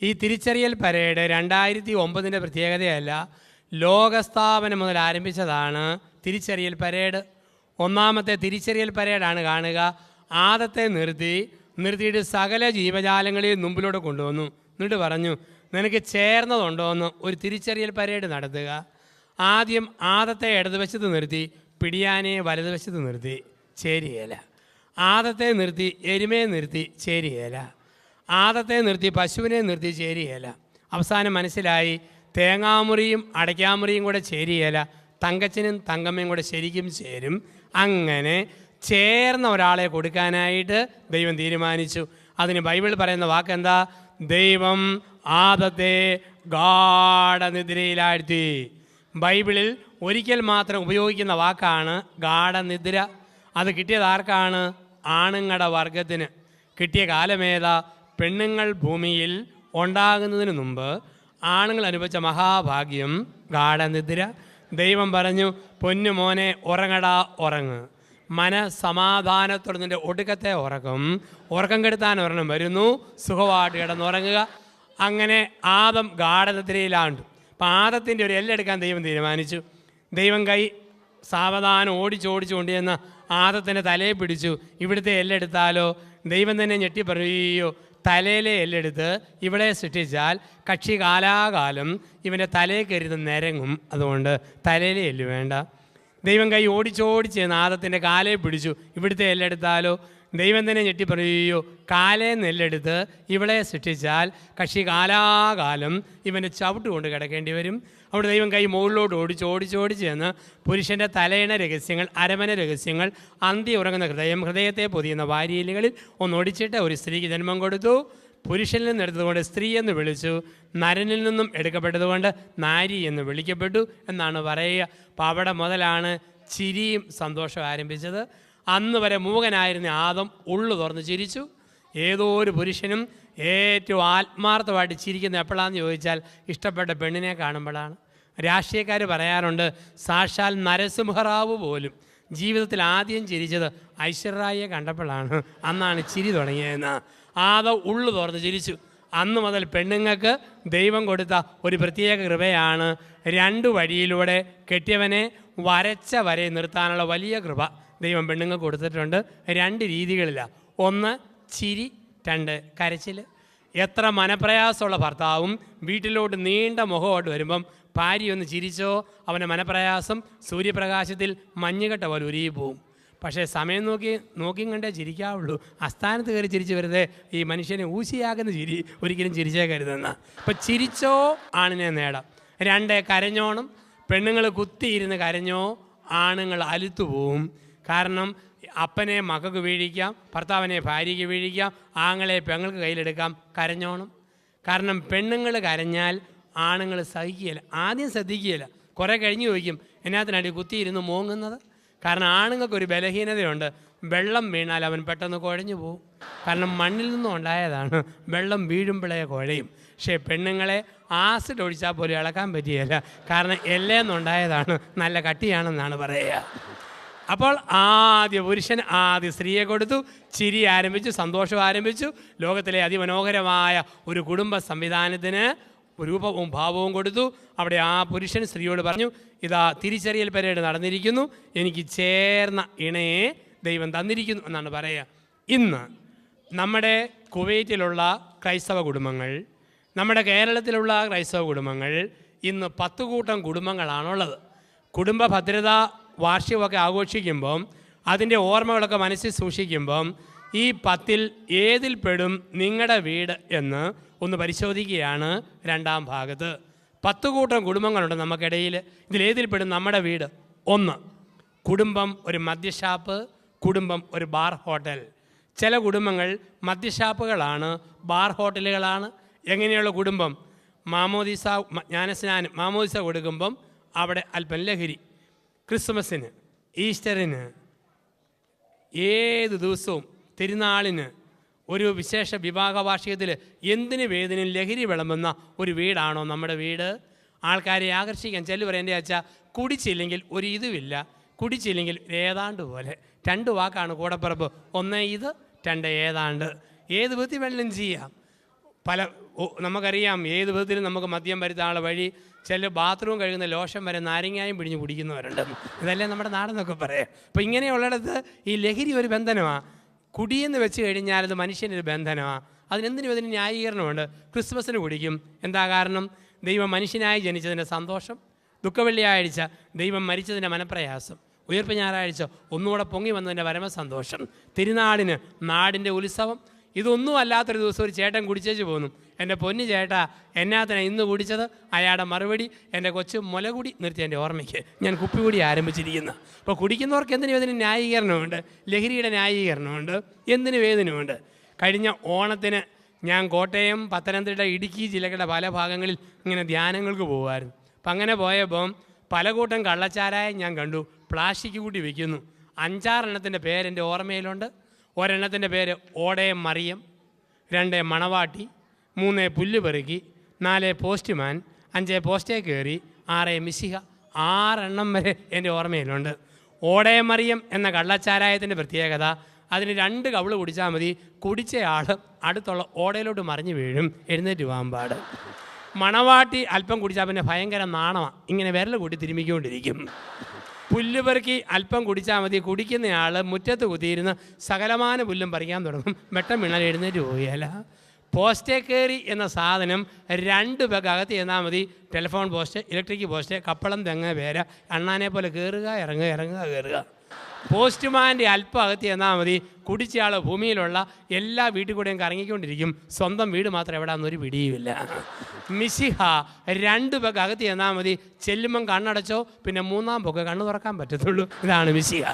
ഈ തിരിച്ചറിയൽ പരേഡ് 2009 പ്രത്യേകതയല്ല, ലോകസ്ഥാപനം മുതൽ ആരംഭിച്ചതാണ് തിരിച്ചറിയൽ പരേഡ്. 1ാമത്തെ തിരിച്ചറിയൽ പരേഡാണ് കാണുക. ആദത്തെ നിർത്തിയിട്ട് സകല ജീവജാലങ്ങളെയും മുമ്പിലൂടെ കൊണ്ടുവന്നു. എന്നിട്ട് പറഞ്ഞു, നിനക്ക് ചേർന്നതുണ്ടോ എന്ന് ഒരു തിരിച്ചറിയൽ പരേഡ് നടത്തുക. ആദ്യം ആദത്തെ ഇടതുവശത്ത് നിർത്തി, പിടിയാനെ വലതുവശത്ത് നിർത്തി, ചേരിയേല. ആദത്തെ നിർത്തി എരുമയെ നിർത്തി, ചേരിയേല. ആദത്തെ നിർത്തി പശുവിനെ നിർത്തി, ചേരിയേല. അവസാനം മനസ്സിലായി തേങ്ങാമുറിയും അടയ്ക്കാമുറിയും കൂടെ ചേരിയേല, തങ്കച്ചനും തങ്കമ്മയും കൂടെ ശരിക്കും ചേരും. അങ്ങനെ ചേർന്ന ഒരാളെ കൊടുക്കാനായിട്ട് ദൈവം തീരുമാനിച്ചു. അതിന് ബൈബിൾ പറയുന്ന വാക്കെന്താ? ദൈവം ആദത്തെ ഗാഢനിദ്രയിലാഴ്ത്തി. ബൈബിളിൽ ഒരിക്കൽ മാത്രം ഉപയോഗിക്കുന്ന വാക്കാണ് ഗാഢനിദ്ര. അത് കിട്ടിയത് ആർക്കാണ്? ആണുങ്ങളുടെ വർഗത്തിന്. കിട്ടിയ കാലമേതാ? പെണ്ണുങ്ങൾ ഭൂമിയിൽ ഉണ്ടാകുന്നതിന് മുമ്പ് ആണുങ്ങൾ അനുഭവിച്ച മഹാഭാഗ്യം ഗാഢനിദ്ര. ദൈവം പറഞ്ഞു, പൊന്നു മോനെ ഉറങ്ങടാ, ഉറങ്ങ്. മനസമാധാനത്തോടെ നിൻ്റെ ഒടുക്കത്തെ ഉറക്കം കെടുത്താൻ ഒരെണ്ണം വരുന്നു, സുഖമായിട്ട് കിടന്നുറങ്ങുക. അങ്ങനെ ആദം ഗാഢനിദ്രയിലാണ്ടു. അപ്പം ആദത്തിൻ്റെ ഒരു എല്ലെടുക്കാൻ ദൈവം തീരുമാനിച്ചു. ദൈവം കൈ സാവധാനം ഓടിച്ചു കൊണ്ടുവന്ന് ആദത്തിൻ്റെ തലയെ പിടിച്ചു. ഇവിടുത്തെ എല്ലെടുത്താലോ? ദൈവം തന്നെ ഞെട്ടി പറഞ്ഞു, അയ്യോ, തലയിലെ എല്ലെടുത്ത് ഇവിടെ സൃഷ്ടിച്ചാൽ കക്ഷി കാലാകാലം ഇവൻ്റെ തലയിൽ കയറിയത് നിരങ്ങും, അതുകൊണ്ട് തലയിലെ എല്ല് വേണ്ട. ദൈവം കൈ ഓടിച്ച് ആദത്തിൻ്റെ കാലേ പിടിച്ചു. ഇവിടുത്തെ എല്ലെടുത്താലോ? ദൈവം തന്നെ ഞെട്ടി പറയോ, കാലേ നെല്ലെടുത്ത് ഇവിടെ സൃഷ്ടിച്ചാൽ കക്ഷി കാലാകാലം ഇവൻ്റെ ചവിട്ട് കൊണ്ട് കിടക്കേണ്ടി വരും. അവിടെ ദൈവം കൈ മുകളിലോട്ട് ഓടിച്ച് ചെന്ന് പുരുഷൻ്റെ തലയിണ രഹസ്യങ്ങൾ, അരമന രഹസ്യങ്ങൾ, അന്തി ഉറങ്ങുന്ന ഹൃദയത്തെ പൊതിയുന്ന വാരിയലുകളിൽ ഒന്നൊടിച്ചിട്ട് ഒരു സ്ത്രീക്ക് ജന്മം കൊടുത്തു. പുരുഷനിൽ നിന്ന് എടുത്തതുകൊണ്ട് സ്ത്രീ എന്ന് വിളിച്ചു, നരനിൽ നിന്നും എടുക്കപ്പെട്ടതുകൊണ്ട് നാരി എന്ന് വിളിക്കപ്പെട്ടു എന്നാണ് പറയുക. അപ്പോൾ അവിടെ മുതലാണ് ചിരിയും സന്തോഷവും ആരംഭിച്ചത്. അന്ന് വരെ മൂകനായിരുന്ന ആദം ഉള്ളു തുറന്ന് ചിരിച്ചു. ഏതോ ഒരു പുരുഷനും ഏറ്റവും ആത്മാർത്ഥമായിട്ട് ചിരിക്കുന്ന എപ്പോഴാണെന്ന് ചോദിച്ചാൽ ഇഷ്ടപ്പെട്ട പെണ്ണിനെ കാണുമ്പോഴാണ്. രാഷ്ട്രീയക്കാർ പറയാറുണ്ട്, സാക്ഷാൽ നരസിംഹറാവു പോലും ജീവിതത്തിൽ ആദ്യം ചിരിച്ചത് ഐശ്വര്യറായിയെ കണ്ടപ്പോഴാണ്. അന്നാണ് ചിരി തുടങ്ങിയതെന്ന്. ഉള്ളു തുറന്ന് ചിരിച്ചു. അന്ന് മുതൽ പെണ്ണുങ്ങൾക്ക് ദൈവം കൊടുത്ത ഒരു പ്രത്യേക കൃപയാണ് 2 വഴിയിലൂടെ കെട്ടിയവനെ വരച്ച വരെ നിർത്താനുള്ള വലിയ കൃപ ദൈവം പെണ്ണുങ്ങൾക്ക് കൊടുത്തിട്ടുണ്ട്. 2 രീതികളിലാണ്. 1 ചിരി, 2 കരച്ചിൽ. എത്ര മനപ്രയാസമുള്ള ഭർത്താവും വീട്ടിലോട്ട് നീണ്ട മുഖമായിട്ട് വരുമ്പം ഭാര്യ ഒന്ന് ചിരിച്ചോ അവൻ്റെ മനപ്രയാസം സൂര്യപ്രകാശത്തിൽ മഞ്ഞുകട്ട പോലെ ഉരുകി പോവും. പക്ഷേ സമയം നോക്കിയും കണ്ടേ ചിരിക്കാവുള്ളൂ. അസ്ഥാനത്ത് കയറി ചിരിച്ച് വരുന്നത് ഈ മനുഷ്യനെ ഊശിയാകുന്ന ചിരി ഒരിക്കലും ചിരിച്ചേക്കരുതെന്ന്. ഇപ്പം ചിരിച്ചോ ആണിനെ നേടാം. 2 കരഞ്ഞോണം. പെണ്ണുങ്ങൾ കുത്തിയിരുന്ന് കരഞ്ഞോ ആണുങ്ങൾ അലുത്തു പോവും. കാരണം അപ്പനെ മക്കൾക്ക് വീഴിക്കാം, ഭർത്താവിനെ ഭാര്യയ്ക്ക് വീഴിക്കാം, ആങ്ങളെ പെങ്ങൾക്ക് കയ്യിലെടുക്കാം. കരഞ്ഞോണം. കാരണം പെണ്ണുങ്ങൾ കരഞ്ഞാൽ ആണുങ്ങൾ സഹിക്കുകയില്ല. ആദ്യം ശ്രദ്ധിക്കുകയില്ല, കുറേ കഴിഞ്ഞ് ചോദിക്കും എന്നാത്തിനടി കുത്തിയിരുന്ന് മോങ്ങുന്നത്. കാരണം ആണുങ്ങൾക്കൊരു ബലഹീനതയുണ്ട്, വെള്ളം വീണാൽ അവൻ പെട്ടെന്ന് കുഴഞ്ഞു പോകും. കാരണം മണ്ണിൽ നിന്നും ഉണ്ടായതാണ്, വെള്ളം വീഴുമ്പോഴേ കുഴയും. പക്ഷേ പെണ്ണുങ്ങളെ ആസിഡ് ഒഴിച്ചാൽ പോലും ഇളക്കാൻ പറ്റുകയില്ല, കാരണം എല്ലേന്നുണ്ടായതാണ്, നല്ല കട്ടിയാണെന്നാണ് പറയുക. അപ്പോൾ പുരുഷൻ ആദ്യ സ്ത്രീയെ കൊടുത്തു, ചിരി ആരംഭിച്ചു, സന്തോഷം ആരംഭിച്ചു. ലോകത്തിലെ അതിമനോഹരമായ ഒരു കുടുംബ സംവിധാനത്തിന് രൂപവും ഭാവവും കൊടുത്തു. അവിടെ പുരുഷൻ സ്ത്രീയോട് പറഞ്ഞു, ഇതാ തിരിച്ചറിയൽ പരേഡ് നടന്നിരിക്കുന്നു, എനിക്ക് ചേർന്ന ഇണയെ ദൈവം തന്നിരിക്കുന്നു എന്നാണ് പറയുക. ഇന്ന് നമ്മുടെ കുവൈറ്റിലുള്ള ക്രൈസ്തവ കുടുംബങ്ങൾ, നമ്മുടെ കേരളത്തിലുള്ള ക്രൈസ്തവ കുടുംബങ്ങൾ ഇന്ന് 10 കൂട്ടം കുടുംബങ്ങളാണുള്ളത്. കുടുംബ ഭദ്രത വാർഷികമൊക്കെ ആഘോഷിക്കുമ്പം അതിൻ്റെ ഓർമ്മകളൊക്കെ മനസ്സിൽ സൂക്ഷിക്കുമ്പം ഈ 10-ൽ ഏതിൽ പെടും നിങ്ങളുടെ വീട് എന്ന് ഒന്ന് പരിശോധിക്കുകയാണ് 2-ാം ഭാഗത്ത്. 10 കൂട്ടം കുടുംബങ്ങളുണ്ട് നമുക്കിടയിൽ. ഇതിലേതിൽ പെടും നമ്മുടെ വീട്? 1, കുടുംബം ഒരു മദ്യഷാപ്പ്, കുടുംബം ഒരു ബാർ ഹോട്ടൽ. ചില കുടുംബങ്ങൾ മദ്യഷാപ്പുകളാണ്, ബാർ ഹോട്ടലുകളാണ്. എങ്ങനെയുള്ള കുടുംബം? ജ്ഞാനസ്നാനം മാമോദിസ കൊടുക്കുമ്പം അവിടെ അല്പം ലഹരി. ക്രിസ്മസിന്, ഈസ്റ്ററിന്, ഏത് ദിവസവും, തിരുനാളിന്, ഒരു വിശേഷ വിവാഹ വാർഷികത്തിൽ എന്തിനു വേദനയും ലഹരി വിളമ്പുന്ന ഒരു വീടാണോ നമ്മുടെ വീട്? ആൾക്കാരെ ആകർഷിക്കാൻ ചിലർ പറയും, എൻ്റെ അച്ഛാ കുടിച്ചില്ലെങ്കിൽ ഒരു ഇതുമില്ല, കുടിച്ചില്ലെങ്കിൽ ഏതാണ്ട് പോലെ. 2 വാക്കാണ് കൂടപ്പിറപ്പ്. 1 ഇത്, 2 ഏതാണ്ട്. ഏത് വിധത്തിൽ വെള്ളം ചെയ്യാം. നമുക്കറിയാം ഏത് വിധത്തിലും നമുക്ക് മദ്യം വരുത്താനുള്ള വഴി. ചില ബാത്റൂം കഴുകുന്ന ലോഷൻ വരെ നാരങ്ങായും പിടിഞ്ഞ് കുടിക്കുന്നവരുണ്ട്. ഇതല്ലേ നമ്മുടെ നാടെന്നൊക്കെ പറയാം. അപ്പോൾ ഇങ്ങനെയുള്ളിടത്ത് ഈ ലഹരി ഒരു ബന്ധനമാണ്. കുടിയെന്ന് വെച്ച് കഴിഞ്ഞാൽ അത് മനുഷ്യനൊരു ബന്ധനമാണ്. അതിനെന്തിനും അതിന് ന്യായീകരണമുണ്ട്. ക്രിസ്മസിന് കുടിക്കും. എന്താ കാരണം? ദൈവം മനുഷ്യനായി ജനിച്ചതിൻ്റെ സന്തോഷം. ദുഃഖവെള്ളിയാഴ്ച ദൈവം മരിച്ചതിൻ്റെ മനപ്രയാസം. ഉയർപ്പ് ഞായറാഴ്ച ഒന്നുകൂടെ പൊങ്ങി വന്നതിൻ്റെ പരമസന്തോഷം. തിരുനാളിന് നാടിൻ്റെ ഉത്സവം. ഇതൊന്നും അല്ലാത്തൊരു ദിവസം ഒരു ചേട്ടൻ കുടിച്ചേച്ച് പോന്നു. എൻ്റെ പൊന്നു ചേട്ടാ എന്നാത്തിനാ ഇന്ന് കുടിച്ചത്? അയാളുടെ മറുപടി, എൻ്റെ കൊച്ചു മുലകുടി നിർത്തി എൻ്റെ ഓർമ്മയ്ക്ക് ഞാൻ കുപ്പികുടി ആരംഭിച്ചിരിക്കുന്നു. അപ്പോൾ കുടിക്കുന്നവർക്ക് എന്തിനും ഇതിന് ന്യായീകരണമുണ്ട്, ലഹരിയുടെ ന്യായീകരണമുണ്ട്, എന്തിനു വേദനയുണ്ട്. കഴിഞ്ഞ ഓണത്തിന് ഞാൻ കോട്ടയം, പത്തനംതിട്ട, ഇടുക്കി ജില്ലകളുടെ പല ഭാഗങ്ങളിൽ ഇങ്ങനെ ധ്യാനങ്ങൾക്ക് പോകുമായിരുന്നു. അപ്പം അങ്ങനെ പോയപ്പം പല കൂട്ടം കള്ളച്ചാരായം ഞാൻ കണ്ടു. പ്ലാസ്റ്റിക് കൂട്ടി വയ്ക്കുന്നു. 5-6 എണ്ണത്തിൻ്റെ പേരെൻ്റെ ഓർമ്മയിലുണ്ട്. ഒരെണ്ണത്തിൻ്റെ പേര് ഓടയം മറിയം, 2 മണവാട്ടി, 3 പുല്ല് പെറുക്കി, 4 പോസ്റ്റ്മാൻ, 5 പോസ്റ്റേ കയറി, 6 മിശിഹ. 6 എണ്ണം വരെ എൻ്റെ ഓർമ്മയിലുണ്ട്. ഓടയം മറിയം എന്ന കള്ളച്ചാരായത്തിൻ്റെ പ്രത്യേകത, അതിന് 2 കവിള് കുടിച്ചാൽ മതി, കുടിച്ചയാൾ അടുത്തുള്ള ഓടയിലോട്ട് മറിഞ്ഞു വീഴും, എഴുന്നേറ്റ് പോകാൻ പാട്. മണവാട്ടി അല്പം കുടിച്ചാൽ പിന്നെ ഭയങ്കര നാണമാണ്, ഇങ്ങനെ വിരൽ കൂട്ടി തിരുമ്മിക്കൊണ്ടിരിക്കും. പുല്ല് പെറുക്കി അല്പം കുടിച്ചാൽ മതി, കുടിക്കുന്നയാൾ മുറ്റത്ത് കുത്തിയിരുന്ന് സകലമാന പുല്ലും പറിക്കാൻ തുടങ്ങും, വെട്ടം വീണാൽ എഴുന്നേറ്റ് പോവുകയല്ല. പോസ്റ്റേ കയറി എന്ന സാധനം 2 പേർക്ക് അകത്ത് ചെന്നാൽ മതി. ടെലിഫോൺ പോസ്റ്റ്, ഇലക്ട്രിക് പോസ്റ്റ്, കപ്പളം, തെങ്ങ്, പേര, അണ്ണാനെ പോലെ കയറുക ഇറങ്ങുക ഇറങ്ങുക കയറുക. പോസ്റ്റ്മാൻ്റെ അല്പം അകത്ത് ചെന്നാൽ മതി, കുടിച്ചയാൾ ഭൂമിയിലുള്ള എല്ലാ വീട്ടിൽ കൂടെയും കറങ്ങിക്കൊണ്ടിരിക്കും, സ്വന്തം വീട് മാത്രം എവിടെയാണെന്നൊരു പിടിയുമില്ല. മിശിഹ 2 പേർക്ക് അകത്ത് ചെന്നാൽ മതി, ചെല്ലുമ്പം കണ്ണടച്ചോ പിന്നെ 3-ാം പൊക്കെ കണ്ണ് തുറക്കാൻ പറ്റത്തുള്ളൂ. ഇതാണ് മിശിഹ.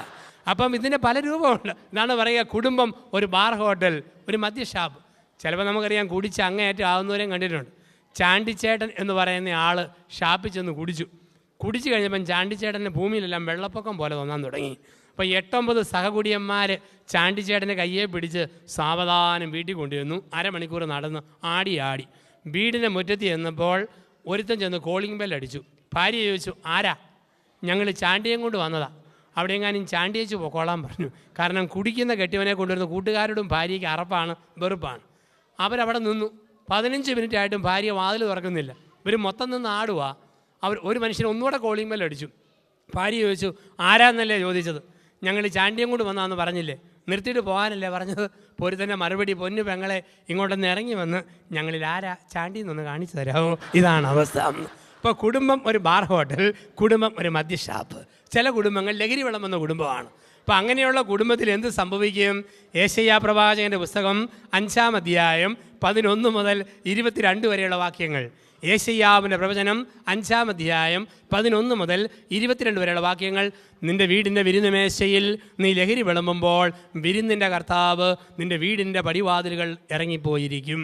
അപ്പം ഇതിൻ്റെ പല രൂപമുണ്ട്. ഇതാണ് പറയുക, കുടുംബം ഒരു ബാർ ഹോട്ടൽ, ഒരു മദ്യഷാപ്പ്. ചിലപ്പോൾ നമുക്കറിയാം കുടിച്ച് അങ്ങേയറ്റം ആവുന്നവരെയും കണ്ടിട്ടുണ്ട്. ചാണ്ടിച്ചേട്ടൻ എന്ന് പറയുന്ന ആൾ ഷാപ്പിൽ ചെന്ന് കുടിച്ചു കഴിഞ്ഞപ്പം ചാണ്ടിച്ചേട്ടൻ്റെ ഭൂമിയിലെല്ലാം വെള്ളപ്പൊക്കം പോലെ തോന്നാൻ തുടങ്ങി. അപ്പോൾ 8-9 സഹകുടിയന്മാർ ചാണ്ടിച്ചേട്ടൻ്റെ കയ്യെ പിടിച്ച് സാവധാനം വീട്ടിൽ കൊണ്ടുവന്നു. 1/2 മണിക്കൂർ നടന്ന് ആടി വീടിൻ്റെ മുറ്റത്ത് ചെന്നപ്പോൾ ഒരുത്തൻ ചെന്ന് കോളിംഗ് ബെൽ അടിച്ചു. ഭാര്യ ചോദിച്ചു, ആരാ? ഞങ്ങൾ ചാണ്ടിയം കൊണ്ട് വന്നതാ, അവിടെ എങ്ങാനും ചാണ്ടിയേച്ച് പൊക്കോളാൻ പറഞ്ഞു. കാരണം കുടിക്കുന്ന കെട്ടിയവനെ കൊണ്ടുവരുന്ന കൂട്ടുകാരോടും ഭാര്യയ്ക്ക് അറപ്പാണ്, വെറുപ്പാണ്. അവരവിടെ നിന്നു. 15 മിനിറ്റ് ആയിട്ടും ഭാര്യ വാതിൽ തുറക്കുന്നില്ല. ഇവർ മൊത്തം നിന്ന് ആടുക. ഒരു മനുഷ്യൻ ഒന്നുകൂടെ കോളിംഗ് ബെൽ അടിച്ചു. ഭാര്യ ചോദിച്ചു, ആരാന്നല്ലേ ചോദിച്ചത്? ഞങ്ങൾ ചാണ്ടിയം കൊണ്ട് വന്നാന്ന് പറഞ്ഞില്ലേ, നിർത്തിയിട്ട് പോകാനല്ലേ പറഞ്ഞത്? പോരുത്തന്നെ മറുപടി, പൊന്നു പെങ്ങളെ ഇങ്ങോട്ടൊന്ന് ഇറങ്ങി വന്ന് ഞങ്ങളിൽ ആരാ ചാണ്ടിയെന്നൊന്ന് കാണിച്ചു തരാമോ? ഇതാണ് അവസ്ഥ. ഇപ്പോൾ കുടുംബം ഒരു ബാർ ഹോട്ടൽ, കുടുംബം ഒരു മദ്യഷാപ്പ്, ചില കുടുംബങ്ങൾ ലഹരി വിളമ്പുന്ന കുടുംബമാണ്. അപ്പോൾ അങ്ങനെയുള്ള കുടുംബത്തിൽ എന്ത് സംഭവിക്കും? യേശയ്യാ പ്രവാചകൻ്റെ പുസ്തകം 5-ാം അധ്യായം 11 മുതൽ 22 വരെയുള്ള വാക്യങ്ങൾ. യേശയ്യാവിൻ്റെ പ്രവചനം 5-ാം അധ്യായം 11 മുതൽ 22 വരെയുള്ള വാക്യങ്ങൾ. നിൻ്റെ വീടിൻ്റെ വിരുന്നുമേശയിൽ നീ ലഹരി വിളമ്പുമ്പോൾ വിരുന്നിൻ്റെ കർത്താവ് നിൻ്റെ വീടിൻ്റെ പടിവാതിലുകൾ ഇറങ്ങിപ്പോയിരിക്കും.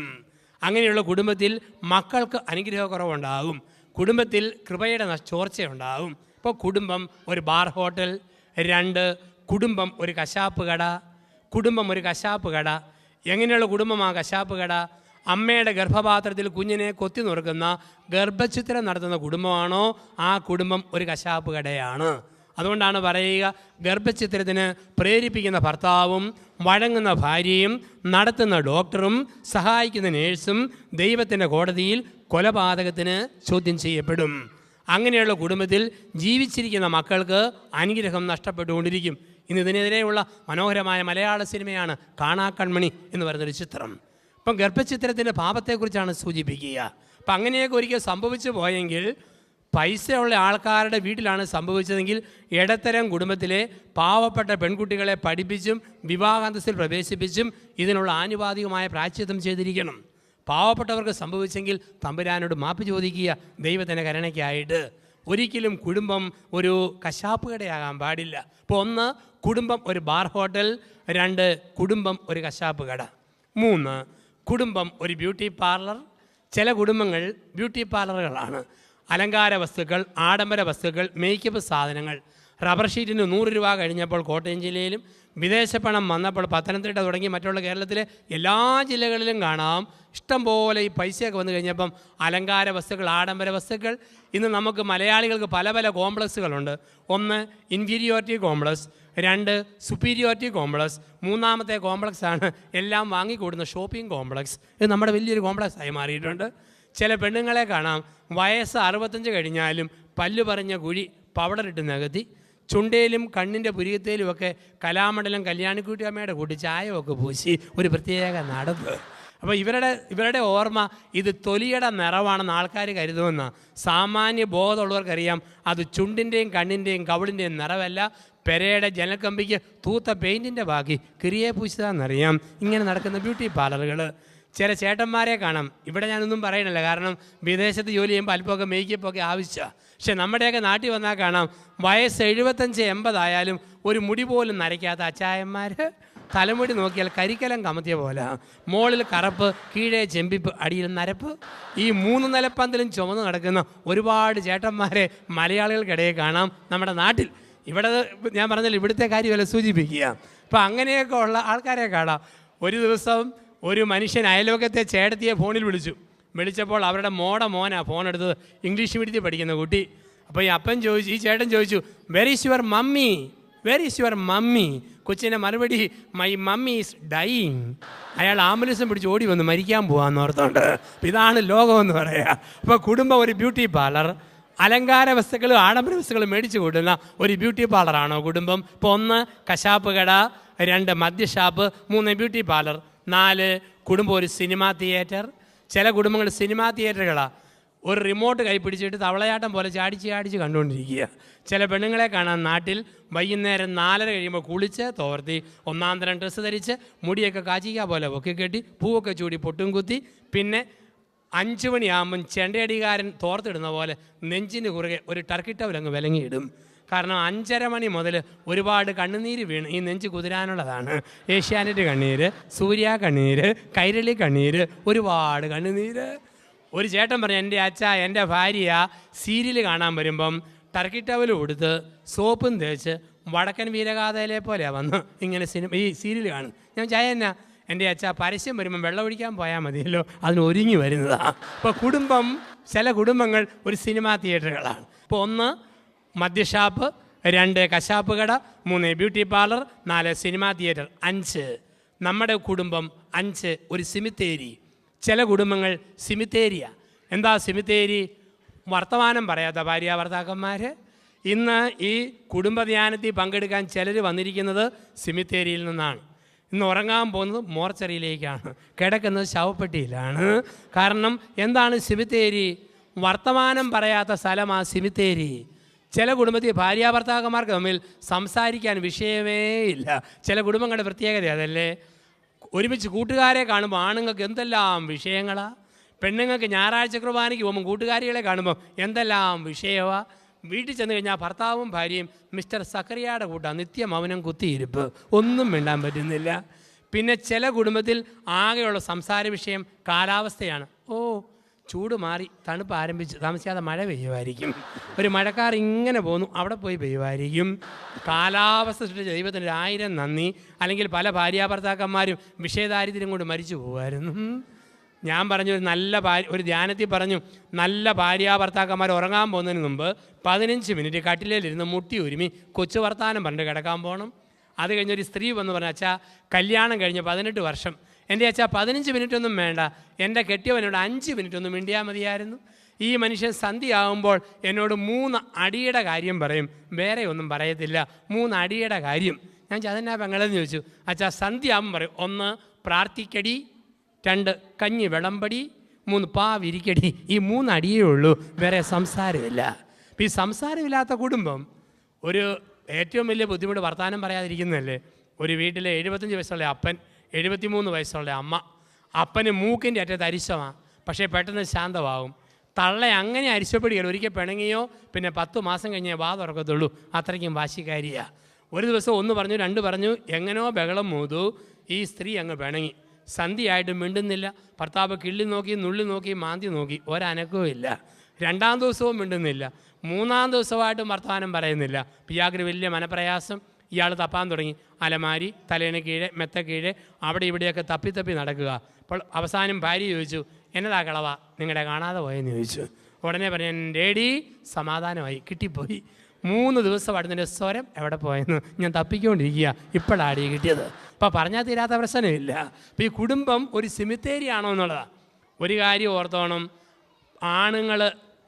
അങ്ങനെയുള്ള കുടുംബത്തിൽ മക്കൾക്ക് അനുഗ്രഹക്കുറവുണ്ടാകും, കുടുംബത്തിൽ കൃപയുടെ ചോർച്ചയുണ്ടാകും. ഇപ്പോൾ കുടുംബം ഒരു ബാർ ഹോട്ടൽ, 2 കുടുംബം ഒരു കശാപ്പ് കട. കുടുംബം ഒരു കശാപ്പ് കട. എങ്ങനെയുള്ള കുടുംബമാണ് കശാപ്പ് കട? അമ്മയുടെ ഗർഭപാത്രത്തിൽ കുഞ്ഞിനെ കൊത്തി നുറുക്കുന്ന ഗർഭഛിദ്രം നടത്തുന്ന കുടുംബമാണോ, ആ കുടുംബം ഒരു കശാപ്പ് കടയാണ്. അതുകൊണ്ടാണ് പറയുക, ഗർഭഛിദ്രത്തിന് പ്രേരിപ്പിക്കുന്ന ഭർത്താവും വഴങ്ങുന്ന ഭാര്യയും നടത്തുന്ന ഡോക്ടറും സഹായിക്കുന്ന നേഴ്സും ദൈവത്തിൻ്റെ കോടതിയിൽ കൊലപാതകത്തിന് ചോദ്യം ചെയ്യപ്പെടും. അങ്ങനെയുള്ള കുടുംബത്തിൽ ജീവിച്ചിരിക്കുന്ന മക്കൾക്ക് അനുഗ്രഹം നഷ്ടപ്പെട്ടുകൊണ്ടിരിക്കും. ഇന്ന് ഇതിനെതിരെയുള്ള മനോഹരമായ മലയാള സിനിമയാണ് കാണാക്കൺമണി എന്ന് പറയുന്നൊരു ചിത്രം. ഇപ്പം ഗർഭഛിദ്രത്തിൻ്റെ പാപത്തെക്കുറിച്ചാണ് സൂചിപ്പിക്കുക. അപ്പം അങ്ങനെയൊക്കെ ഒരിക്കൽ സംഭവിച്ചു പോയെങ്കിൽ, പൈസയുള്ള ആൾക്കാരുടെ വീട്ടിലാണ് സംഭവിച്ചതെങ്കിൽ, ഇടത്തരം കുടുംബത്തിലെ പാവപ്പെട്ട പെൺകുട്ടികളെ പഠിപ്പിച്ചും വിവാഹാന്തസ്സിൽ പ്രവേശിപ്പിച്ചും ഇതിനുള്ള ആനുപാതികമായ പ്രായശ്ചിത്തം ചെയ്തിരിക്കണം. പാവപ്പെട്ടവർക്ക് സംഭവിച്ചെങ്കിൽ തമ്പുരാനോട് മാപ്പ് ചോദിക്കുക ദൈവത്തിൻ്റെ കരുണയ്ക്കായിട്ട്. ഒരിക്കലും കുടുംബം ഒരു കശാപ്പ് കടയാകാൻ പാടില്ല. ഇപ്പോൾ 1 കുടുംബം ഒരു ബാർ ഹോട്ടൽ, 2 കുടുംബം ഒരു കശാപ്പ് കട, 3 കുടുംബം ഒരു ബ്യൂട്ടി പാർലർ. ചില കുടുംബങ്ങൾ ബ്യൂട്ടി പാർലറുകളാണ്. അലങ്കാര വസ്തുക്കൾ, ആഡംബര വസ്തുക്കൾ, മേക്കപ്പ് സാധനങ്ങൾ. റബ്ബർ ഷീറ്റിന് 100 രൂപ കഴിഞ്ഞപ്പോൾ കോട്ടയം ജില്ലയിലും വിദേശ പണം വന്നപ്പോൾ പത്തനംതിട്ട തുടങ്ങി മറ്റുള്ള കേരളത്തിലെ എല്ലാ ജില്ലകളിലും കാണാം. ഇഷ്ടം പോലെ ഈ പൈസയൊക്കെ വന്നു കഴിഞ്ഞപ്പം അലങ്കാര വസ്തുക്കൾ, ആഡംബര വസ്തുക്കൾ. ഇന്ന് നമുക്ക് മലയാളികൾക്ക് പല പല കോംപ്ലക്സുകളുണ്ട്. 1 ഇൻഫീരിയോറിറ്റി കോംപ്ലക്സ്, 2 സുപ്പീരിയോറിറ്റി കോംപ്ലക്സ്, 3ാമത്തെ കോംപ്ലക്സാണ് എല്ലാം വാങ്ങിക്കൂടുന്ന ഷോപ്പിംഗ് കോംപ്ലക്സ്. ഇത് നമ്മുടെ വലിയൊരു കോംപ്ലക്സായി മാറിയിട്ടുണ്ട്. ചില പെണ്ണുങ്ങളെ കാണാം, വയസ്സ് 65 കഴിഞ്ഞാലും പല്ല് പറഞ്ഞ കുഴി പൗഡറിട്ട് നികത്തി, ചുണ്ടയിലും കണ്ണിൻ്റെ പുരികത്തേലുമൊക്കെ കലാമണ്ഡലം കല്യാണിക്കുട്ടിയമ്മയുടെ കൂട്ടി ചായമൊക്കെ പൂശി ഒരു പ്രത്യേക നടപ്പ്. അപ്പോൾ ഇവരുടെ ഓർമ്മ ഇത് തൊലിയുടെ നിറവാണെന്ന് ആൾക്കാർ കരുതുമെന്നാണ്. സാമാന്യ ബോധമുള്ളവർക്കറിയാം അത് ചുണ്ടിൻ്റെയും കണ്ണിൻ്റെയും കവിളിൻ്റെയും നിറവല്ല, പെരയുടെ ജനൽക്കമ്പിക്ക് തൂത്ത പെയിൻറ്റിൻ്റെ ബാക്കി കിറിയെ പൂശിതാന്നറിയാം ഇങ്ങനെ നടക്കുന്ന ബ്യൂട്ടി പാർലറുകൾ. ചില ചേട്ടന്മാരെ കാണാം, ഇവിടെ ഞാനൊന്നും പറയണില്ല, കാരണം വിദേശത്ത് ജോലി ചെയ്യുമ്പോൾ അല്പമൊക്കെ മേക്കപ്പൊക്കെ ആവശ്യമാണ്. പക്ഷെ നമ്മുടെയൊക്കെ നാട്ടിൽ വന്നാൽ കാണാം, വയസ്സ് 75-80 ആയാലും ഒരു മുടി പോലും നരയ്ക്കാത്ത അച്ചായന്മാർ. തലമുടി നോക്കിയാൽ കരിക്കലം കമത്തിയ പോലെ, മുകളിൽ കറുപ്പ്, കീഴേ ചെമ്പിപ്പ്, അടിയിൽ നരപ്പ്. ഈ 3 നിലപ്പന്തലും ചുമന്ന് നടക്കുന്ന ഒരുപാട് ചേട്ടന്മാരെ മലയാളികൾക്കിടയിൽ കാണാം നമ്മുടെ നാട്ടിൽ. ഇവിടെ ഞാൻ പറഞ്ഞാൽ ഇവിടുത്തെ കാര്യമല്ല സൂചിപ്പിക്കുക. അപ്പം അങ്ങനെയൊക്കെ ഉള്ള ആൾക്കാരെ കാണാം. ഒരു ദിവസം ഒരു മനുഷ്യൻ അയൽവക്കത്തെ ചേട്ടത്തിയെ ഫോണിൽ വിളിച്ചപ്പോൾ അവരുടെ മോനാ ഫോൺ എടുത്തത്, ഇംഗ്ലീഷ് മീഡിയത്തിൽ പഠിക്കുന്ന കുട്ടി. അപ്പോൾ ഈ ചേട്ടൻ ചോദിച്ചു, were is your mummy, were is your mummy? കൊച്ചിൻ്റെ മറുപടി, മൈ മമ്മി ഈസ് ഡൈയിങ്. അയാൾ ആംബുലൻസും പിടിച്ച് ഓടി വന്ന് മരിക്കാൻ പോകാമെന്ന് ഓർത്തുകൊണ്ട്. ഇതാണ് ലോകമെന്ന് പറയുക. അപ്പോൾ കുടുംബം ഒരു ബ്യൂട്ടി പാർലർ, അലങ്കാര വസ്തുക്കളും ആഡംബര വസ്തുക്കളും മേടിച്ചു കൂട്ടുന്ന ഒരു ബ്യൂട്ടി പാർലറാണോ കുടുംബം? ഇപ്പോൾ 1 കശാപ്പ് കട, 2 മദ്യഷാപ്പ്, 3 ബ്യൂട്ടി പാർലർ, 4 കുടുംബം ഒരു സിനിമാ തിയേറ്റർ. ചില കുടുംബങ്ങൾ സിനിമാ തിയേറ്ററുകളാണ്. ഒരു റിമോട്ട് കൈ പിടിച്ചിട്ട് തവളയാട്ടം പോലെ ചാടിച്ച് കണ്ടുകൊണ്ടിരിക്കുക. ചില പെണ്ണുങ്ങളെ കാണാൻ നാട്ടിൽ വൈകുന്നേരം 4:30 കഴിയുമ്പോൾ കുളിച്ച് തോർത്തി 1-ാം തരം ഡ്രസ്സ് ധരിച്ച് മുടിയൊക്കെ കാച്ചിക്ക പോലെ ഒക്കെ കെട്ടി പൂവൊക്കെ ചൂടി പൊട്ടും കുത്തി, പിന്നെ 5 മണിയാകുമ്പം ചെണ്ടയടികാരൻ തോർത്തിടുന്ന പോലെ നെഞ്ചിന് കുറുകെ ഒരു ടർക്കി ടവലങ്ങ് വിലങ്ങിയിടും. കാരണം 5:30 മണി മുതൽ ഒരുപാട് കണ്ണുനീര് വീണ് ഈ നെഞ്ച് കുതിരാനുള്ളതാണ്. ഏഷ്യാനെറ്റ് കണ്ണീര്, സൂര്യ കണ്ണീര്, കൈരളി കണ്ണീര്, ഒരുപാട് കണ്ണുനീര്. ഒരു ചേട്ടൻ പറഞ്ഞു, എൻ്റെ ഭാര്യ സീരിയൽ കാണാൻ വരുമ്പം ടർക്കി ടവൽ കൊടുത്ത് സോപ്പും തേച്ച് വടക്കൻ വീരഗാഥയിലെ പോലെയാണ് വന്ന് ഇങ്ങനെ ഈ സീരിയൽ കാണും. ഞാൻ എന്നാ എൻ്റെ പരസ്യം വരുമ്പം വെള്ളം ഒഴിക്കാൻ പോയാൽ മതിയല്ലോ, അതിന് ഒരുങ്ങി വരുന്നതാണ്. അപ്പോൾ ചില കുടുംബങ്ങൾ ഒരു സിനിമാ തിയേറ്ററുകളാണ്. ഇപ്പോൾ 1 മദ്യഷാപ്പ്, 2 കശാപ്പ് കട, 3 ബ്യൂട്ടി പാർലർ, 4 സിനിമാ തിയേറ്റർ, 5 നമ്മുടെ കുടുംബം, 5 ഒരു സിമിത്തേരി. ചില കുടുംബങ്ങൾ സിമിത്തേരിയ. എന്താ സിമിത്തേരി? വർത്തമാനം പറയാത്ത ഭാര്യ ഭർത്താക്കന്മാർ. ഇന്ന് ഈ കുടുംബധ്യാനത്തിൽ പങ്കെടുക്കാൻ ചിലർ വന്നിരിക്കുന്നത് സിമിത്തേരിയിൽ നിന്നാണ്. ഇന്ന് ഉറങ്ങാൻ പോകുന്നത് മോർച്ചറിയിലേക്കാണ്, കിടക്കുന്നത് ശവപ്പെട്ടിയിലാണ്. കാരണം എന്താണ് സിമിത്തേരി? വർത്തമാനം പറയാത്ത സ്ഥലമാണ് സിമിത്തേരി. ചില കുടുംബത്തിൽ ഭാര്യാഭർത്താക്കന്മാർക്ക് തമ്മിൽ സംസാരിക്കാൻ വിഷയമേ ഇല്ല. ചില കുടുംബങ്ങളുടെ പ്രത്യേകത അതല്ലേ. ഒരുമിച്ച് കൂട്ടുകാരെ കാണുമ്പോൾ ആണുങ്ങൾക്ക് എന്തെല്ലാം വിഷയങ്ങളാണ്. പെണ്ണുങ്ങൾക്ക് ഞായറാഴ്ച കുർബാനയ്ക്ക് പോകുമ്പോൾ കൂട്ടുകാരികളെ കാണുമ്പോൾ എന്തെല്ലാം വിഷയമാണ്. വീട്ടിൽ ചെന്ന് കഴിഞ്ഞാൽ ഭർത്താവും ഭാര്യയും മിസ്റ്റർ സക്കറിയയുടെ കൂട്ടാണ്, നിത്യം മൗനം കുത്തിയിരിപ്പ്, ഒന്നും മിണ്ടാൻ പറ്റുന്നില്ല. പിന്നെ ചില കുടുംബത്തിൽ ആകെയുള്ള സംസാര വിഷയം കാലാവസ്ഥയാണ്. ചൂട് മാറി, തണുപ്പ് ആരംഭിച്ചു, താമസിക്കാതെ മഴ പെയ്യുമായിരിക്കും. ഒരു മഴക്കാർ ഇങ്ങനെ പോന്നു, അവിടെ പോയി പെയ്യുമായിരിക്കും. കാലാവസ്ഥ സൃഷ്ടിച്ച ദൈവത്തിന് 1000 നന്ദി. അല്ലെങ്കിൽ പല ഭാര്യാഭർത്താക്കന്മാരും വിഷയദാരിദ്ര്യം കൊണ്ട് മരിച്ചു പോകുമായിരുന്നു. ഞാൻ പറഞ്ഞു ഒരു ധ്യാനത്തിൽ പറഞ്ഞു, നല്ല ഭാര്യാഭർത്താക്കന്മാർ ഉറങ്ങാൻ പോകുന്നതിന് മുമ്പ് 15 മിനിറ്റ് കട്ടിലേലിരുന്ന് മുട്ടി ഒരുമി കൊച്ചു വർത്താനം പറഞ്ഞിട്ട് കിടക്കാൻ പോകണം. അത് കഴിഞ്ഞൊരു സ്ത്രീ വന്ന് പറഞ്ഞു, അച്ഛാ കല്യാണം കഴിഞ്ഞ് 18 വർഷം, എൻ്റെ അച്ഛാ 15 മിനിറ്റൊന്നും വേണ്ട, എൻ്റെ കെട്ടിയവനോട് 5 മിനിറ്റൊന്നും മിണ്ടിയാൽ മതിയായിരുന്നു. ഈ മനുഷ്യൻ സന്ധ്യയാകുമ്പോൾ എന്നോട് 3 അടിയുടെ കാര്യം പറയും, വേറെ ഒന്നും പറയത്തില്ല. 3 അടിയുടെ കാര്യം. ഞാൻ അതെന്നാ പെങ്ങളെന്ന് ചോദിച്ചു. അച്ഛാ സന്ധ്യയാകുമ്പോൾ പറയും, 1 പ്രാർത്ഥിക്കടി, 2 കഞ്ഞി വിളമ്പടി, 3 പാവിരിക്കടി. ഈ 3 അടിയേ ഉള്ളൂ, വേറെ സംസാരമില്ല. അപ്പം ഈ സംസാരമില്ലാത്ത കുടുംബം ഒരു ഏറ്റവും വലിയ ബുദ്ധിമുട്ട് വർത്തമാനം പറയാതിരിക്കുന്നതല്ലേ. ഒരു വീട്ടിലെ 75 വയസ്സുള്ള അപ്പൻ, 73 വയസ്സുള്ള അമ്മ. അപ്പന് മൂക്കിൻ്റെ അറ്റത്ത് അരിശമാണ്, പക്ഷേ പെട്ടെന്ന് ശാന്തമാകും. തള്ള അങ്ങനെ അരിശപ്പെടുകയില്ല. ഒരിക്കൽ പിണങ്ങിയോ പിന്നെ 10 മാസം കഴിഞ്ഞേ വാ തുറക്കത്തുള്ളൂ, അത്രയ്ക്കും വാശിക്കാരിയാണ്. ഒരു ദിവസം 1 പറഞ്ഞു, 2 പറഞ്ഞു, എങ്ങനെയോ ബഹളം മൂതു. ഈ സ്ത്രീ അങ്ങ് പിണങ്ങി. സന്ധ്യയായിട്ട് മിണ്ടുന്നില്ല. ഭർത്താവ് കിള്ളി നോക്കി, നുള്ളി നോക്കി, മാന്തി നോക്കി, ഒരനക്കവും ഇല്ല. 2-ാം ദിവസവും മിണ്ടുന്നില്ല. 3-ാം ദിവസമായിട്ടും വർത്തമാനം പറയുന്നില്ല. പിയാഗ്രി വലിയ മനപ്രയാസം. ഇയാൾ തപ്പാൻ തുടങ്ങി. അലമാരി, തലേന് കീഴെ, മെത്ത കീഴെ, അവിടെ ഇവിടെയൊക്കെ തപ്പി നടക്കുക. അപ്പോൾ അവസാനം ഭാര്യ ചോദിച്ചു, എന്നതാ കളവാ നിങ്ങളുടെ കാണാതെ പോയെന്ന് ചോദിച്ചു. ഉടനെ പറഞ്ഞു, ഡേഡി സമാധാനമായി, കിട്ടിപ്പോയി. 3 ദിവസമായിട്ട് നിൻ്റെ സ്വരം എവിടെ പോയെന്ന് ഞാൻ തപ്പിക്കൊണ്ടിരിക്കുക, ഇപ്പോഴാടി കിട്ടിയത്. അപ്പോൾ പറഞ്ഞാൽ തീരാത്ത പ്രശ്നമില്ല. അപ്പോൾ ഈ കുടുംബം ഒരു സിമിത്തേരിയാണോ എന്നുള്ളതാണ്. ഒരു കാര്യം ഓർത്തോണം, ആണുങ്ങൾ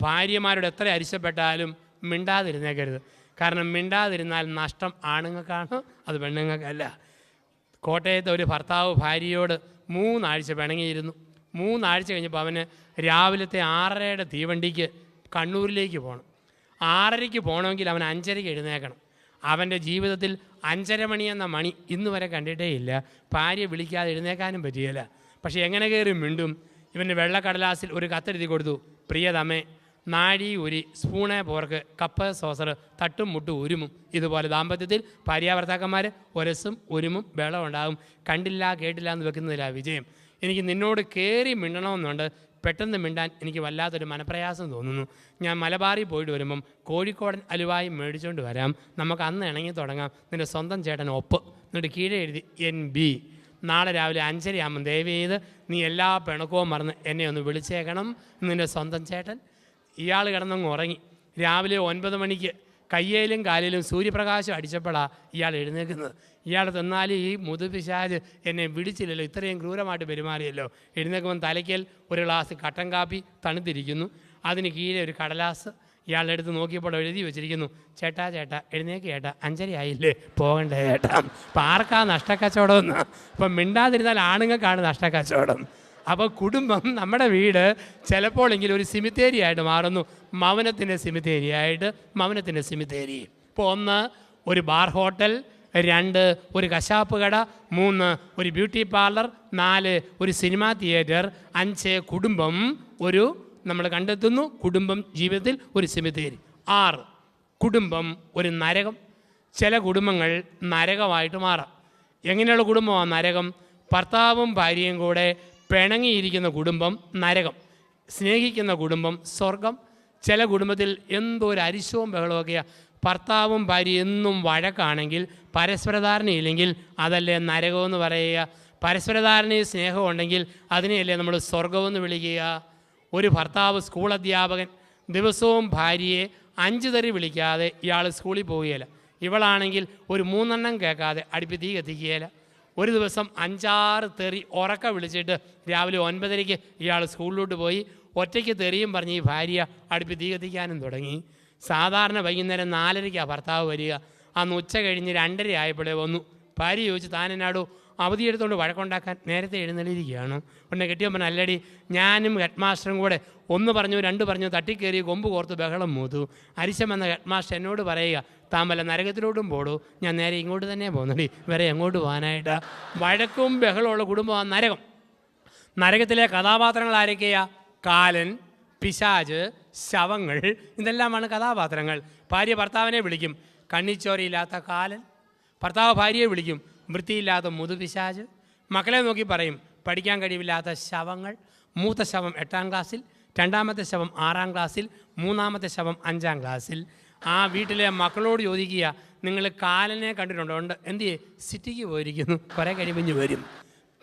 ഭാര്യമാരോട് എത്ര അരിശപ്പെട്ടാലും മിണ്ടാതിരുന്നേക്കരുത്. കാരണം മിണ്ടാതിരുന്നാൽ നഷ്ടം ആണുങ്ങൾക്കാണ്, അത് പെണ്ണുങ്ങൾക്കല്ല. കോട്ടയത്തെ ഒരു ഭർത്താവ് ഭാര്യയോട് 3 ആഴ്ച പിണങ്ങിയിരുന്നു. 3 ആഴ്ച കഴിഞ്ഞപ്പോൾ അവന് രാവിലത്തെ 6:30 തീവണ്ടിക്ക് കണ്ണൂരിലേക്ക് പോകണം. 6:30 പോകണമെങ്കിൽ അവൻ 5:30 എഴുന്നേക്കണം. അവൻ്റെ ജീവിതത്തിൽ 5:30 മണി എന്ന മണി ഇന്ന് വരെ കണ്ടിട്ടേ ഇല്ല. ഭാര്യ വിളിക്കാതെ എഴുന്നേക്കാനും പറ്റിയില്ല. പക്ഷേ എങ്ങനെ കയറി മിണ്ടും? ഇവൻ്റെ വെള്ളക്കടലാസിൽ ഒരു കത്തെഴുതി കൊടുത്തു, പ്രിയതമേ, നാഴി ഉരി, സ്പൂണേ പോർക്ക്, കപ്പ് സോസർ, തട്ടും മുട്ടും ഉരുമും. ഇതുപോലെ ദാമ്പത്യത്തിൽ ഭാര്യാഭർത്താക്കന്മാർ ഒരസും ഉരുമും ബഹളം ഉണ്ടാകും. കണ്ടില്ല കേട്ടില്ല എന്ന് വെക്കുന്നതിലാണ് വിജയം. എനിക്ക് നിന്നോട് കയറി മിണ്ടണമെന്നുണ്ട്, പെട്ടെന്ന് മിണ്ടാൻ എനിക്ക് വല്ലാത്തൊരു മനപ്രയാസം തോന്നുന്നു. ഞാൻ മലബാറിൽ പോയിട്ട് വരുമ്പം കോഴിക്കോടൻ അലുവായി മേടിച്ചുകൊണ്ട് വരാം, നമുക്ക് അന്ന് ഇണങ്ങി തുടങ്ങാം. നിൻ്റെ സ്വന്തം ചേട്ടൻ ഒപ്പ്. എന്നിട്ട് കീഴെ എഴുതി NB. നാളെ രാവിലെ 5:30 ആകുമ്പം ദയവ് ചെയ്ത് നീ എല്ലാ പിണക്കവും മറന്ന് എന്നെ ഒന്ന് വിളിച്ചേക്കണം, നിൻ്റെ സ്വന്തം ചേട്ടൻ. ഇയാൾ കിടന്നങ്ങ് ഉറങ്ങി. രാവിലെ 9 മണിക്ക് കയ്യേലും കാലിലും സൂര്യപ്രകാശം അടിച്ചപ്പോഴാണ് ഇയാൾ എഴുന്നേൽക്കുന്നത്. ഇയാൾ തന്നാലും ഈ മുതുപിശാച് എന്നെ വിളിച്ചില്ലല്ലോ, ഇത്രയും ക്രൂരമായിട്ട് പെരുമാറിയല്ലോ. എഴുന്നേൽക്കുമ്പം തലയ്ക്കൽ ഒരു ഗ്ലാസ് കട്ടൻ കാപ്പി തണുത്തിരിക്കുന്നു, അതിന് കീഴെ ഒരു കടലാസ്. ഇയാളുടെ അടുത്ത് നോക്കിയപ്പോൾ എഴുതി വെച്ചിരിക്കുന്നു, ചേട്ടാ എഴുന്നേക്ക് ചേട്ടാ, 5:30 ആയില്ലേ, പോകണ്ടേ ചേട്ടാ. അപ്പം ആർക്കാ നഷ്ടക്കച്ചവടം എന്ന്? അപ്പം മിണ്ടാതിരുന്നാൽ ആണുങ്ങൾക്കാണ് നഷ്ടക്കച്ചവടം. അപ്പോൾ കുടുംബം, നമ്മുടെ വീട് ചിലപ്പോഴെങ്കിലും ഒരു സിമിത്തേരിയായിട്ട് മാറുന്നു. മൗനത്തിൻ്റെ സിമിത്തേരി. ഇപ്പോൾ 1 ഒരു ബാർ ഹോട്ടൽ, 2 ഒരു കശാപ്പ് കട, 3 ഒരു ബ്യൂട്ടി പാർലർ, 4 ഒരു സിനിമാ തിയേറ്റർ, 5 കുടുംബം നമ്മൾ കണ്ടെത്തുന്നു. കുടുംബം ജീവിതത്തിൽ ഒരു സിമിത്തേരി. 6 കുടുംബം ഒരു നരകം. ചില കുടുംബങ്ങൾ നരകമായിട്ട് മാറാം. എങ്ങനെയുള്ള കുടുംബമാണ് നരകം? ഭർത്താവും ഭാര്യയും കൂടെ പിണങ്ങിയിരിക്കുന്ന കുടുംബം നരകം, സ്നേഹിക്കുന്ന കുടുംബം സ്വർഗം. ചില കുടുംബത്തിൽ എന്തോ ഒരു അരിശവും ബഹളമൊക്കെയാണ്. ഭർത്താവും ഭാര്യ എന്നും വഴക്കാണെങ്കിൽ, പരസ്പരധാരണയില്ലെങ്കിൽ അതല്ലേ നരകമെന്ന് പറയുക. പരസ്പരധാരണയും സ്നേഹവും ഉണ്ടെങ്കിൽ അതിനെയല്ലേ നമ്മൾ സ്വർഗമെന്ന് വിളിക്കുക. ഒരു ഭർത്താവ് സ്കൂൾ അധ്യാപകൻ ദിവസവും ഭാര്യയെ 5 തെറി വിളിക്കാതെ ഇയാൾ സ്കൂളിൽ പോവുകയില്ല. ഇവളാണെങ്കിൽ ഒരു 3 എണ്ണം കേൾക്കാതെ അടുപ്പി തീ കത്തിക്കുകയില്ല. ഒരു ദിവസം 5-6 തെറി ഉറക്ക വിളിച്ചിട്ട് രാവിലെ 9:30 ഇയാൾ സ്കൂളിലോട്ട് പോയി. ഒറ്റയ്ക്ക് തെറിയും പറഞ്ഞ് ഈ ഭാര്യ അടുപ്പി തീ കത്തിക്കാനും തുടങ്ങി. സാധാരണ വൈകുന്നേരം 4:30 ഭർത്താവ് വരിക. അന്ന് ഉച്ച കഴിഞ്ഞ് 2:30 ആയപ്പോഴേ വന്നു. ഭാര്യ ചോദിച്ചു, താൻ എന്നാടോ അവധിയെടുത്തുകൊണ്ട് വഴക്കുണ്ടാക്കാൻ നേരത്തെ എഴുന്നള്ളിയിരിക്കുകയാണ്? ഉടനെ കെട്ടിയവൻ പറഞ്ഞ, അല്ലടി ഞാനും ഹെഡ് മാസ്റ്ററും കൂടെ 1 പറഞ്ഞു 2 പറഞ്ഞു തട്ടിക്കയറി കൊമ്പ് കോർത്ത് ബഹളം മൂത്തു. അരിശം എന്ന ഹെഡ് മാസ്റ്റർ എന്നോട് പറയുക, താൻ വല്ല നരകത്തിലോട്ടും പോടൂ. ഞാൻ നേരെ ഇങ്ങോട്ട് തന്നെ പോകുന്നടി, വേറെ എങ്ങോട്ട് പോകാനായിട്ടാ? വഴക്കും ബഹളമുള്ള കുടുംബമാണ് നരകം. നരകത്തിലെ കഥാപാത്രങ്ങൾ ആരൊക്കെയാ? കാലൻ, പിശാച്, ശവങ്ങൾ, ഇതെല്ലാമാണ് കഥാപാത്രങ്ങൾ. ഭാര്യ ഭർത്താവിനെ വിളിക്കും കണ്ണിച്ചോരയില്ലാത്ത കാലൻ, ഭർത്താവ് ഭാര്യയെ വിളിക്കും വൃത്തിയില്ലാത്ത മുതുപിശാച്, മക്കളെ നോക്കി പറയും പഠിക്കാൻ കഴിവില്ലാത്ത ശവങ്ങൾ. മൂത്ത ശവം 8ാം ക്ലാസ്സിൽ, 2ാമത്തെ ശവം 6ാം ക്ലാസ്സിൽ, 3ാമത്തെ ശവം 5ാം ക്ലാസ്സിൽ. ആ വീട്ടിലെ മക്കളോട് ചോദിക്കുക, നിങ്ങൾ കാലനെ കണ്ടിട്ടുണ്ടോ? ഉണ്ട്. എന്തിയെ? സിറ്റിക്ക് പോയിരിക്കുന്നു, കുറേ കഴിവിഞ്ഞ് വരും.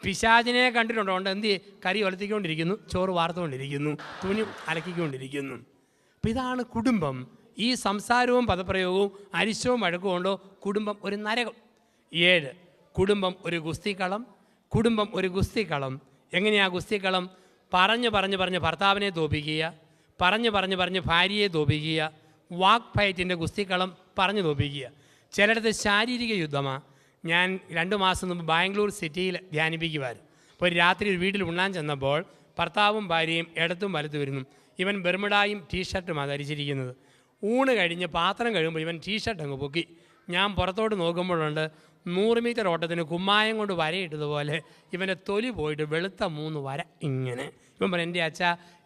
പിശാചിനെ കണ്ടിട്ടുണ്ടോ? ഉണ്ട്. എന്തിയെ? കരി ഒലത്തിക്കൊണ്ടിരിക്കുന്നു, ചോറ് വാർത്തുകൊണ്ടിരിക്കുന്നു, തുണി അലക്കിക്കൊണ്ടിരിക്കുന്നു. അപ്പം ഇതാണ് കുടുംബം. ഈ സംസാരവും പദപ്രയോഗവും അരിശവും വഴക്കും കൊണ്ടോ കുടുംബം ഒരു നരകം. 7, കുടുംബം ഒരു ഗുസ്തിക്കളം. കുടുംബം ഒരു ഗുസ്തിക്കളം. എങ്ങനെയാണ് ഗുസ്തിക്കളം? പറഞ്ഞ് ഭർത്താവിനെ തോപ്പിക്കുക, പറഞ്ഞ് ഭാര്യയെ തോപ്പിക്കുക. വാക്ക് ഫൈറ്റിൻ്റെ ഗുസ്തിക്കളം പറഞ്ഞു തോപ്പിക്കുക. ചിലയിടത്ത് ശാരീരിക യുദ്ധമാണ്. ഞാൻ 2 മാസം മുമ്പ് ബാംഗ്ലൂർ സിറ്റിയിൽ ധ്യാനിപ്പിക്കുമായിരുന്നു. അപ്പോൾ രാത്രി ഒരു വീട്ടിൽ ഉണ്ണാൻ ചെന്നപ്പോൾ ഭർത്താവും ഭാര്യയും ഇടത്തും വലത്തും വരുന്നു. ഇവൻ ബെർമുഡായും ടീഷർട്ടുമാണ് ധരിച്ചിരിക്കുന്നത്. ഊണ് കഴിഞ്ഞ് പാത്രം കഴിയുമ്പോൾ ഇവൻ ടീഷർട്ട് അങ്ങ് പൊക്കി. ഞാൻ പുറത്തോട്ട് നോക്കുമ്പോഴുണ്ട് 100 മീറ്റർ ഓട്ടത്തിന് കുമ്മായം കൊണ്ട് വരയിട്ടതുപോലെ ഇവൻ്റെ തൊലി പോയിട്ട് വെളുത്ത 3 വര ഇങ്ങനെ. ഇവൻ പറയും, എൻ്റെ അച്ഛ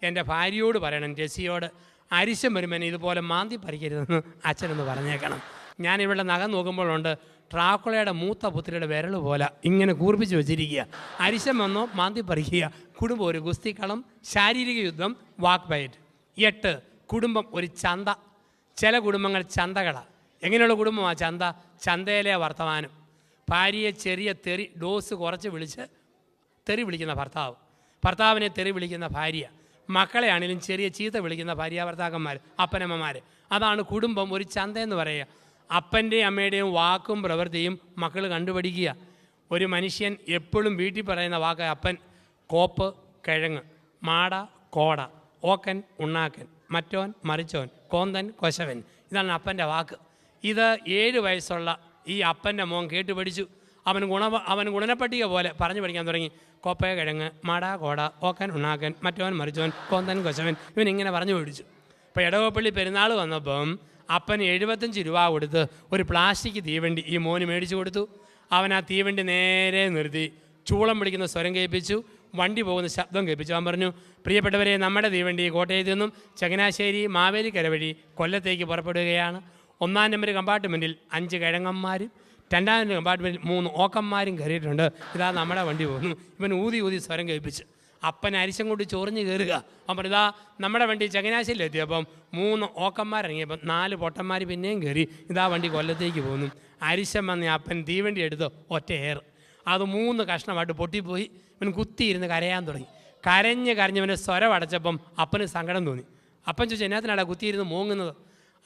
എൻ്റെ ഭാര്യയോട് പറയണം, ജെസ്സിയോട് അരിശം വരുമ്പോൾ ഇതുപോലെ മാന്തി പറിക്കരുതെന്ന് അച്ഛനൊന്ന് പറഞ്ഞേക്കണം. ഞാൻ ഇവളുടെ നഖം നോക്കുമ്പോഴുണ്ട് ട്രാക്കുളയുടെ മൂത്ത പുത്രിയുടെ വിരൽ പോലെ ഇങ്ങനെ കൂർപ്പിച്ച് വെച്ചിരിക്കുക. അരിശം വന്നോ മാന്തി പറിക്കുക. കുടുംബം ഒരു ഗുസ്തിക്കളം, ശാരീരിക യുദ്ധം, വാക്ക് ഫൈറ്റ്. 8, കുടുംബം ഒരു ചന്ത. ചില കുടുംബങ്ങൾ ചന്തകളാണ്. എങ്ങനെയുള്ള കുടുംബമാണ് ചന്ത? ചന്തയിലെ വർത്തമാനം. ഭാര്യയെ ചെറിയ തെറി ഡോസ് കുറച്ച് വിളിച്ച് തെറി വിളിക്കുന്ന ഭർത്താവ്, ഭർത്താവിനെ തെറി വിളിക്കുന്ന ഭാര്യ, മക്കളെ ആണെങ്കിലും ചെറിയ ചീത്ത വിളിക്കുന്ന ഭാര്യ ഭർത്താക്കന്മാർ, അപ്പനമ്മമാർ. അതാണ് കുടുംബം ഒരു ചന്തയെന്ന് പറയുക. അപ്പൻ്റെയും അമ്മയുടെയും വാക്കും പ്രവൃത്തിയും മക്കൾ കണ്ടുപിടിക്കുക. ഒരു മനുഷ്യൻ എപ്പോഴും വീട്ടിൽ പറയുന്ന വാക്ക് അപ്പൻ, കോപ്പ്, കിഴങ്ങ്, മാട, കോട, ഓക്കൻ, ഉണ്ണാക്കൻ, മറ്റോൻ, മറിച്ചോൻ, കോന്തൻ, കൊശവൻ. ഇതാണ് അപ്പൻ്റെ വാക്ക്. ഇത് 7 വയസ്സുള്ള ഈ അപ്പൻ്റെ മോൻ കേട്ട് പഠിച്ചു. അവൻ ഗുണനപ്പട്ടിക പോലെ പറഞ്ഞു പഠിക്കാൻ തുടങ്ങി. കോപ്പ, കിഴങ്ങ്, മാട, കോട, ഓക്കൻ, ഉണ്ണാക്കൻ, മറ്റോൻ, മറിച്ചോൻ, കോന്തൻ, കൊശവൻ. ഇവനിങ്ങനെ പറഞ്ഞു പഠിച്ചു. ഇപ്പോൾ ഇടവപ്പള്ളി പെരുന്നാൾ വന്നപ്പം അപ്പന് 75 രൂപ കൊടുത്ത് ഒരു പ്ലാസ്റ്റിക് തീവണ്ടി ഈ മോന് മേടിച്ചു കൊടുത്തു. അവൻ ആ തീവണ്ടി നേരെ നിർത്തി ചൂളം പിടിക്കുന്ന സ്വരം കേൾപ്പിച്ചു, വണ്ടി പോകുന്ന ശബ്ദം കേൾപ്പിച്ചു. അവൻ പറഞ്ഞു, പ്രിയപ്പെട്ടവരെ, നമ്മുടെ തീവണ്ടി കോട്ടയത്ത് നിന്നും ചങ്ങനാശ്ശേരി മാവേലിക്കര വഴി കൊല്ലത്തേക്ക് പുറപ്പെടുകയാണ്. 1ാം നമ്പർ കമ്പാർട്ട്മെൻറ്റിൽ 5 കിഴങ്ങന്മാരും 2ാം നമ്പർ കമ്പാർട്ട്മെൻറ്റിൽ 3 ഓക്കന്മാരും കയറിയിട്ടുണ്ട്. ഇതാ നമ്മുടെ വണ്ടി പോകുന്നു. ഇവൻ ഊതി സ്വരം കേൾപ്പിച്ച് അപ്പൻ അരിശം കൊണ്ട് ചൊറിഞ്ഞ് കയറുക. അവൻ പറഞ്ഞു, ഇതാ നമ്മുടെ വണ്ടി ചങ്ങനാശ്ശേരിയിൽ എത്തിയപ്പം 3 ഓക്കന്മാരിറങ്ങിയപ്പം 4 പൊട്ടന്മാർ പിന്നെയും കയറി. ഇതാ വണ്ടി കൊല്ലത്തേക്ക് പോകുന്നു. അരിശം വന്ന് അപ്പൻ തീവണ്ടി എടുത്ത് ഒറ്റ ഏർ. അത് 3 കഷ്ണമായിട്ട് പൊട്ടിപ്പോയി. ഇവൻ കുത്തിയിരുന്ന് കരയാൻ തുടങ്ങി. കരഞ്ഞവൻ്റെ സ്വരം അടച്ചപ്പം അപ്പന് സങ്കടം തോന്നി. അപ്പൻ ചോദിച്ചു, എന്നാത്തിനാടാ കുത്തിയിരുന്ന് മൂങ്ങുന്നത്?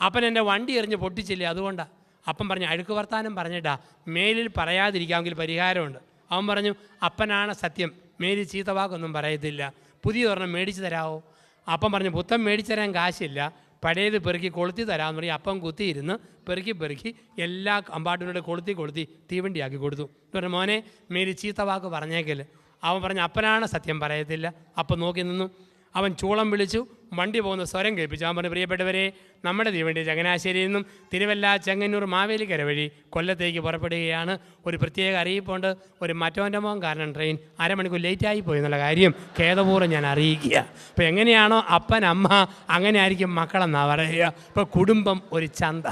അപ്പൻ എൻ്റെ വണ്ടി എറിഞ്ഞ് പൊട്ടിച്ചില്ലേ, അതുകൊണ്ടാണ്. അപ്പം പറഞ്ഞു, അഴുക്ക് വർത്താനം പറഞ്ഞിട്ടാ, മേലിൽ പറയാതിരിക്കാമെങ്കിൽ പരിഹാരമുണ്ട്. അവൻ പറഞ്ഞു, അപ്പനാണ് സത്യം, മേലിൽ ചീത്ത വാക്കൊന്നും പറയത്തില്ല, പുതിയ ഒരെണ്ണം മേടിച്ച് തരാമോ? അപ്പം പറഞ്ഞു, പുത്തൻ മേടിച്ച് തരാൻ കാശില്ല, പഴയത് പെറുക്കി കൊളുത്തി തരാമെന്ന് പറഞ്ഞ് അപ്പം കുത്തിയിരുന്ന് പെറുക്കി എല്ലാ കമ്പാർട്ട്മെൻറ്റും കൊളുത്തി തീവണ്ടിയാക്കി കൊടുത്തു. പറഞ്ഞു, മോനെ മേലിൽ ചീത്ത വാക്ക് പറഞ്ഞേക്കല്. അവൻ പറഞ്ഞു, അപ്പനാണ് സത്യം, പറയത്തില്ല. അപ്പം നോക്കി നിന്നു. അവൻ ചൂളം വിളിച്ചു, വണ്ടി പോകുന്ന സ്വരം കേൾപ്പിച്ചു. അവൻ പറഞ്ഞു, പ്രിയപ്പെട്ടവരെ, നമ്മുടെ തീവണ്ടി ചങ്ങനാശ്ശേരിയിൽ നിന്നും തിരുവല്ല, ചെങ്ങന്നൂർ, മാവേലിക്കര വഴി കൊല്ലത്തേക്ക് പുറപ്പെടുകയാണ്. ഒരു പ്രത്യേക അറിയിപ്പുണ്ട്. ഒരു മറ്റോൻ്റെ മോൻ കാരണം ട്രെയിൻ 1/2 മണിക്കൂർ ലേറ്റായി പോയി എന്നുള്ള കാര്യം ഖേദപൂർവ്വം ഞാൻ അറിയിക്കുക. അപ്പോൾ എങ്ങനെയാണോ അപ്പൻ അമ്മ അങ്ങനെ ആയിരിക്കും മക്കളെന്നാണ് പറയുക. ഇപ്പോൾ കുടുംബം ഒരു ചന്ത.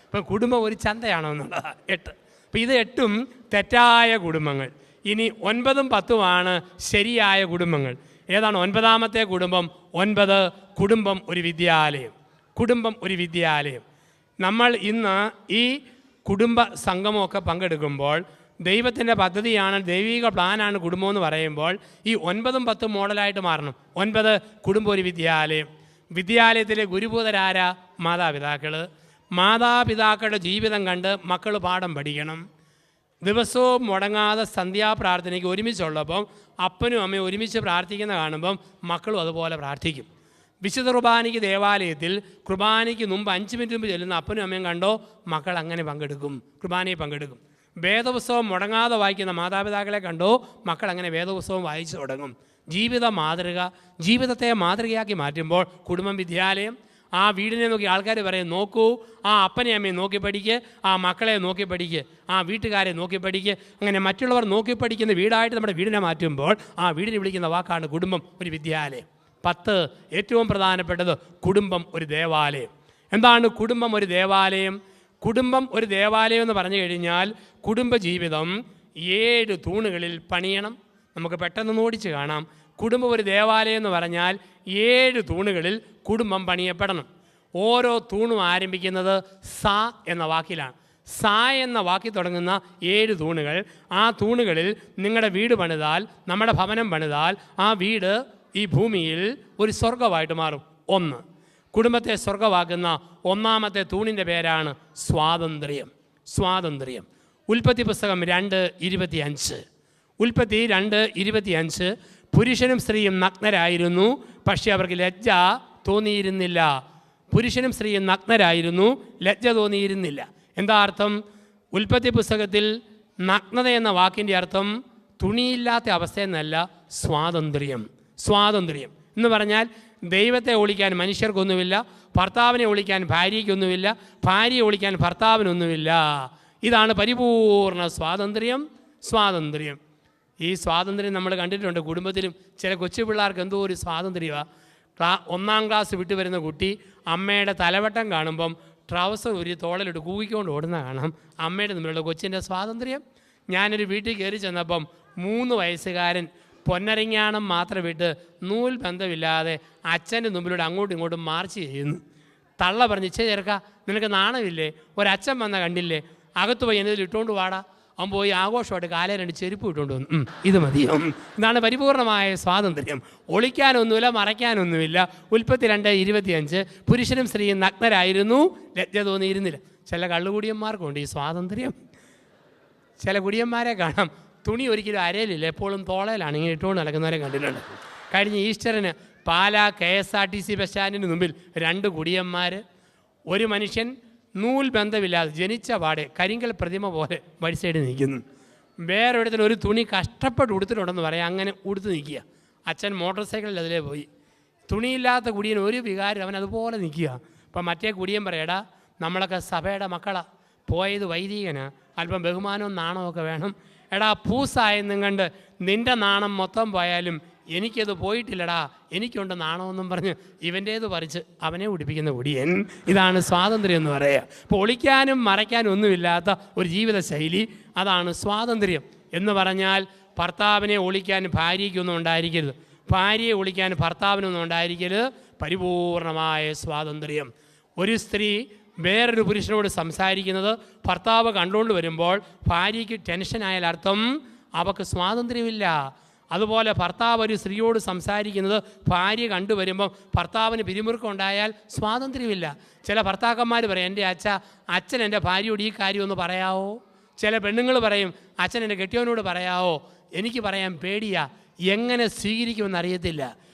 ഇപ്പോൾ കുടുംബം ഒരു ചന്തയാണോ എന്നുള്ളതാണ് 8. അപ്പോൾ ഇത് 8ഉം തെറ്റായ കുടുംബങ്ങൾ. ഇനി 9ഉം 10ഉമാണ് ശരിയായ കുടുംബങ്ങൾ. ഏതാണ് 9ാമത്തെ കുടുംബം? 9, കുടുംബം ഒരു വിദ്യാലയം. നമ്മൾ ഇന്ന് ഈ കുടുംബ സംഗമമൊക്കെ പങ്കെടുക്കുമ്പോൾ ദൈവത്തിൻ്റെ പദ്ധതിയാണ്, ദൈവിക പ്ലാനാണ് കുടുംബം എന്ന് പറയുമ്പോൾ ഈ 9ഉം 10ഉം മോഡലായിട്ട് മാറണം. 9, കുടുംബം ഒരു വിദ്യാലയം. വിദ്യാലയത്തിലെ ഗുരുഭൂതരാര മാതാപിതാക്കൾ. മാതാപിതാക്കളുടെ ജീവിതം കണ്ട് മക്കൾ പാഠം പഠിക്കണം. ദിവസവും മുടങ്ങാതെ സന്ധ്യാപ്രാർത്ഥനയ്ക്ക് ഒരുമിച്ചുള്ളപ്പം അപ്പനും അമ്മയും ഒരുമിച്ച് പ്രാർത്ഥിക്കുന്ന കാണുമ്പം മക്കളും അതുപോലെ പ്രാർത്ഥിക്കും. വിശുദ്ധ കുർബാനയ്ക്ക് ദേവാലയത്തിൽ കുർബാനയ്ക്ക് മുമ്പ് 5 മിനിറ്റ് മുമ്പ് ചെല്ലുന്ന അപ്പനും അമ്മയും കണ്ടോ മക്കൾ അങ്ങനെ പങ്കെടുക്കും, കുർബാനയിൽ പങ്കെടുക്കും. വേദപുസ്തകം മുടങ്ങാതെ വായിക്കുന്ന മാതാപിതാക്കളെ കണ്ടോ മക്കൾ അങ്ങനെ വേദപുസ്തകം വായിച്ചു തുടങ്ങും. ജീവിത മാതൃക, ജീവിതത്തെ മാതൃകയാക്കി മാറ്റുമ്പോൾ കുടുംബം വിദ്യാലയം. ആ വീടിനെ നോക്കി ആൾക്കാർ പറയും, നോക്കൂ ആ അപ്പനെ അമ്മയെ നോക്കി പഠിക്ക്, ആ മക്കളെ നോക്കി പഠിക്ക്, ആ വീട്ടുകാരെ നോക്കി പഠിക്ക്. അങ്ങനെ മറ്റുള്ളവർ നോക്കി പഠിക്കുന്ന വീടായിട്ട് നമ്മുടെ വീടിനെ മാറ്റുമ്പോൾ ആ വീടിനെ വിളിക്കുന്ന വാക്കാണ് കുടുംബം ഒരു വിദ്യാലയം. 10 ഏറ്റവും പ്രധാനപ്പെട്ടത് കുടുംബം ഒരു ദേവാലയം. എന്താണ് കുടുംബം ഒരു ദേവാലയം? കുടുംബം ഒരു ദേവാലയം എന്ന് പറഞ്ഞു കഴിഞ്ഞാൽ കുടുംബജീവിതം 7 തൂണുകളിൽ പണിയണം. നമുക്ക് പെട്ടെന്ന് ഓടിച്ച് കാണാം. കുടുംബം ഒരു ദേവാലയം എന്ന് പറഞ്ഞാൽ 7 തൂണുകളിൽ കുടുംബം പണിയപ്പെടണം. ഓരോ തൂണും ആരംഭിക്കുന്നത് സ എന്ന വാക്കിലാണ്. സ എന്ന വാക്കിൽ തുടങ്ങുന്ന 7 തൂണുകൾ. ആ തൂണുകളിൽ നിങ്ങളുടെ വീട് പണിതാൽ, നമ്മുടെ ഭവനം പണിതാൽ ആ വീട് ഈ ഭൂമിയിൽ ഒരു സ്വർഗമായിട്ട് മാറും. 1. കുടുംബത്തെ സ്വർഗമാക്കുന്ന ഒന്നാമത്തെ തൂണിൻ്റെ പേരാണ് സ്വാതന്ത്ര്യം. സ്വാതന്ത്ര്യം. ഉൽപ്പത്തി പുസ്തകം 2:25. ഉൽപ്പത്തി 2:25. പുരുഷനും സ്ത്രീയും നഗ്നരായിരുന്നു, പക്ഷേ അവർക്ക് ലജ്ജ തോന്നിയിരുന്നില്ല. പുരുഷനും സ്ത്രീയും നഗ്നരായിരുന്നു, ലജ്ജ തോന്നിയിരുന്നില്ല. എന്താ അർത്ഥം? ഉൽപ്പത്തി പുസ്തകത്തിൽ നഗ്നത എന്ന വാക്കിൻ്റെ അർത്ഥം തുണിയില്ലാത്ത അവസ്ഥയെന്നല്ല, സ്വാതന്ത്ര്യം. സ്വാതന്ത്ര്യം എന്ന് പറഞ്ഞാൽ ദൈവത്തെ ഒളിക്കാൻ മനുഷ്യർക്കൊന്നുമില്ല, ഭർത്താവിനെ ഒളിക്കാൻ ഭാര്യയ്ക്കൊന്നുമില്ല, ഭാര്യയെ ഒളിക്കാൻ ഭർത്താവിനൊന്നുമില്ല. ഇതാണ് പരിപൂർണ സ്വാതന്ത്ര്യം. സ്വാതന്ത്ര്യം. ഈ സ്വാതന്ത്ര്യം നമ്മൾ കണ്ടിട്ടുണ്ട് കുടുംബത്തിലും. ചില കൊച്ചു പിള്ളേർക്ക് എന്തോ ഒരു സ്വാതന്ത്ര്യമാണ്. 1ാം ക്ലാസ് വിട്ടു വരുന്ന കുട്ടി അമ്മയുടെ തലവട്ടം കാണുമ്പം ട്രൗസർ ഒരു തോളിലിട്ട് കൂവിക്കൊണ്ട് ഓടുന്ന കാണാം. അമ്മയുടെ മുമ്പിലുള്ള കൊച്ചിൻ്റെ സ്വാതന്ത്ര്യം. ഞാനൊരു വീട്ടിൽ കയറി ചെന്നപ്പം 3 വയസ്സുകാരൻ പൊന്നരങ്ങാണം മാത്രം വിട്ട് നൂൽ ബന്ധമില്ലാതെ അച്ഛൻ്റെ മുമ്പിലൂടെ അങ്ങോട്ടും ഇങ്ങോട്ടും മാർച്ച് ചെയ്യുന്നു. തള്ള പറഞ്ഞ്, ചേർക്ക നിനക്ക് നാണമില്ലേ? ഒരച്ഛൻ വന്ന കണ്ടില്ലേ? അകത്ത് പോയി എന്നതിൽ ഇട്ടുകൊണ്ട് വാടാ. അവൻ പോയി ആഘോഷമായിട്ട് കാലേ 2 ചെരുപ്പ് ഇട്ടുകൊണ്ട് വന്നു. ഇത് മതി. ഇതാണ് പരിപൂർണമായ സ്വാതന്ത്ര്യം. ഒളിക്കാനൊന്നുമില്ല, മറയ്ക്കാനൊന്നുമില്ല. ഉൽപ്പത്തി 2:25. പുരുഷനും സ്ത്രീയും നഗ്നരായിരുന്നു, ലജ്ജ തോന്നിയിരുന്നില്ല. ചില കള്ളുകുടിയന്മാർക്കുണ്ട് ഈ സ്വാതന്ത്ര്യം. ചില കുടിയന്മാരെ കാണാം തുണി ഒരിക്കലും അരയിലില്ല, എപ്പോഴും തോളയിലാണ് ഇങ്ങനെ ഇട്ടുകൊണ്ട് നടക്കുന്നവരെ കണ്ടിട്ടുണ്ട്. കഴിഞ്ഞ ഈസ്റ്ററിന് പാലാ KSRTC ബസ് സ്റ്റാൻഡിന് മുമ്പിൽ 2 കുടിയന്മാർ. ഒരു മനുഷ്യൻ നൂൽ ബന്ധമില്ലാതെ ജനിച്ച പാടെ കരിങ്കൽ പ്രതിമ പോലെ വഴി സൈഡിൽ നിൽക്കുന്നു. വേറൊരിടത്തിന് ഒരു തുണി കഷ്ടപ്പെട്ട് ഉടുത്തിട്ടുണ്ടെന്ന് പറയാം, അങ്ങനെ ഉടുത്ത് നിൽക്കുക. അച്ഛൻ മോട്ടോർ സൈക്കിളിൽ അതിലേ പോയി. തുണിയില്ലാത്ത കുടിയൻ ഒരു വികാരം, അവൻ അതുപോലെ നിൽക്കുക. അപ്പം മറ്റേ കുടിയൻ പറയടാ, നമ്മളൊക്കെ സഭയുടെ മക്കളാ, പോയത് വൈദികനാ, അല്പം ബഹുമാനവും നാണമൊക്കെ വേണം. എടാ പൂസായെന്നും കണ്ട് നിൻ്റെ നാണം മൊത്തം പോയാലും എനിക്കത് പോയിട്ടില്ലടാ, എനിക്കുണ്ട് നാണമെന്നും പറഞ്ഞ് ഇവൻ്റേത് പറിച്ച് അവനെ ഉടിപ്പിക്കുന്ന കുടിയൻ. ഇതാണ് സ്വാതന്ത്ര്യം എന്ന് പറയുക. അപ്പോൾ ഒളിക്കാനും മറയ്ക്കാനും ഒന്നുമില്ലാത്ത ഒരു ജീവിതശൈലി, അതാണ് സ്വാതന്ത്ര്യം എന്ന് പറഞ്ഞാൽ. ഭർത്താവിനെ ഒളിക്കാൻ ഭാര്യയ്ക്കൊന്നും ഉണ്ടായിരിക്കരുത്, ഭാര്യയെ ഒളിക്കാൻ ഭർത്താവിനൊന്നും ഉണ്ടായിരിക്കരുത്. പരിപൂർണമായ സ്വാതന്ത്ര്യം. ഒരു സ്ത്രീ വേറൊരു പുരുഷനോട് സംസാരിക്കുന്നത് ഭർത്താവ് കണ്ടുകൊണ്ട് വരുമ്പോൾ ഭാര്യയ്ക്ക് ടെൻഷനായാൽ അർത്ഥം അവൾക്ക് സ്വാതന്ത്ര്യമില്ല. അതുപോലെ ഭർത്താവ് ഒരു സ്ത്രീയോട് സംസാരിക്കുന്നത് ഭാര്യ കണ്ടുവരുമ്പം ഭർത്താവിന് പിരിമുറുക്കം ഉണ്ടായാൽ സ്വാതന്ത്ര്യമില്ല. ചില ഭർത്താക്കന്മാർ പറയും, എൻ്റെ അച്ഛൻ എൻ്റെ ഭാര്യയോട് ഈ കാര്യമൊന്ന് പറയാവോ? ചില പെണ്ണുങ്ങൾ പറയും, അച്ഛൻ എൻ്റെ കെട്ടിയവനോട് പറയാവോ? എനിക്ക് പറയാൻ പേടിയാ, എങ്ങനെ സ്വീകരിക്കുമെന്ന് അറിയത്തില്ല.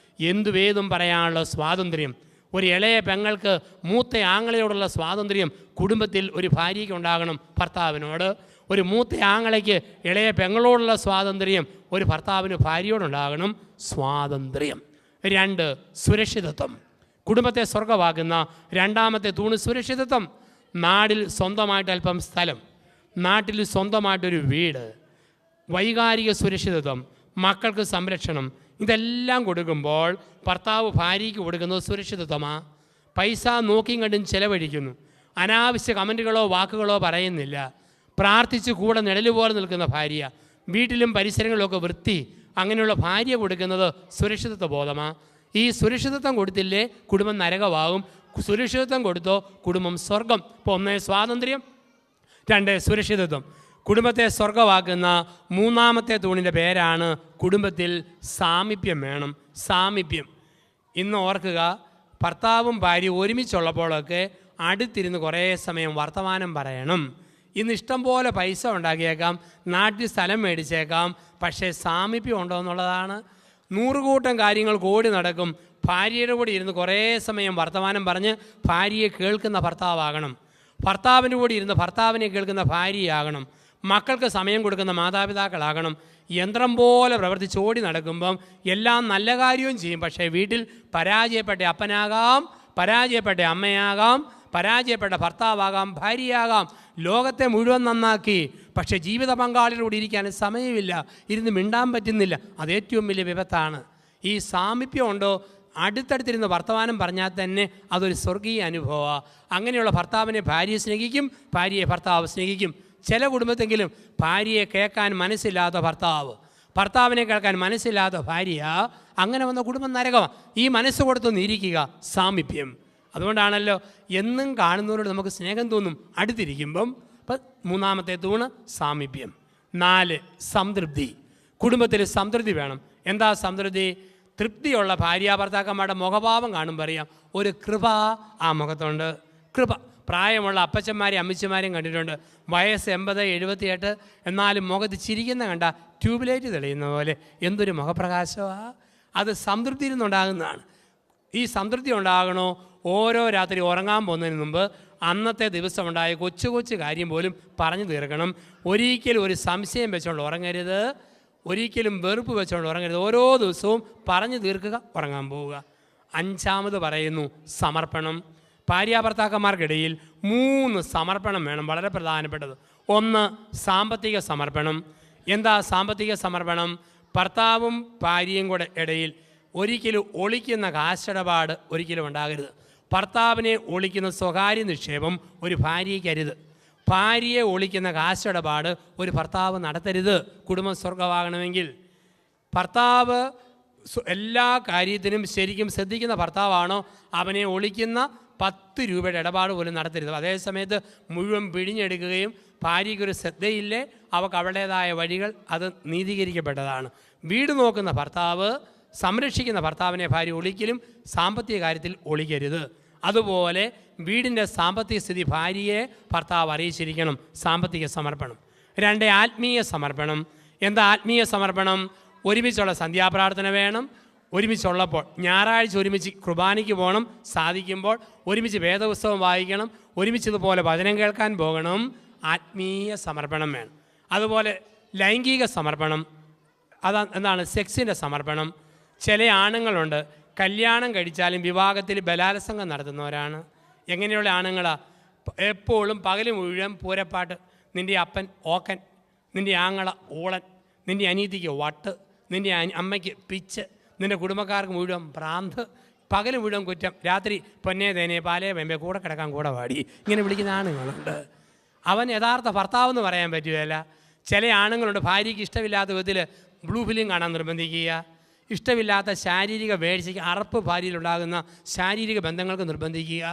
എന്തുവേതും പറയാനുള്ള സ്വാതന്ത്ര്യം. ഒരു ഇളയ പെങ്ങൾക്ക് മൂത്ത ആങ്ങളയോടുള്ള സ്വാതന്ത്ര്യം കുടുംബത്തിൽ ഒരു ഭാര്യയ്ക്ക് ഉണ്ടാകണം, ഭർത്താവിനോട്. ഒരു മൂത്ത ആങ്ങളയ്ക്ക് ഇളയ പെങ്ങളോടുള്ള സ്വാതന്ത്ര്യം ഒരു ഭർത്താവിന് ഭാര്യയോടുണ്ടാകണം. സ്വാതന്ത്ര്യം. 2. സുരക്ഷിതത്വം. കുടുംബത്തെ സ്വർഗമാക്കുന്ന 2ാമത്തെ തൂണ് സുരക്ഷിതത്വം. നാടിൽ സ്വന്തമായിട്ട് അല്പം സ്ഥലം, നാട്ടിൽ സ്വന്തമായിട്ടൊരു വീട്, വൈകാരിക സുരക്ഷിതത്വം, മക്കൾക്ക് സംരക്ഷണം, ഇതെല്ലാം കൊടുക്കുമ്പോൾ ഭർത്താവ് ഭാര്യയ്ക്ക് കൊടുക്കുന്നത് സുരക്ഷിതത്വമാണ്. പൈസ നോക്കിയും കണ്ടും ചിലവഴിക്കുന്നു, അനാവശ്യ കമൻറ്റുകളോ വാക്കുകളോ പറയുന്നില്ല, പ്രാർത്ഥിച്ച് കൂടെ നിഴലുപോലെ നിൽക്കുന്ന ഭാര്യ, വീട്ടിലും പരിസരങ്ങളിലൊക്കെ വൃത്തി, അങ്ങനെയുള്ള ഭാര്യ കൊടുക്കുന്നത് സുരക്ഷിതത്വ ബോധമാണ്. ഈ സുരക്ഷിതത്വം കൊടുത്തില്ലേ കുടുംബം നരകമാകും, സുരക്ഷിതത്വം കൊടുത്തോ കുടുംബം സ്വർഗം. ഇപ്പോൾ 1 സ്വാതന്ത്ര്യം, 2 സുരക്ഷിതത്വം. കുടുംബത്തെ സ്വർഗമാക്കുന്ന 3ാമത്തെ തൂണിൻ്റെ പേരാണ് കുടുംബത്തിൽ സാമീപ്യം വേണം. സാമീപ്യം. ഇന്ന് ഓർക്കുക, ഭർത്താവും ഭാര്യയും ഒരുമിച്ചുള്ളപ്പോഴൊക്കെ അടുത്തിരുന്ന് കുറേ സമയം വർത്തമാനം പറയണം. ഇന്ന് ഇഷ്ടം പോലെ പൈസ ഉണ്ടാക്കിയേക്കാം, നാട്ടിൽ സ്ഥലം മേടിച്ചേക്കാം, പക്ഷേ സാമീപ്യം ഉണ്ടോ എന്നുള്ളതാണ്. 100 കൂട്ടം കാര്യങ്ങൾ ഓടി നടക്കും. ഭാര്യയുടെ കൂടെ ഇരുന്ന് കുറേ സമയം വർത്തമാനം പറഞ്ഞ് ഭാര്യയെ കേൾക്കുന്ന ഭർത്താവാകണം. ഭർത്താവിൻ്റെ കൂടെ ഇരുന്ന് ഭർത്താവിനെ കേൾക്കുന്ന ഭാര്യയാകണം. മക്കൾക്ക് സമയം കൊടുക്കുന്ന മാതാപിതാക്കളാകണം. യന്ത്രം പോലെ പ്രവർത്തിച്ചോടി നടക്കുമ്പം എല്ലാം നല്ല കാര്യവും ചെയ്യും, പക്ഷേ വീട്ടിൽ പരാജയപ്പെട്ട അപ്പനാകാം, പരാജയപ്പെട്ട അമ്മയാകാം, പരാജയപ്പെട്ട ഭർത്താവാകാം, ഭാര്യയാകാം. ലോകത്തെ മുഴുവൻ നന്നാക്കി, പക്ഷേ ജീവിത പങ്കാളിയോട് ഇരിക്കാൻ സമയമില്ല, ഇരുന്ന് മിണ്ടാൻ പറ്റുന്നില്ല. അത് ഏറ്റവും വലിയ വിപത്താണ്. ഈ സാമീപ്യം ഉണ്ടോ? അടുത്തടുത്തിരുന്ന് വർത്തമാനം പറഞ്ഞാൽ തന്നെ അതൊരു സ്വർഗീയ അനുഭവമാണ്. അങ്ങനെയുള്ള ഭർത്താവിനെ ഭാര്യ സ്നേഹിക്കും, ഭാര്യയെ ഭർത്താവ് സ്നേഹിക്കും. ചില കുടുംബത്തെങ്കിലും ഭാര്യയെ കേൾക്കാൻ മനസ്സില്ലാത്ത ഭർത്താവ്, ഭർത്താവിനെ കേൾക്കാൻ മനസ്സില്ലാത്ത ഭാര്യ, അങ്ങനെ വന്ന കുടുംബം നരകമാണ്. ഈ മനസ്സ് കൊടുത്തൊന്ന് ഇരിക്കുക, സാമീപ്യം. അതുകൊണ്ടാണല്ലോ എന്നും കാണുന്നവരോട് നമുക്ക് സ്നേഹം തോന്നും അടുത്തിരിക്കുമ്പം. അപ്പം 3-ാമത്തെ തൂണ് സാമീപ്യം. 4 സംതൃപ്തി. കുടുംബത്തിൽ സംതൃപ്തി വേണം. എന്താ സംതൃപ്തി? തൃപ്തിയുള്ള ഭാര്യാഭർത്താക്കന്മാരുടെ മുഖഭാവം കാണുമ്പോൾ അറിയാം ഒരു കൃപ ആ മുഖത്തുണ്ട്. കൃപ. പ്രായമുള്ള അപ്പച്ചന്മാരെയും അമ്മച്ചിമാരെയും കണ്ടിട്ടുണ്ട്. വയസ്സ് 80, 78, എന്നാലും മുഖത്ത് ചിരിക്കുന്ന കണ്ട ട്യൂബ്ലൈറ്റ് തെളിയുന്ന പോലെ എന്തൊരു മുഖപ്രകാശമാണ്. അത് സംതൃപ്തിയിൽ നിന്നുണ്ടാകുന്നതാണ്. ഈ സംതൃപ്തി ഉണ്ടാകണോ? ഓരോ രാത്രി ഉറങ്ങാൻ പോകുന്നതിന് മുമ്പ് അന്നത്തെ ദിവസം ഉണ്ടായ കൊച്ചു കൊച്ചു കാര്യം പോലും പറഞ്ഞു തീർക്കണം. ഒരിക്കലും ഒരു സംശയം വെച്ചുകൊണ്ട് ഉറങ്ങരുത്, ഒരിക്കലും വെറുപ്പ് വെച്ചുകൊണ്ട് ഉറങ്ങരുത്. ഓരോ ദിവസവും പറഞ്ഞു തീർക്കുക, ഉറങ്ങാൻ പോവുക. 5-ാമത് പറയുന്നു സമർപ്പണം. ഭാര്യാഭർത്താക്കന്മാർക്കിടയിൽ 3 സമർപ്പണം വേണം, വളരെ പ്രധാനപ്പെട്ടത്. 1 സാമ്പത്തിക സമർപ്പണം. എന്താ സാമ്പത്തിക സമർപ്പണം? ഭർത്താവും ഭാര്യയും കൂടെ ഇടയിൽ ഒരിക്കലും ഒളിക്കുന്ന കാശിടപാട് ഒരിക്കലും ഉണ്ടാകരുത്. ഭർത്താവിനെ ഒളിക്കുന്ന സ്വകാര്യ നിക്ഷേപം ഒരു ഭാര്യയ്ക്കരുത്. ഭാര്യയെ ഒളിക്കുന്ന കാശിടപാട് ഒരു ഭർത്താവ് നടത്തരുത്. കുടുംബം സ്വർഗമാകണമെങ്കിൽ ഭർത്താവ് എല്ലാ കാര്യത്തിനും ശരിക്കും ശ്രദ്ധിക്കുന്ന ഭർത്താവാണോ അവനെ ഒളിക്കുന്ന 10 രൂപയുടെ ഇടപാട് പോലും നടത്തരുത്. അതേസമയത്ത് മുഴുവൻ പിഴിഞ്ഞെടുക്കുകയും ഭാര്യയ്ക്കൊരു ശ്രദ്ധയില്ലേ, അവൾക്ക് അവളുടേതായ വഴികൾ, അത് നീതീകരിക്കപ്പെട്ടതാണ്. വീട് നോക്കുന്ന ഭർത്താവ്, സംരക്ഷിക്കുന്ന ഭർത്താവിനെ ഭാര്യ ഒളിക്കലും സാമ്പത്തിക കാര്യത്തിൽ ഒളിക്കരുത്. അതുപോലെ വീടിൻ്റെ സാമ്പത്തിക സ്ഥിതി ഭാര്യയെ ഭർത്താവ് അറിയിച്ചിരിക്കണം. സാമ്പത്തിക സമർപ്പണം. 2 ആത്മീയ സമർപ്പണം. എന്താ ആത്മീയ സമർപ്പണം? ഒരുമിച്ചുള്ള സന്ധ്യാപ്രാർത്ഥന വേണം. ഒരുമിച്ചുള്ളപ്പോൾ ഞായറാഴ്ച ഒരുമിച്ച് കുർബാനയ്ക്ക് പോകണം, സാധിക്കുമ്പോൾ ഒരുമിച്ച് വേദപുസ്തകം വായിക്കണം, ഒരുമിച്ചതുപോലെ വചനം കേൾക്കാൻ പോകണം. ആത്മീയ സമർപ്പണം വേണം. അതുപോലെ ലൈംഗിക സമർപ്പണം. എന്താണ്? സെക്സിൻ്റെ സമർപ്പണം. ചില ആണുങ്ങളുണ്ട് കല്യാണം കഴിച്ചാലും വിവാഹത്തിൽ ബലാത്സംഗം നടത്തുന്നവരാണ്. എങ്ങനെയുള്ള ആണുങ്ങളാണ്? എപ്പോഴും പകൽ മുഴുവൻ പൂരപ്പാട്ട്, നിൻ്റെ അപ്പൻ ഓക്കൻ, നിൻ്റെ ആങ്ങള ഊളൻ, നിൻ്റെ അനീതിക്ക് വട്ട്, നിൻ്റെ അമ്മയ്ക്ക് പിച്ച്, നിൻ്റെ കുടുംബക്കാർക്ക് മുഴുവൻ ഭ്രാന്ത്, പകൽ മുഴുവൻ കുറ്റം, രാത്രി പൊന്നേ തേനെ പാലേ വെമ്പേ കൂടെ കിടക്കാൻ കൂടെ പാടി, ഇങ്ങനെ വിളിക്കുന്ന ആണുങ്ങളുണ്ട്. അവൻ യഥാർത്ഥ ഭർത്താവെന്ന് പറയാൻ പറ്റുകയില്ല. ചില ആണുങ്ങളുണ്ട് ഭാര്യയ്ക്ക് ഇഷ്ടമില്ലാത്ത വിധത്തിൽ ബ്ലൂ ഫിലിം കാണാൻ നിർബന്ധിക്കുക, ഇഷ്ടമില്ലാത്ത ശാരീരിക വേഴ്ചയ്ക്ക്, അറപ്പ് ഭാര്യയിലുണ്ടാകുന്ന ശാരീരിക ബന്ധങ്ങൾക്ക് നിർബന്ധിക്കുക.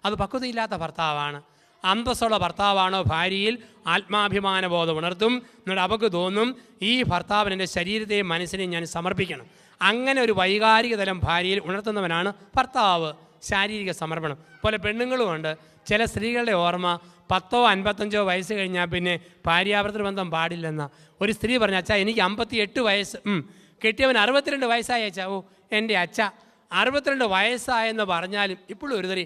അത് പക്വതയില്ലാത്ത ഭർത്താവാണ്. അന്തസ്സുള്ള ഭർത്താവാണോ ഭാര്യയിൽ ആത്മാഭിമാന ബോധം ഉണർത്തും. എന്നിട്ട് അവർക്ക് തോന്നും ഈ ഭർത്താവിന് എൻ്റെ ശരീരത്തെയും മനസ്സിനെയും ഞാൻ സമർപ്പിക്കണം. അങ്ങനെ ഒരു വൈകാരിക തലം ഭാര്യയിൽ ഉണർത്തുന്നവനാണ് ഭർത്താവ്. ശാരീരിക സമർപ്പണം പോലെ പെണ്ണുങ്ങളുമുണ്ട്. ചില സ്ത്രീകളുടെ ഓർമ്മ 10 or 55 വയസ്സ് കഴിഞ്ഞാൽ പിന്നെ ഭാര്യാഭർത്തൃ ബന്ധം പാടില്ലെന്ന. ഒരു സ്ത്രീ പറഞ്ഞു, അച്ഛാ എനിക്ക് 58 വയസ്സ്, കെട്ടിയവൻ 62 വയസ്സായ അച്ഛാ. ഓ എൻ്റെ അച്ഛ 62 വയസ്സായെന്ന് പറഞ്ഞാലും ഇപ്പോഴും ഒരു തരി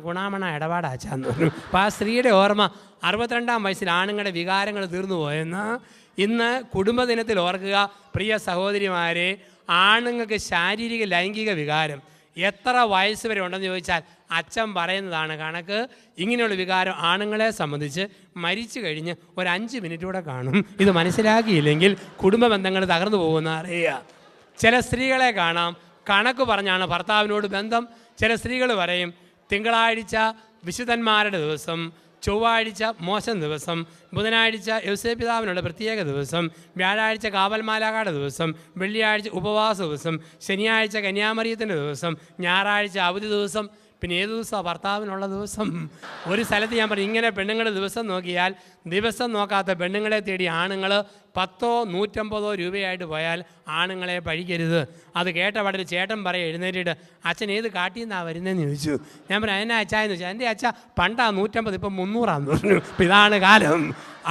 ഗുണാമണ ഇടപാടാച്ചാന്ന് പറഞ്ഞു. അപ്പോൾ ആ സ്ത്രീയുടെ ഓർമ്മ 62-ാം വയസ്സിൽ ആണുങ്ങളുടെ വികാരങ്ങൾ തീർന്നു പോയെന്ന്. ഇന്ന് കുടുംബദിനത്തിൽ ഓർക്കുക പ്രിയ സഹോദരിമാരെ, ആണുങ്ങൾക്ക് ശാരീരിക ലൈംഗിക വികാരം എത്ര വയസ്സ് വരെ ഉണ്ടെന്ന് ചോദിച്ചാൽ അച്ഛൻ പറയുന്നതാണ് കണക്ക്. ഇങ്ങനെയുള്ള വികാരം ആണുങ്ങളെ സംബന്ധിച്ച് മരിച്ചു കഴിഞ്ഞ് ഒരു 5 മിനിറ്റ് കൂടെ കാണും. ഇത് മനസ്സിലാക്കിയില്ലെങ്കിൽ കുടുംബ ബന്ധങ്ങൾ തകർന്നു പോകുന്ന അറിയുക. ചില സ്ത്രീകളെ കാണാം കണക്ക് പറഞ്ഞാണ് ഭർത്താവിനോട് ബന്ധം. ചില സ്ത്രീകൾ പറയും തിങ്കളാഴ്ച വിശുദ്ധന്മാരുടെ ദിവസം, ചൊവ്വാഴ്ച മോശം ദിവസം, ബുധനാഴ്ച യൗസേപിതാവിനുള്ള പ്രത്യേക ദിവസം, വ്യാഴാഴ്ച കാവൽമാലാഖയുടെ ദിവസം, വെള്ളിയാഴ്ച ഉപവാസ ദിവസം, ശനിയാഴ്ച കന്യാമറിയത്തിൻ്റെ ദിവസം, ഞായറാഴ്ച അവധി ദിവസം. പിന്നെ ഏത് ദിവസമാണ് ഭർത്താവിനുള്ള ദിവസം? ഒരു സ്ഥലത്ത് ഞാൻ പറഞ്ഞു ഇങ്ങനെ പെണ്ണുങ്ങളുടെ ദിവസം നോക്കിയാൽ ദിവസം നോക്കാത്ത പെണ്ണുങ്ങളെ തേടി ആണുങ്ങൾ 10 150 രൂപയായിട്ട് പോയാൽ ആണുങ്ങളെ പഴിക്കരുത്. അത് കേട്ട വളരെ ചേട്ടൻ പറയും എഴുന്നേറ്റിട്ട്, അച്ഛൻ ഏത് കാട്ടിൽ നിന്നാണ് വരുന്നതെന്ന് ചോദിച്ചു. ഞാൻ പറഞ്ഞു അതിനാ അച്ഛായെന്ന് ചോദിച്ചു. എൻ്റെ അച്ഛ പണ്ടാ 150, ഇപ്പം 300 പറഞ്ഞു. ഇപ്പം ഇതാണ് കാലം.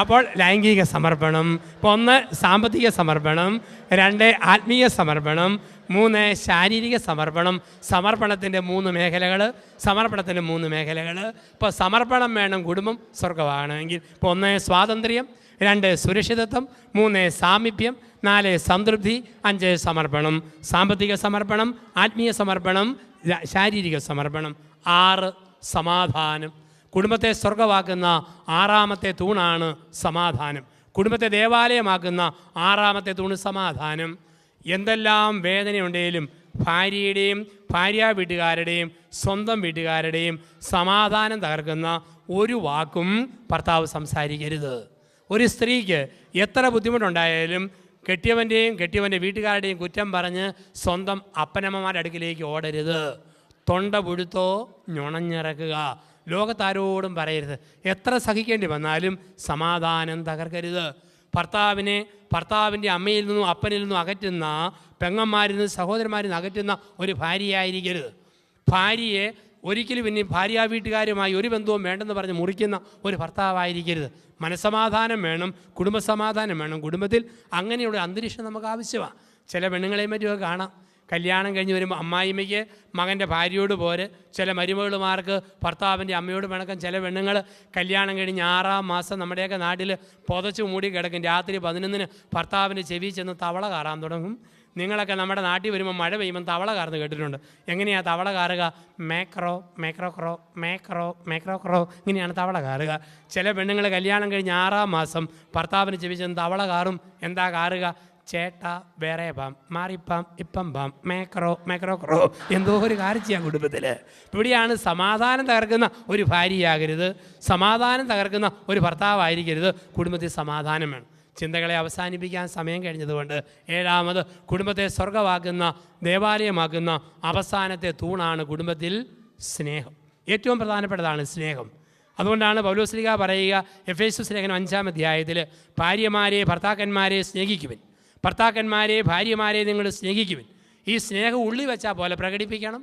അപ്പോൾ ലൈംഗിക സമർപ്പണം, ഇപ്പോൾ 1 സാമ്പത്തിക സമർപ്പണം, 2 ആത്മീയ സമർപ്പണം, 3 ശാരീരിക സമർപ്പണം. സമർപ്പണത്തിൻ്റെ 3 മേഖലകൾ. ഇപ്പോൾ സമർപ്പണം വേണം കുടുംബം സ്വർഗമാകണമെങ്കിൽ. ഇപ്പോൾ 1 സ്വാതന്ത്ര്യം, 2 സുരക്ഷിതത്വം, 3 സാമീപ്യം, 4 സംതൃപ്തി, 5 സമർപ്പണം. സാമ്പത്തിക സമർപ്പണം, ആത്മീയ സമർപ്പണം, ശാരീരിക സമർപ്പണം. 6 സമാധാനം. കുടുംബത്തെ സ്വർഗമാക്കുന്ന 6ാമത്തെ തൂണാണ് സമാധാനം. കുടുംബത്തെ ദേവാലയമാക്കുന്ന 6ാമത്തെ തൂണ് സമാധാനം. എന്തെല്ലാം വേദനയുണ്ടെങ്കിലും ഭാര്യയുടെയും ഭാര്യ വീട്ടുകാരുടെയും സ്വന്തം വീട്ടുകാരുടെയും സമാധാനം തകർക്കുന്ന ഒരു വാക്കും ഭർത്താവ് സംസാരിക്കരുത്. ഒരു സ്ത്രീക്ക് എത്ര ബുദ്ധിമുട്ടുണ്ടായാലും കെട്ടിയവൻ്റെ വീട്ടുകാരുടെയും കുറ്റം പറഞ്ഞ് സ്വന്തം അപ്പനമ്മമാരുടെ അടുക്കിലേക്ക് ഓടരുത്. തൊണ്ട പുഴുത്തോ ഞൊണഞ്ഞിറക്കുക. ലോകത്താരോടും പറയരുത്. എത്ര സഹിക്കേണ്ടി വന്നാലും സമാധാനം തകർക്കരുത്. ഭർത്താവിൻ്റെ അമ്മയിൽ നിന്നും അപ്പനിൽ നിന്നും അകറ്റുന്ന, പെങ്ങന്മാരിൽ നിന്നും സഹോദരന്മാരിൽ നിന്ന് അകറ്റുന്ന ഒരു ഭാര്യയായിരിക്കരുത്. ഭാര്യയെ ഒരിക്കലും ഇനി ഭാര്യ വീട്ടുകാരുമായി ഒരു ബന്ധവും വേണ്ടെന്ന് പറഞ്ഞ് മുറിക്കുന്ന ഒരു ഭർത്താവായിരിക്കരുത്. മനസ്സമാധാനം വേണം, കുടുംബസമാധാനം വേണം. കുടുംബത്തിൽ അങ്ങനെയുള്ള അന്തരീക്ഷം നമുക്ക് ആവശ്യമാണ്. ചില പെണ്ണുങ്ങളെയും മറ്റുമൊക്കെ കാണാം, കല്യാണം കഴിഞ്ഞ് വരുമ്പോൾ അമ്മായിമ്മയ്ക്ക് മകൻ്റെ ഭാര്യയോട് പോര്, ചില മരുമകളുമാർക്ക് ഭർത്താവിൻ്റെ അമ്മയോട് പിണക്കം. ചില പെണ്ണുങ്ങൾ കല്യാണം കഴിഞ്ഞ് 6ാം മാസം നമ്മുടെയൊക്കെ നാട്ടിൽ പുതച്ച് മൂടി കിടക്കും. രാത്രി 11-ന് ഭർത്താവിൻ്റെ ചെവി ചെന്ന് തവള കാറാൻ തുടങ്ങും. നിങ്ങളൊക്കെ നമ്മുടെ നാട്ടിൽ വരുമ്പോൾ മഴ പെയ്യുമ്പം തവള കാർന്ന് കേട്ടിട്ടുണ്ട്. എങ്ങനെയാണ് തവള കാറുക? മേക്രോ മേക്രോ ക്രോ മേക്രോ മേക്രോ ക്രോ, ഇങ്ങനെയാണ് തവള കാറുക. ചില പെണ്ണുങ്ങൾ കല്യാണം കഴിഞ്ഞ് 6ാം മാസം ഭർത്താവിന് ചെവി ചെന്ന് തവള കാറും. എന്താ കാറുക? ചേട്ടാ വേറെ പാം, മാറിപ്പാം, ഇപ്പം പാം, മേക്രോ മേക്രോ ക്രോ. എന്തോ ഒരു കാഴ്ചയാണ് കുടുംബത്തിൽ. ഇവിടെയാണ് സമാധാനം തകർക്കുന്ന ഒരു ഭാര്യയാകരുത്, സമാധാനം തകർക്കുന്ന ഒരു ഭർത്താവായിരിക്കരുത്. കുടുംബത്തിൽ സമാധാനം വേണം. ചിന്തകളെ അവസാനിപ്പിക്കാൻ സമയം കഴിഞ്ഞതുകൊണ്ട് 7ാമത് കുടുംബത്തെ സ്വർഗമാക്കുന്ന, ദേവാലയമാക്കുന്ന അവസാനത്തെ തൂണാണ് കുടുംബത്തിൽ സ്നേഹം. ഏറ്റവും പ്രധാനപ്പെട്ടതാണ് സ്നേഹം. അതുകൊണ്ടാണ് പൗലോസ്ലീഹ പറയുക എഫേസ്യസ് ലേഖനം 5-ാം അധ്യായത്തിൽ, ഭർത്താക്കന്മാരെ സ്നേഹിക്കുവിൻ, ഭർത്താക്കന്മാരെ ഭാര്യമാരെ നിങ്ങൾ സ്നേഹിക്കുവിൻ. ഈ സ്നേഹം ഉള്ളി വെച്ചാൽ പോലെ പ്രകടിപ്പിക്കണം.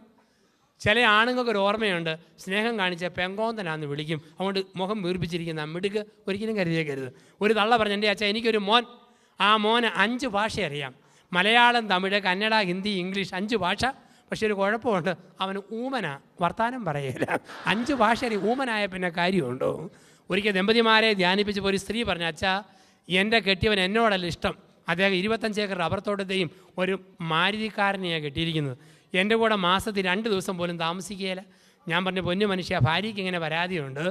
ചില ആണുങ്ങൾക്കൊരു ഓർമ്മയുണ്ട്, സ്നേഹം കാണിച്ച പെങ്കോന്തനാന്ന് വിളിക്കും. അതുകൊണ്ട് മുഖം വീർപ്പിച്ചിരിക്കുന്ന മിടുക്ക് ഒരിക്കലും കരുതിയേക്കരുത്. ഒരു തള്ള പറഞ്ഞു, എൻ്റെ അച്ഛാ എനിക്കൊരു മോൻ, ആ മോന് 5 ഭാഷ അറിയാം. മലയാളം, തമിഴ്, കന്നഡ, ഹിന്ദി, ഇംഗ്ലീഷ്, 5 ഭാഷ. പക്ഷേ ഒരു കുഴപ്പമുണ്ട്, അവന് ഊമനാ, വർത്താനം പറയില്ല. 5 ഭാഷ ഊമനായ പിന്നെ കാര്യമുണ്ടോ? ഒരിക്കൽ ദമ്പതിമാരെ ധ്യാനിപ്പിച്ചപ്പോൾ ഒരു സ്ത്രീ പറഞ്ഞു, അച്ഛാ എൻ്റെ കെട്ടിയവൻ എന്നോടല്ല ഇഷ്ടം, അദ്ദേഹം 25 ഏക്കർ റബ്ബർ തോട്ടത്തെയും ഒരു മാരുതിക്കാരനെയാണ് കെട്ടിയിരിക്കുന്നത്. എൻ്റെ കൂടെ മാസത്തിൽ 2 ദിവസം പോലും താമസിക്കുകയില്ല. ഞാൻ പറഞ്ഞു, പൊന്നു മനുഷ്യ, ഭാര്യയ്ക്ക് ഇങ്ങനെ പരാതിയുണ്ട്,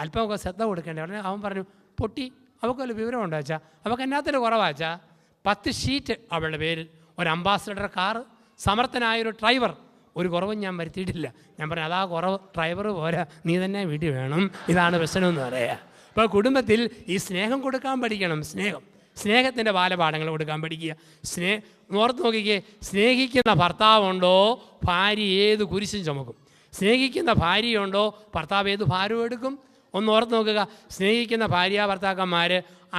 അല്പമൊക്കെ ശ്രദ്ധ കൊടുക്കേണ്ടത്. ഉടനെ അവൻ പറഞ്ഞു, പൊട്ടി, അവൾക്കൊരു വിവരമുണ്ടോ അച്ഛാ? അവൾക്ക് എന്നാത്തിൻ്റെ കുറവാച്ചാ? 10 ഷീറ്റ് അവളുടെ പേരിൽ, ഒരു അംബാസഡർ കാറ്, സമർത്ഥനായൊരു ഡ്രൈവർ, ഒരു കുറവും ഞാൻ വരുത്തിയിട്ടില്ല. ഞാൻ പറഞ്ഞു, അതാ കുറവ്, ഡ്രൈവർ പോരാ, നീ തന്നെ വീട്ടിൽ വേണം. ഇതാണ് പ്രശ്നമെന്ന് പറയാം. അപ്പോൾ കുടുംബത്തിൽ ഈ സ്നേഹം കൊടുക്കാൻ പഠിക്കണം. സ്നേഹത്തിൻ്റെ ബാലപാഠങ്ങൾ കൊടുക്കാൻ പഠിക്കുക. ഓർത്ത് നോക്കിക്കേ, സ്നേഹിക്കുന്ന ഭർത്താവുണ്ടോ ഭാര്യ ഏത് കുരിശും ചുമക്കും. സ്നേഹിക്കുന്ന ഭാര്യയുണ്ടോ ഭർത്താവ് ഏത് ഭാരവും എടുക്കും. ഒന്ന് ഓർത്ത് നോക്കുക, സ്നേഹിക്കുന്ന ഭാര്യ ഭർത്താക്കന്മാർ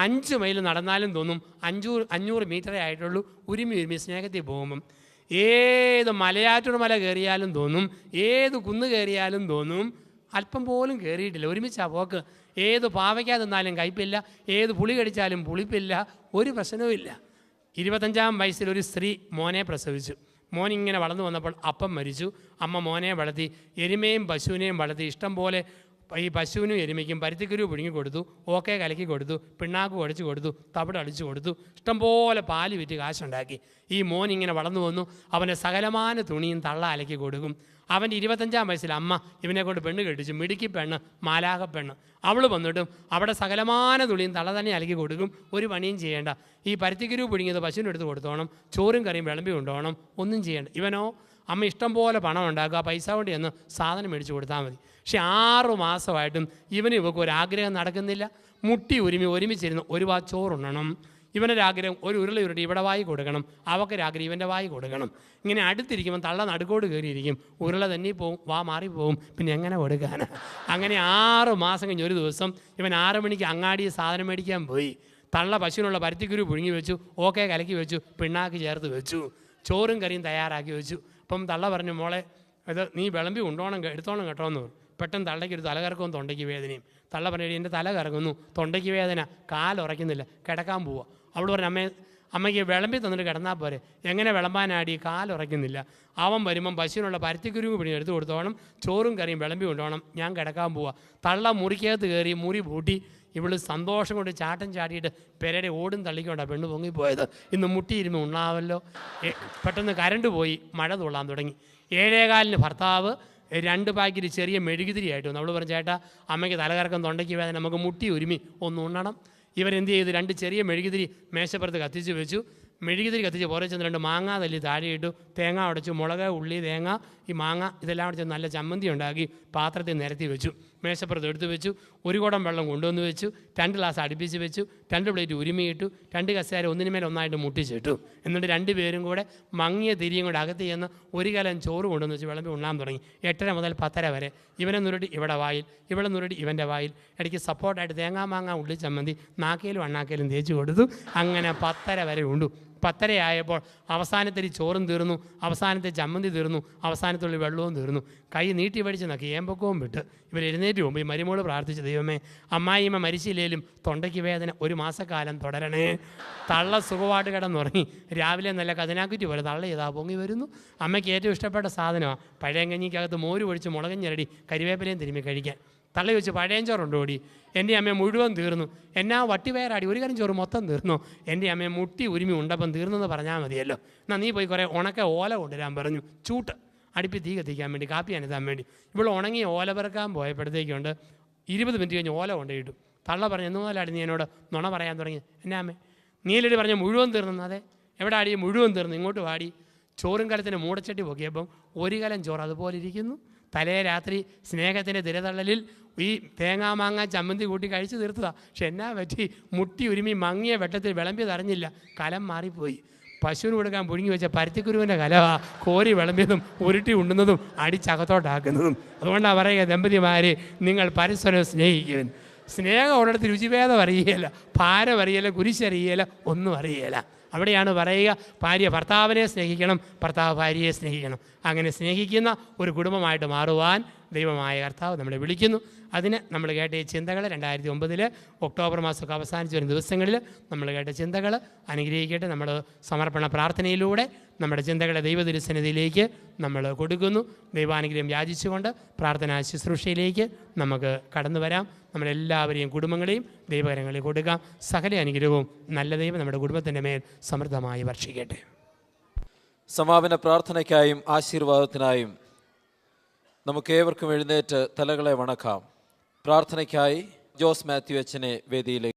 5 മൈൽ നടന്നാലും തോന്നും 500 മീറ്ററേ ആയിട്ടുള്ളൂ. ഉരുമി സ്നേഹത്തിൽ പോകുമ്പം ഏത് മലയാറ്റൂർ മല കയറിയാലും തോന്നും, ഏത് കുന്ന് കയറിയാലും തോന്നും അല്പം പോലും കയറിയിട്ടില്ല, ഒരുമിച്ചാ പോക്ക്. ഏത് പാവയ്ക്കാ തിന്നാലും കയ്പില്ല, ഏത് പുളി കടിച്ചാലും പുളിപ്പില്ല, ഒരു പ്രശ്നവുമില്ല. 25-ാം വയസ്സിൽ ഒരു സ്ത്രീ മോനെ പ്രസവിച്ചു. മോനിങ്ങനെ വളർന്നു വന്നപ്പോൾ അപ്പം മരിച്ചു. അമ്മ മോനെ വളർത്തി, എരുമയും പശുവിനെയും വളർത്തി. ഇഷ്ടം പോലെ ഈ പശുവിനും എരുമയ്ക്കും പരുത്തിക്കുരു പുഴുങ്ങി കൊടുത്തു, ഓക്കെ കലക്കി കൊടുത്തു, പിണ്ണാക്ക് കുഴച്ച് കൊടുത്തു, തവിട് അടിച്ചു കൊടുത്തു, ഇഷ്ടംപോലെ പാല് വിറ്റ് കാശുണ്ടാക്കി. ഈ മോൻ ഇങ്ങനെ വളർന്നു വന്നു. അവൻ്റെ സകലമാന തുണിയും തള്ള അലക്കി കൊടുക്കും. അവൻ്റെ 25-ാം വയസ്സിൽ അമ്മ ഇവനെ കൊണ്ട് പെണ്ണ് കെട്ടിച്ചു. മിടുക്കി പെണ്ണ്, മാലാക പെണ്ണ്. അവൾ വന്നിട്ടും അവിടെ സകലമാന തുണിയും തള്ള തന്നെ അലക്കി കൊടുക്കും. ഒരു പണിയും ചെയ്യേണ്ട. ഈ പരുത്തിക്കുരു പുഴുങ്ങിയത് പശുവിനെടുത്ത് കൊടുത്തോണം, ചോറും കറിയും വിളമ്പി കൊണ്ടുപോകണം, ഒന്നും ചെയ്യേണ്ട. ഇവനോ അമ്മ ഇഷ്ടം പോലെ പണം ഉണ്ടാക്കുക, പൈസ കൊണ്ട് ചെന്ന് സാധനം മേടിച്ച് കൊടുത്താൽ മതി. പക്ഷെ 6 മാസമായിട്ടും ഇവനും ഇവക്കും ഒരാഗ്രഹം നടക്കുന്നില്ല. മുട്ടി ഒരുമിച്ചിരുന്ന് ഒരു വാ ചോറുണ്ണണം. ഇവനൊരാഗ്രഹം ഒരു ഉരുളി ഇവിടെ വായി കൊടുക്കണം, അവക്കൊരാഗ്രഹം ഇവൻ്റെ വായി കൊടുക്കണം. ഇങ്ങനെ അടുത്തിരിക്കുമ്പോൾ തള്ള നടുക്കോട് കയറിയിരിക്കും, ഉരുള തന്നെ പോവും, വാ മാറിപ്പോവും, പിന്നെ എങ്ങനെ കൊടുക്കാനാ? അങ്ങനെ 6 മാസം കഴിഞ്ഞ് ഒരു ദിവസം ഇവൻ 6 മണിക്ക് അങ്ങാടി സാധനം മേടിക്കാൻ പോയി. തള്ള പശുവിനുള്ള പരുത്തിക്കുരു പുഴുങ്ങി വെച്ചു, ഓക്കെ കലക്കി വെച്ചു, പിണ്ണാക്ക് ചേർത്ത് വെച്ചു, ചോറും കറിയും തയ്യാറാക്കി വെച്ചു. അപ്പം തള്ള പറഞ്ഞു, മോളെ ഇത് നീ വിളമ്പി എടുത്തോണം കേട്ടോ എന്ന്. പെട്ടെന്ന് തള്ളയ്ക്ക് ഒരു തലകറക്കവും തൊണ്ടയ്ക്ക് വേദനയും. തള്ള പറഞ്ഞു, എൻ്റെ തല കറങ്ങുന്നു, തൊണ്ടയ്ക്ക് വേദന, കാലുറയ്ക്കുന്നില്ല, കിടക്കാൻ പോവുക. അവൾ പറഞ്ഞു, അമ്മയ്ക്ക് വിളമ്പി തന്നിട്ട് കിടന്നാൽ പോരെ. എങ്ങനെ വിളമ്പാനാടി, കാലുറയ്ക്കുന്നില്ല. അവൻ വരുമ്പം പശുവിനുള്ള പരുത്തിക്കുരുവ് പിടി എടുത്തു കൊടുത്തോണം, ചോറും കറിയും വിളമ്പി കൊണ്ടുപോകണം, ഞാൻ കിടക്കാൻ പോവുക. തള്ള മുറിക്കകത്ത് കയറി മുറി പൂട്ടി. ഇവള് സന്തോഷം കൊണ്ട് ചാട്ടം ചാടിയിട്ട് പെരയുടെ ഓടും തള്ളിക്കൊണ്ടാണ് പെണ്ണ് പൊങ്ങിപ്പോയത്. ഇന്ന് മുട്ടിയിരുന്ന് ഉണ്ണാവല്ലോ. പെട്ടെന്ന് കരണ്ട് പോയി, മഴ തുള്ളാൻ തുടങ്ങി. 7:15 ഭർത്താവ് 2 പാക്കറ്റ് ചെറിയ മെഴുകുതിരിയായിട്ട് വന്നു. അവൾ പറഞ്ഞു, ചേട്ടാ അമ്മയ്ക്ക് തലകറക്കം, തൊണ്ടയ്ക്ക് വേദന, നമുക്ക് മുട്ടി ഒരുമി ഒന്ന് ഉണ്ണണം. ഇവരെന്ത് ചെയ്തു, 2 ചെറിയ മെഴുകുതിരി മേശപ്പുറത്ത് കത്തിച്ച് വെച്ചു. മെഴുകുതിരി കത്തിച്ച് പുറത്ത് ചെന്ന് 2 മാങ്ങ തല്ലി താഴെ ഇട്ടു. തേങ്ങ ഉടച്ചു, മുളക്, ഉള്ളി, തേങ്ങ, ഈ മാങ്ങ ഇതെല്ലാം കൂടെ നല്ല ചമ്മന്തി ഉണ്ടാക്കി പാത്രത്തിൽ നിരത്തി വെച്ചു. മേശപ്പുറത്ത് എടുത്ത് വെച്ചു. 1 കുടം വെള്ളം കൊണ്ടുവന്ന് വെച്ചു. 2 ഗ്ലാസ് അടുപ്പിച്ച് വെച്ചു. 2 പ്ലേറ്റ് ഉരുമിയിട്ടു. 2 കസേര ഒന്നിനുമേൽ ഒന്നായിട്ട് മുട്ടിച്ചിട്ടു. എന്നിട്ട് 2 പേരും കൂടെ മങ്ങിയ തിരിയും കൂടെ അകത്ത് ചെന്ന് 1 കലം ചോറ് കൊണ്ടുവന്ന് വെച്ച് വിളമ്പി ഉണ്ണാൻ തുടങ്ങി. 8:30 മുതൽ 10:30 വരെ ഇവനെ നുരുട്ടി ഇവിടെ വായിൽ, ഇവിടെ നുരുട്ടി ഇവൻ്റെ വായിൽ, ഇടയ്ക്ക് സപ്പോർട്ടായിട്ട് തേങ്ങാ മാങ്ങ ഉള്ളി ചമ്മന്തി നാക്കേലും അണ്ണാക്കേലും തേച്ച് കൊടുത്തു. അങ്ങനെ 10:30 വരെ ഉണ്ടു. 10:30 ആയപ്പോൾ അവസാനത്തെ ചോറും തീർന്നു, അവസാനത്തെ ചമ്മന്തി തീർന്നു, അവസാനത്തുള്ള വെള്ളവും തീർന്നു. കൈ നീട്ടി പഠിച്ച് നോക്കി ഏമ്പക്കവും വിട്ട് ഇവർ എഴുന്നേറ്റ് പോകുമ്പോൾ ഈ മരുമോള് പ്രാർത്ഥിച്ചു, ദൈവമേ അമ്മായിമ്മ മരിച്ചില്ലേലും തൊണ്ടയ്ക്ക് വേദന 1 മാസക്കാലം തുടരണേ. തള്ള സുഖമായിട്ട് കിടന്നുറങ്ങി. രാവിലെ നല്ല കതിനാക്കുറ്റി പോലെ തള്ള ചെയ്താൽ പൊങ്ങി വരുന്നു. അമ്മയ്ക്ക് ഏറ്റവും ഇഷ്ടപ്പെട്ട സാധനമാണ് പഴയ കഞ്ഞിക്കകത്ത് മോര് ഒഴിച്ച് മുളകും ഞെരടി കരിവേപ്പിലയും തിരുമ്മി കഴിക്കാൻ. തള്ള ചോദിച്ചു, പഴയഞ്ചോറുണ്ടോ ഓടി? എൻ്റെ അമ്മ മുഴുവൻ തീർന്നു. എന്നാ വട്ടിവയറാടി, 1 കരം ചോറ് മൊത്തം തീർന്നു. എൻ്റെ അമ്മയെ മുട്ടി ഉരുമി ഉണ്ടപ്പം തീർന്നെന്ന് പറഞ്ഞാൽ മതിയല്ലോ. എന്നാൽ നീ പോയി കുറേ ഉണക്ക ഓല കൊണ്ടുവരാൻ പറഞ്ഞു. ചൂട്ട് അടുപ്പി തീ കത്തിക്കാൻ വേണ്ടി, കാപ്പി അനത്താൻ വേണ്ടി. ഇവിടെ ഉണങ്ങി ഓല പിറക്കാൻ പോയപ്പോഴത്തേക്കുണ്ട് 20 മിനിറ്റ് കഴിഞ്ഞ് ഓല കൊണ്ടുപോയിട്ടു. തള്ള പറഞ്ഞു, എന്ന് മുതലാടി നീ എന്നോട് നുണ പറയാൻ തുടങ്ങി? എന്നാ അമ്മേ? നീലടി പറഞ്ഞ മുഴുവൻ തീർന്നു. അതെ, എവിടെ ആടി? മുഴുവൻ തീർന്നു. ഇങ്ങോട്ട് വാടി. ചോറും കലത്തിന് മൂടച്ചട്ടി പൊക്കിയപ്പം 1 കലം ചോറ് അതുപോലെ ഇരിക്കുന്നു. തലേ രാത്രി സ്നേഹത്തിൻ്റെ തിരതള്ളലിൽ ഈ തേങ്ങാ മാങ്ങ ചമ്മന്തി കൂട്ടി കഴിച്ച് തീർത്തതാണ്. പക്ഷെ എന്നാ പറ്റി, മുട്ടി ഉരുമി മങ്ങിയ വെട്ടത്തിൽ വിളമ്പിയത് അറിഞ്ഞില്ല, കലം മാറിപ്പോയി. പശുവിന് കൊടുക്കാൻ പുഴുങ്ങി വെച്ച പരുത്തിക്കുരുവിൻ്റെ കലവാ കോരി വിളമ്പിയതും ഉരുട്ടി ഉണ്ണുന്നതും അടിച്ചകത്തോട്ടാക്കുന്നതും. അതുകൊണ്ടാണ് പറയുക, ദമ്പതിമാരെ നിങ്ങൾ പരസ്പരം സ്നേഹിക്കുവാൻ. സ്നേഹം ഉള്ളിടത്ത് രുചിഭേദം അറിയുകയില്ല, ഭാരം അറിയില്ല, കുരിശറിയില്ല, ഒന്നും അറിയില്ല. അവിടെയാണ് പറയുക, ഭാര്യ ഭർത്താവിനെ സ്നേഹിക്കണം, ഭർത്താവ് ഭാര്യയെ സ്നേഹിക്കണം. അങ്ങനെ സ്നേഹിക്കുന്ന ഒരു കുടുംബമായിട്ട് മാറുവാൻ ദൈവമായ കർത്താവ് നമ്മളെ വിളിക്കുന്നു. അതിന് നമ്മൾ കേട്ട ഈ ചിന്തകൾ 2009 ഒക്ടോബർ മാസമൊക്കെ അവസാനിച്ച് വരുന്ന ദിവസങ്ങളിൽ നമ്മൾ കേട്ട ചിന്തകൾ അനുഗ്രഹിക്കട്ടെ. നമ്മൾ സമർപ്പണ പ്രാർത്ഥനയിലൂടെ നമ്മുടെ ചിന്തകളെ ദൈവതിരുസന്നിധിയിലേക്ക് നമ്മൾ കൊടുക്കുന്നു. ദൈവാനുഗ്രഹം യാചിച്ചുകൊണ്ട് പ്രാർത്ഥനാ ശുശ്രൂഷയിലേക്ക് നമുക്ക് കടന്നു വരാം. നമ്മളെല്ലാവരെയും കുടുംബങ്ങളെയും ദൈവകരങ്ങളിൽ കൊടുക്കാം. സകല അനുഗ്രഹവും നല്ല ദൈവം നമ്മുടെ കുടുംബത്തിൻ്റെ മേൽ സമൃദ്ധമായി വർഷിക്കട്ടെ. സമാപന പ്രാർത്ഥനയ്ക്കായും ആശീർവാദത്തിനായും നമുക്കേവർക്കും എഴുന്നേറ്റ് തലകളെ വണക്കാം. പ്രാർത്ഥനയ്ക്കായി ജോസ് മാത്യു അച്ഛനെ വേദിയിലേക്ക്